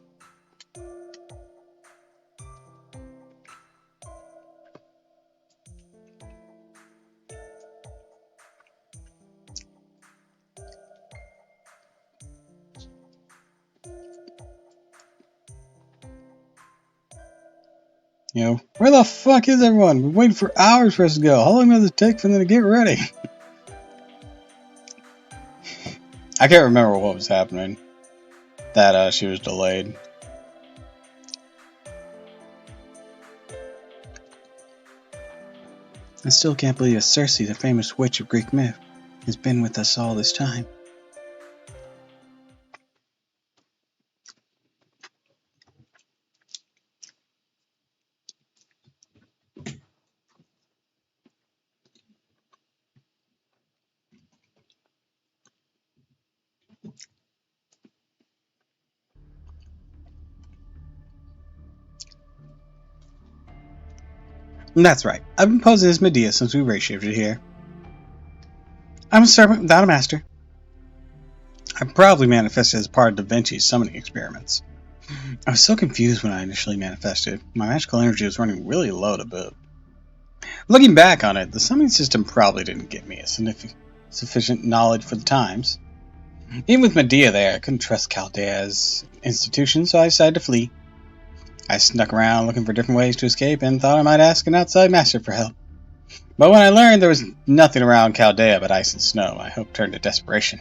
You know, where the fuck is everyone? We're waiting for hours for us to go. How long does it take for them to get ready? I can't remember what was happening. That she was delayed. I still can't believe that Cersei, the famous witch of Greek myth, has been with us all this time. That's right. I've been posing as Medea since we race-shifted here. I'm a servant without a master. I probably manifested as part of Da Vinci's summoning experiments. I was so confused when I initially manifested. My magical energy was running really low to boot. Looking back on it, the summoning system probably didn't give me a sufficient knowledge for the times. Even with Medea there, I couldn't trust Chaldea's institution, so I decided to flee. I snuck around looking for different ways to escape and thought I might ask an outside master for help. But when I learned there was nothing around Chaldea but ice and snow, my hope turned to desperation.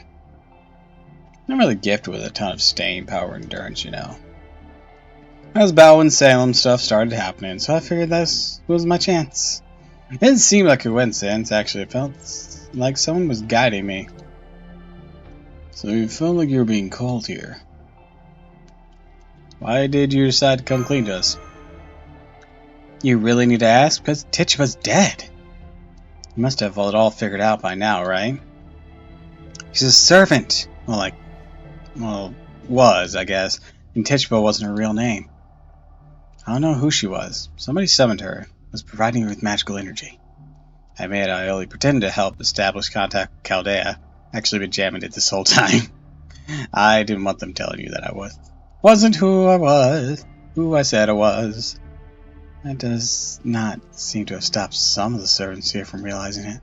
I'm really gifted with a ton of staying power and endurance, you know. As Bow and Salem stuff started happening, so I figured this was my chance. It didn't seem like a coincidence, actually. It felt like someone was guiding me. So you felt like you were being called here. Why did you decide to come clean to us? You really need to ask? Because Tetshiba's dead. You must have it all figured out by now, right? She's a servant. Was, I guess. And Tishba wasn't her real name. I don't know who she was. Somebody summoned her, was providing her with magical energy. I made Ioli pretend to help establish contact with Chaldea. Actually been jamming it this whole time. I didn't want them telling you that I wasn't who I was, who I said I was. That does not seem to have stopped some of the servants here from realizing it.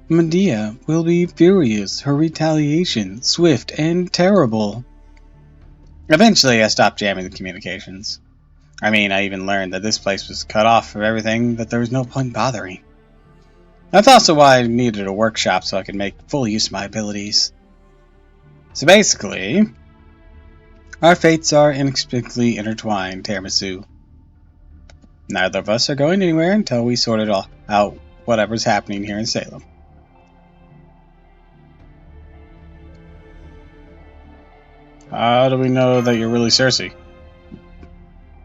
Medea will be furious, her retaliation swift and terrible. Eventually, I stopped jamming the communications. I mean, I even learned that this place was cut off from everything, that there was no point bothering. That's also why I needed a workshop so I could make full use of my abilities. So basically, our fates are inexplicably intertwined, Tiramisu. Neither of us are going anywhere until we sort it all out, whatever's happening here in Salem. How do we know that you're really Cersei?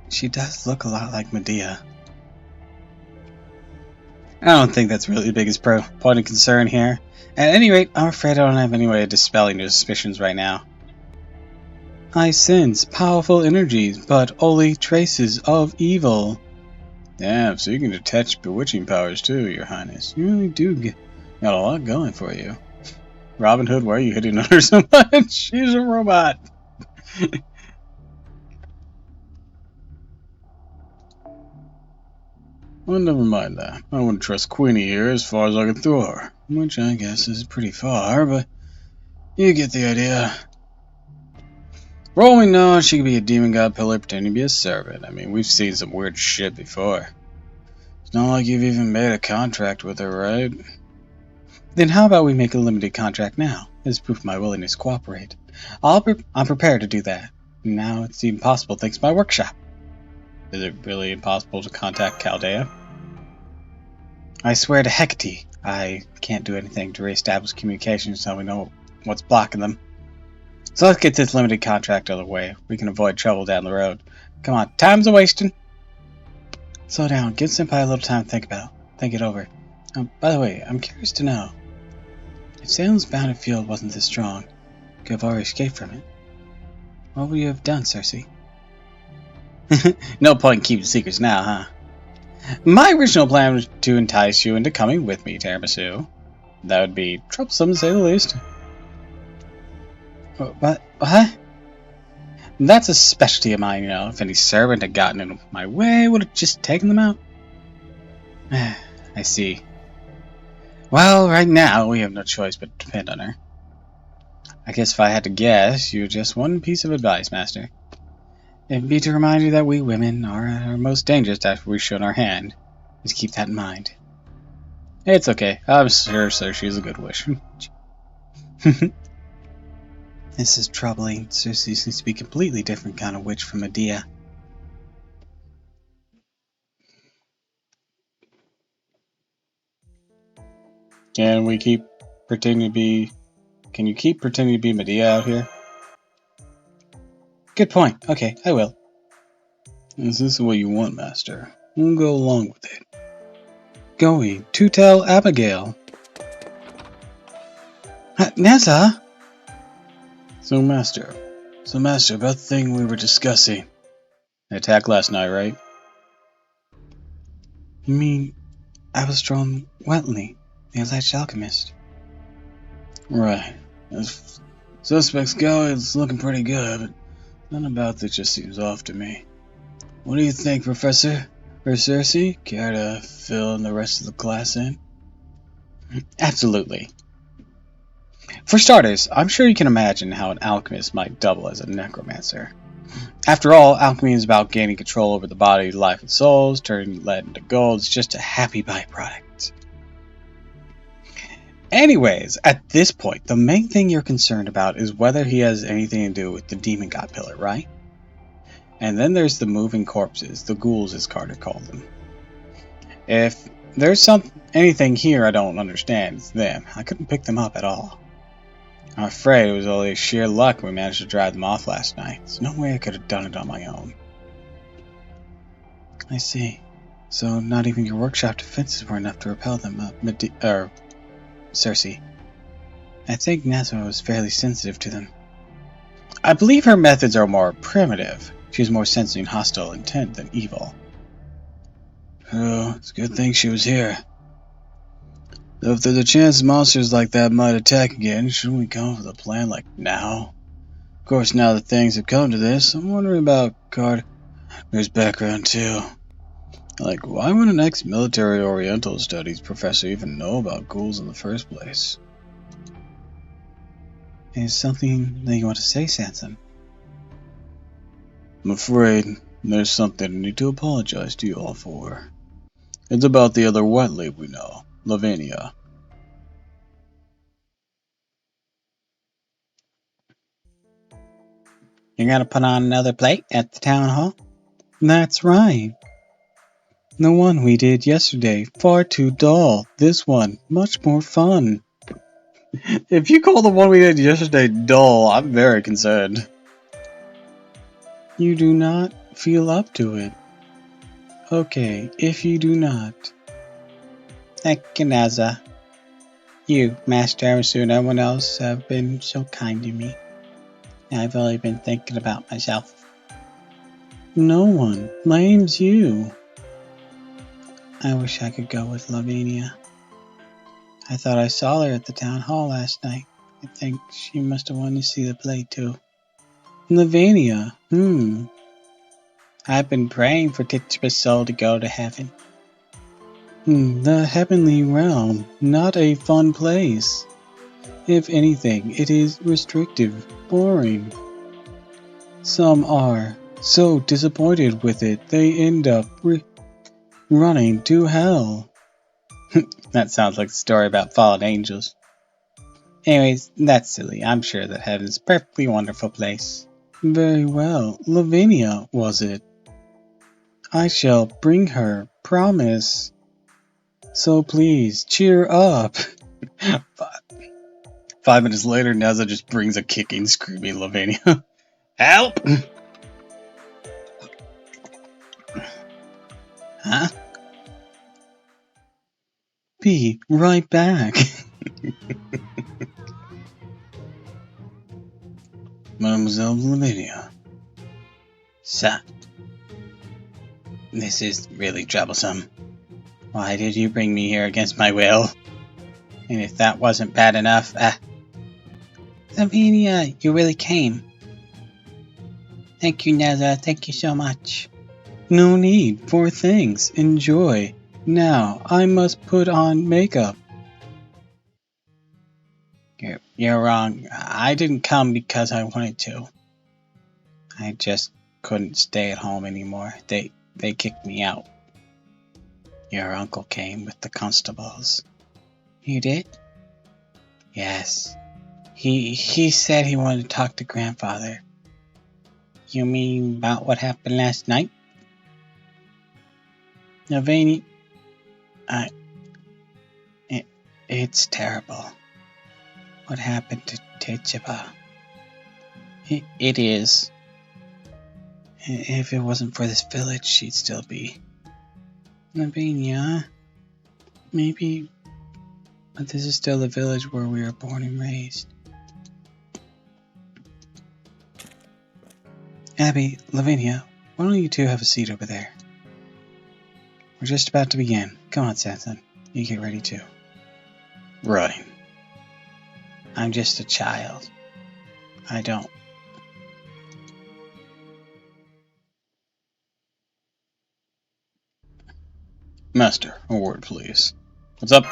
She does look a lot like Medea. I don't think that's really the biggest point of concern here. At any rate, I'm afraid I don't have any way of dispelling your suspicions right now. I sense powerful energies, but only traces of evil. Damn, so you can detect bewitching powers too, Your Highness. You really do got a lot going for you. Robin Hood, why are you hitting on her so much? She's a robot. Well, never mind that. I wouldn't trust Queenie here as far as I can throw her. Which I guess is pretty far, but you get the idea. For all we know, she could be a demon god pillar pretending to be a servant. I mean, we've seen some weird shit before. It's not like you've even made a contract with her, right? Then how about we make a limited contract now, as proof of my willingness to cooperate? I'm prepared to do that. Now it's even possible thanks to my workshop. Is it really impossible to contact Chaldea? I swear to Hecate, I can't do anything to reestablish communications until we know what's blocking them. So let's get this limited contract out of the way. We can avoid trouble down the road. Come on, time's a-wasting. Slow down, give Senpai a little time to think it over. By the way, I'm curious to know, if Salem's bounded field wasn't this strong, you could have already escaped from it. What would you have done, Cersei? No point in keeping secrets now, huh? My original plan was to entice you into coming with me, Tiramisu. That would be troublesome, to say the least. What? That's a specialty of mine, you know. If any servant had gotten in my way, would have just taken them out. I see. Well, right now, we have no choice but to depend on her. I guess if I had to guess, you're just one piece of advice, Master. It'd be to remind you that we women are at our most dangerous after we've shown our hand. Just keep that in mind. It's okay. I'm sure Cersei's a good wish. This is troubling. Cersei seems to be a completely different kind of witch from Medea. Can you keep pretending to be Medea out here? Good point. Okay, I will. Is this what you want, Master? We'll go along with it. Going to tell Abigail. Nessa? So, Master, about the thing we were discussing. The attack last night, right? You mean Abelstrom Wheatley, the alleged alchemist? Right. As suspects go, it's looking pretty good, but nothing about this just seems off to me. What do you think, Professor? Or Cersei? Care to fill in the rest of the class in? Absolutely. For starters, I'm sure you can imagine how an alchemist might double as a necromancer. After all, alchemy is about gaining control over the body, life, and souls, turning lead into gold. It's just a happy byproduct. Anyways, at this point, the main thing you're concerned about is whether he has anything to do with the demon god pillar, right? And then there's the moving corpses, the ghouls as Carter called them. If there's anything here I don't understand, it's them. I couldn't pick them up at all. I'm afraid it was only sheer luck we managed to drive them off last night. There's no way I could have done it on my own. I see. So not even your workshop defenses were enough to repel them, Cersei. I think Nazwa was fairly sensitive to them. I believe her methods are more primitive. She was more sensing hostile intent than evil. Oh, it's a good thing she was here. Though if there's a chance monsters like that might attack again, shouldn't we come up with a plan like now? Of course, now that things have come to this, I'm wondering about Carter's background too. Like, why would an ex-military Oriental Studies professor even know about ghouls in the first place? Is something that you want to say, Sanson? I'm afraid there's something I need to apologize to you all for. It's about the other Whiteley we know, Lavinia. You're gonna put on another plate at the town hall? That's right. The one we did yesterday, far too dull. This one, much more fun. If you call the one we did yesterday dull, I'm very concerned. You do not feel up to it. Okay, if you do not. Ekanaza. You, Master Amasu, and everyone else have been so kind to me. I've only been thinking about myself. No one blames you. I wish I could go with Lavinia. I thought I saw her at the town hall last night. I think she must have wanted to see the play too. Lavinia, I've been praying for Tituba's soul to go to heaven. The heavenly realm, not a fun place. If anything, it is restrictive, boring. Some are so disappointed with it, they end up running to hell. That sounds like a story about fallen angels. Anyways, that's silly. I'm sure that heaven's a perfectly wonderful place. Very well. Lavinia, was it? I shall bring her, promise. So please, cheer up. 5 minutes later, Neza just brings a kicking, screaming Lavinia. Help! Huh? Be right back. Mademoiselle Lavinia. Sir, this is really troublesome. Why did you bring me here against my will? And if that wasn't bad enough, Lavinia, you really came. Thank you, Neza. Thank you so much. No need. Poor things. Enjoy. Now, I must put on makeup. You're wrong. I didn't come because I wanted to. I just couldn't stay at home anymore. They kicked me out. Your uncle came with the constables. He did? Yes. He said he wanted to talk to grandfather. You mean about what happened last night? Navani, it's terrible. What happened to Techiba? It is. If it wasn't for this village, she'd still be. Lavinia, maybe, but this is still the village where we were born and raised. Abby, Lavinia, why don't you two have a seat over there? We're just about to begin. Come on, Sanson. You get ready too. Right. I'm just a child. I don't. Master, a word please. What's up?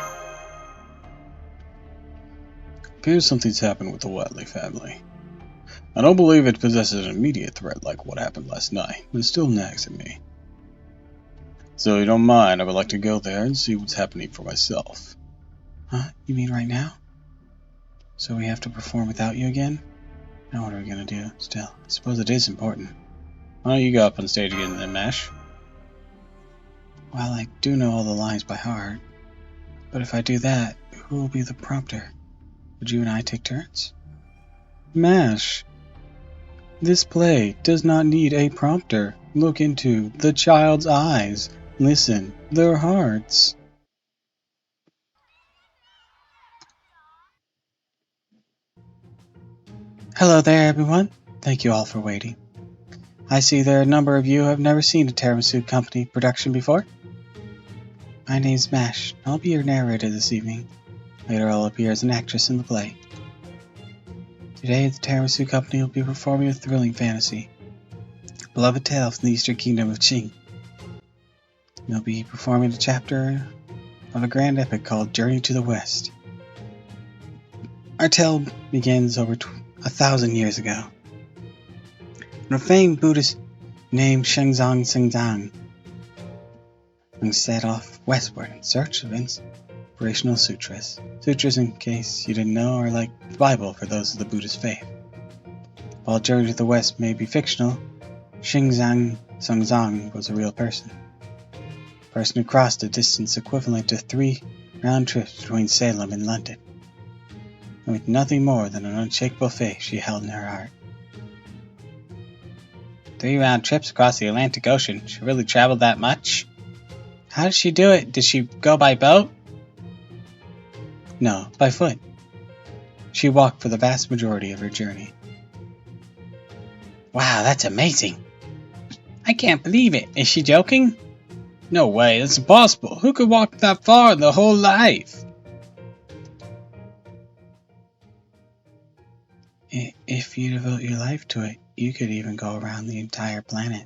Appears something's happened with the Whiteley family. I don't believe it possesses an immediate threat like what happened last night, but it still nags at me. So if you don't mind, I would like to go there and see what's happening for myself. Huh? You mean right now? So we have to perform without you again? Now what are we gonna do? Still, I suppose it is important. Why don't you go up on stage again then, Mash? Well, I do know all the lines by heart. But if I do that, who will be the prompter? Would you and I take turns? Mash! This play does not need a prompter. Look into the child's eyes. Listen, their hearts. Hello there, everyone. Thank you all for waiting. I see there are a number of you who have never seen a Tiramisu Company production before. My name's Mash. I'll be your narrator this evening. Later I'll appear as an actress in the play. Today, the Tiramisu Company will be performing a thrilling fantasy, a beloved tale from the Eastern Kingdom of Qing. They'll be performing a chapter of a grand epic called Journey to the West. Our tale begins over 1,000 years ago, when a famed Buddhist named Shenzong Sengzang set off westward in search of inspirational sutras. Sutras, in case you didn't know, are like the Bible for those of the Buddhist faith. While Journey to the West may be fictional, Shenzong Sengzang was a real person. A person who crossed a distance equivalent to 3 round trips between Salem and London, and with nothing more than an unshakable faith she held in her heart. 3 round trips across the Atlantic Ocean. She really traveled that much? How did she do it? Did she go by boat? No, by foot. She walked for the vast majority of her journey. Wow, that's amazing. I can't believe it. Is she joking? No way, that's impossible. Who could walk that far in their whole life? If you devote your life to it, you could even go around the entire planet.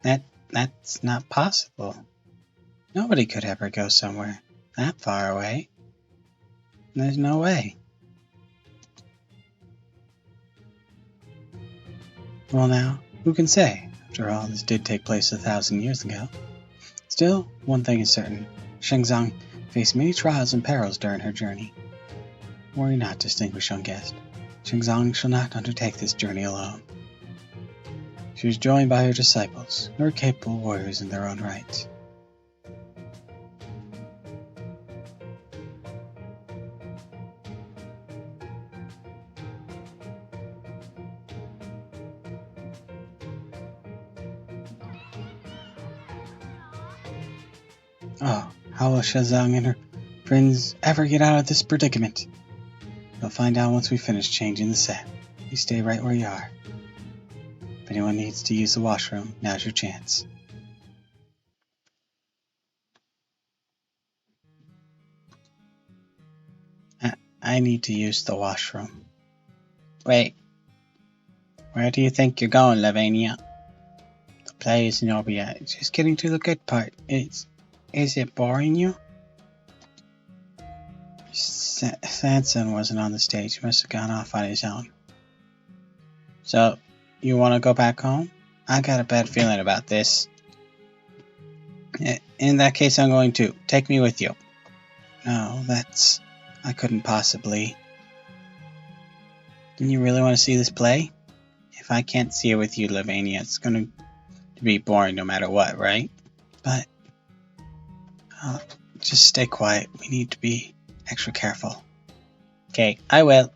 That's not possible. Nobody could ever go somewhere that far away. There's no way. Well now, who can say? After all, this did take place 1,000 years ago. Still, one thing is certain. Shenzong faced many trials and perils during her journey. Worry not, distinguished young guest. Shenzong shall not undertake this journey alone. She was joined by her disciples, who were capable warriors in their own right. Oh, how will Shenzong and her friends ever get out of this predicament? You'll find out once we finish changing the set. You stay right where you are. If anyone needs to use the washroom, now's your chance. I need to use the washroom. Wait. Where do you think you're going, Lavania? The play isn't over yet. Just getting to the good part. Is it boring you? Sanson wasn't on the stage. He must have gone off on his own. So, you want to go back home? I got a bad feeling about this. In that case, I'm going to. Take me with you. No, I couldn't possibly. Didn't you really want to see this play? If I can't see it with you, Lavania, it's going to be boring no matter what, right? But, just stay quiet. We need to be extra careful. Okay, I will.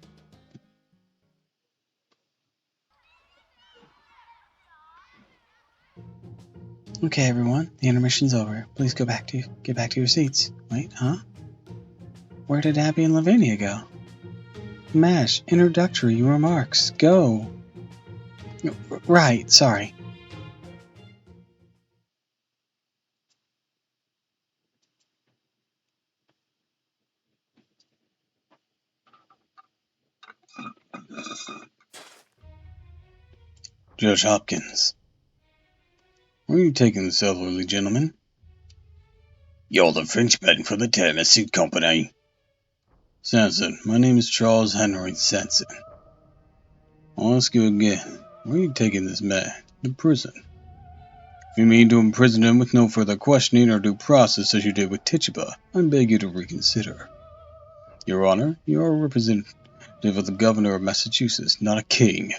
Okay, everyone, the intermission's over. Please get back to your seats. Wait, huh? Where did Abby and Lavinia go? Mash, introductory remarks. Go. Right, sorry. Judge Hopkins. Where are you taking this elderly gentleman? You're the Frenchman for the Tiramisu Company. Sanson, my name is Charles Henry Sanson. I'll ask you again, where are you taking this man? To prison. If you mean to imprison him with no further questioning or due process as you did with Tituba, I beg you to reconsider. Your Honor, you are a representative of the Governor of Massachusetts, not a king.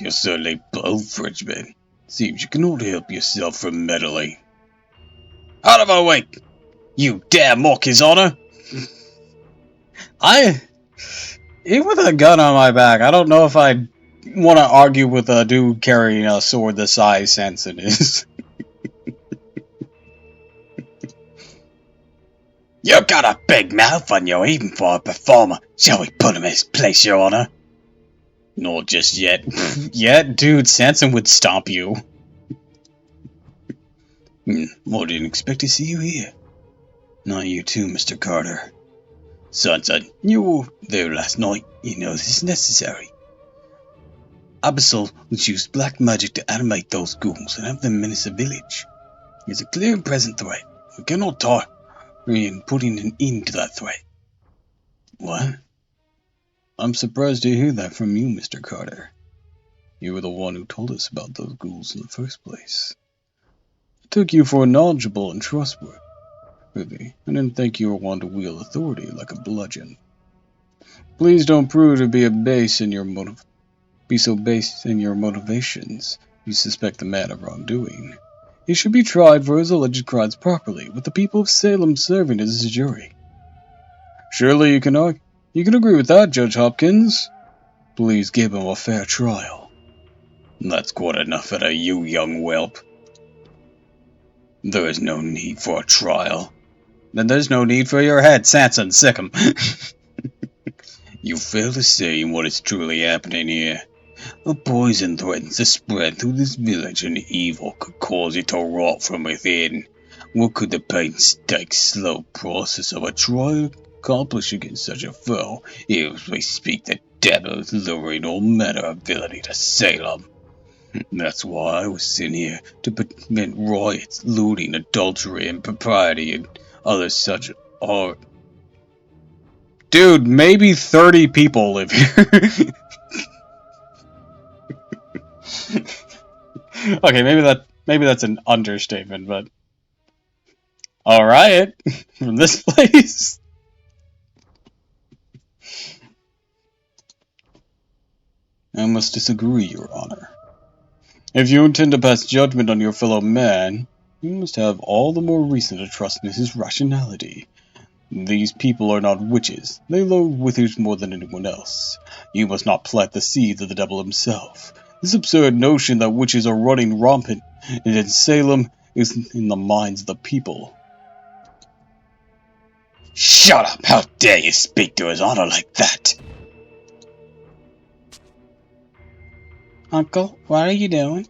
You're certainly both Frenchmen. Seems you cannot help yourself from meddling. Out of my way! You dare mock his honor! Even with a gun on my back, I don't know if I'd want to argue with a dude carrying a sword the size Sanson is. You got a big mouth on you, even for a performer. Shall we put him in his place, Your Honor? Not just yet. Yet, dude, Sanson would stomp you. I didn't expect to see you here. Not you too, Mr. Carter. Son, you were there last night. You know this is necessary. Abyssal has used black magic to animate those ghouls and have them menace a village. It's a clear and present threat. We cannot tolerate putting an end to that threat. What? I'm surprised to hear that from you, Mr. Carter. You were the one who told us about those ghouls in the first place. I took you for knowledgeable and trustworthy. I didn't think you were one to wield authority like a bludgeon. Please don't prove to be so base in your motivations. You suspect the man of wrongdoing. He should be tried for his alleged crimes properly, with the people of Salem serving as his jury. Surely you can agree with that, Judge Hopkins. Please give him a fair trial. That's quite enough out of you, young whelp. There is no need for a trial. Then there's no need for your head, Sanson. Sick 'em. You fail to see what is truly happening here. A poison threatens to spread through this village, and evil could cause it to rot from within. What could the painstaking, slow process of a trial accomplish against such a foe? If we speak, the devil is luring all manner of villainy to Salem. That's why I was sent here, to prevent riots, looting, adultery, impropriety, and other such art. Dude, maybe 30 people live here. Okay, maybe that's an understatement, but all right, from this place. I must disagree, Your Honor. If you intend to pass judgment on your fellow man, you must have all the more reason to trust in his rationality. These people are not witches. They loathe witches more than anyone else. You must not plant the seeds of the devil himself. This absurd notion that witches are running rampant in Salem is in the minds of the people. Shut up! How dare you speak to his honor like that? Uncle, what are you doing?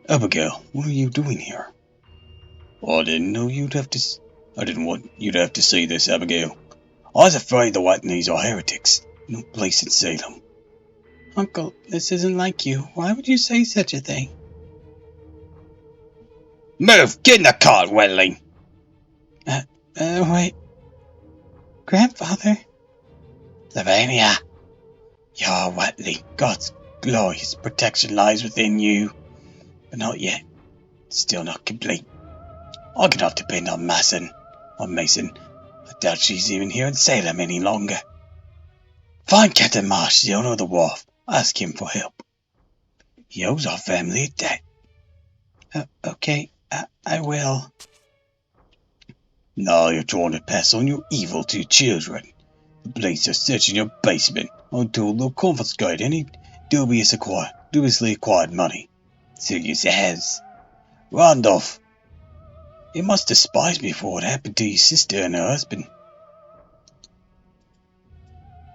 Abigail, what are you doing here? I didn't want you to have to see this, Abigail. I was afraid the Whitneys are heretics. No place in Salem. Uncle, this isn't like you. Why would you say such a thing? Move! Get in the car, Wetling! Wait. Grandfather? Lavinia! You're Whitley. God's glorious protection lies within you. But not yet. Still not complete. I cannot depend on Mason. I doubt she's even here in Salem any longer. Find Captain Marsh, the owner of the wharf. Ask him for help. He owes our family a debt. Okay, I will. Now you're trying to pass on your evil to your children. The police are searching your basement. I'm told they'll confiscate any dubiously acquired money. Serious as. Randolph, you must despise me for what happened to your sister and her husband.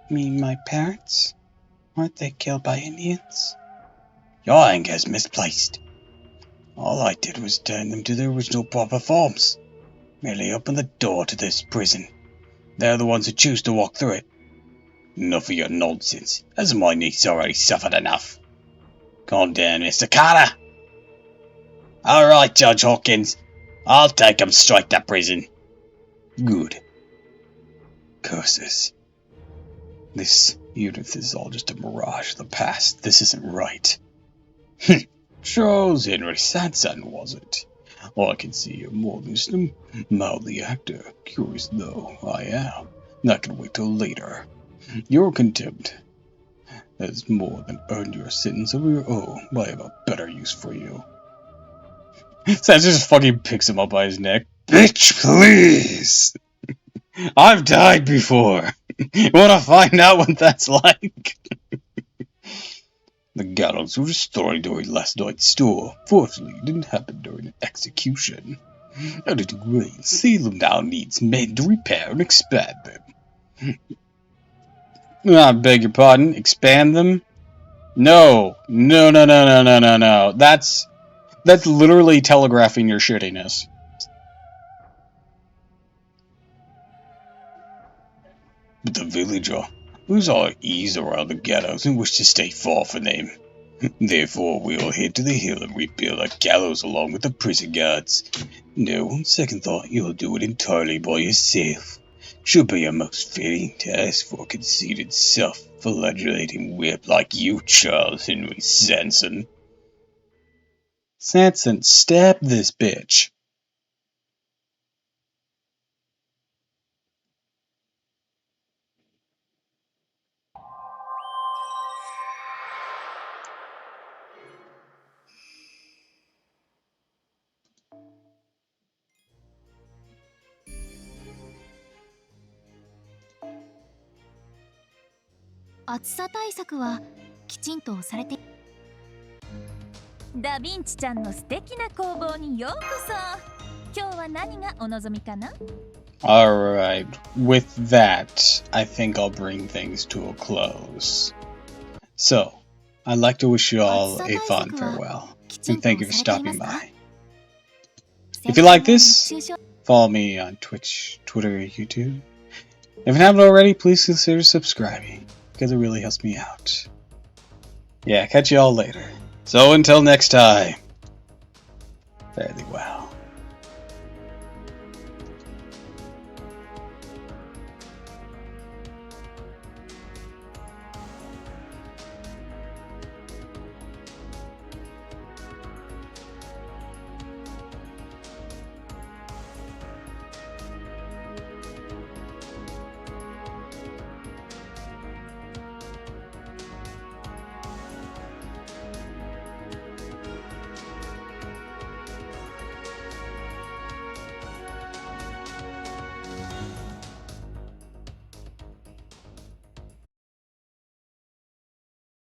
You mean my parents? Weren't they killed by Indians? Your anger is misplaced. All I did was turn them to their original proper forms. Merely open the door to this prison. They're the ones who choose to walk through it. Enough of your nonsense. Hasn't my niece already suffered enough? Calm down, Mr. Carter. All right, Judge Hawkins. I'll take him straight to prison. Good. Curses. This is all just a mirage of the past. This isn't right. Charles Henry Sanson, was it? I can see you're more than just a mouthy actor. Curious though I am. That can wait till later. Your contempt has more than earned your sentence of your own. I have a better use for you. Sanson just fucking picks him up by his neck. Bitch, please! I've died before. Wanna find out what that's like? The gallows was a story during last night's store. Fortunately, it didn't happen during an execution. At any rate, Salem now needs men to repair and expand them. I beg your pardon. Expand them? No. No, no, no, no, no, no, no. That's literally telegraphing your shittiness. But the villager, who's our ease around the gallows and wish to stay far from them. Therefore, we will head to the hill and rebuild a gallows along with the prison guards. No, on second thought, you'll do it entirely by yourself. Should be a most fitting task for a conceited, self-flagellating whip like you, Charles Henry Sanson. Sanson, stab this bitch.ダヴィンチちゃんの素敵な工房にようこそ。今日は何がお望みかな？ Alright, with that, I think I'll bring things to a close. So, I'd like to wish you all a fond farewell, and thank you for stopping by. If you like this, follow me on Twitch, Twitter, YouTube. If you haven't already, please consider subscribing, because it really helps me out. Yeah, catch you all later. So until next time, fare thee well.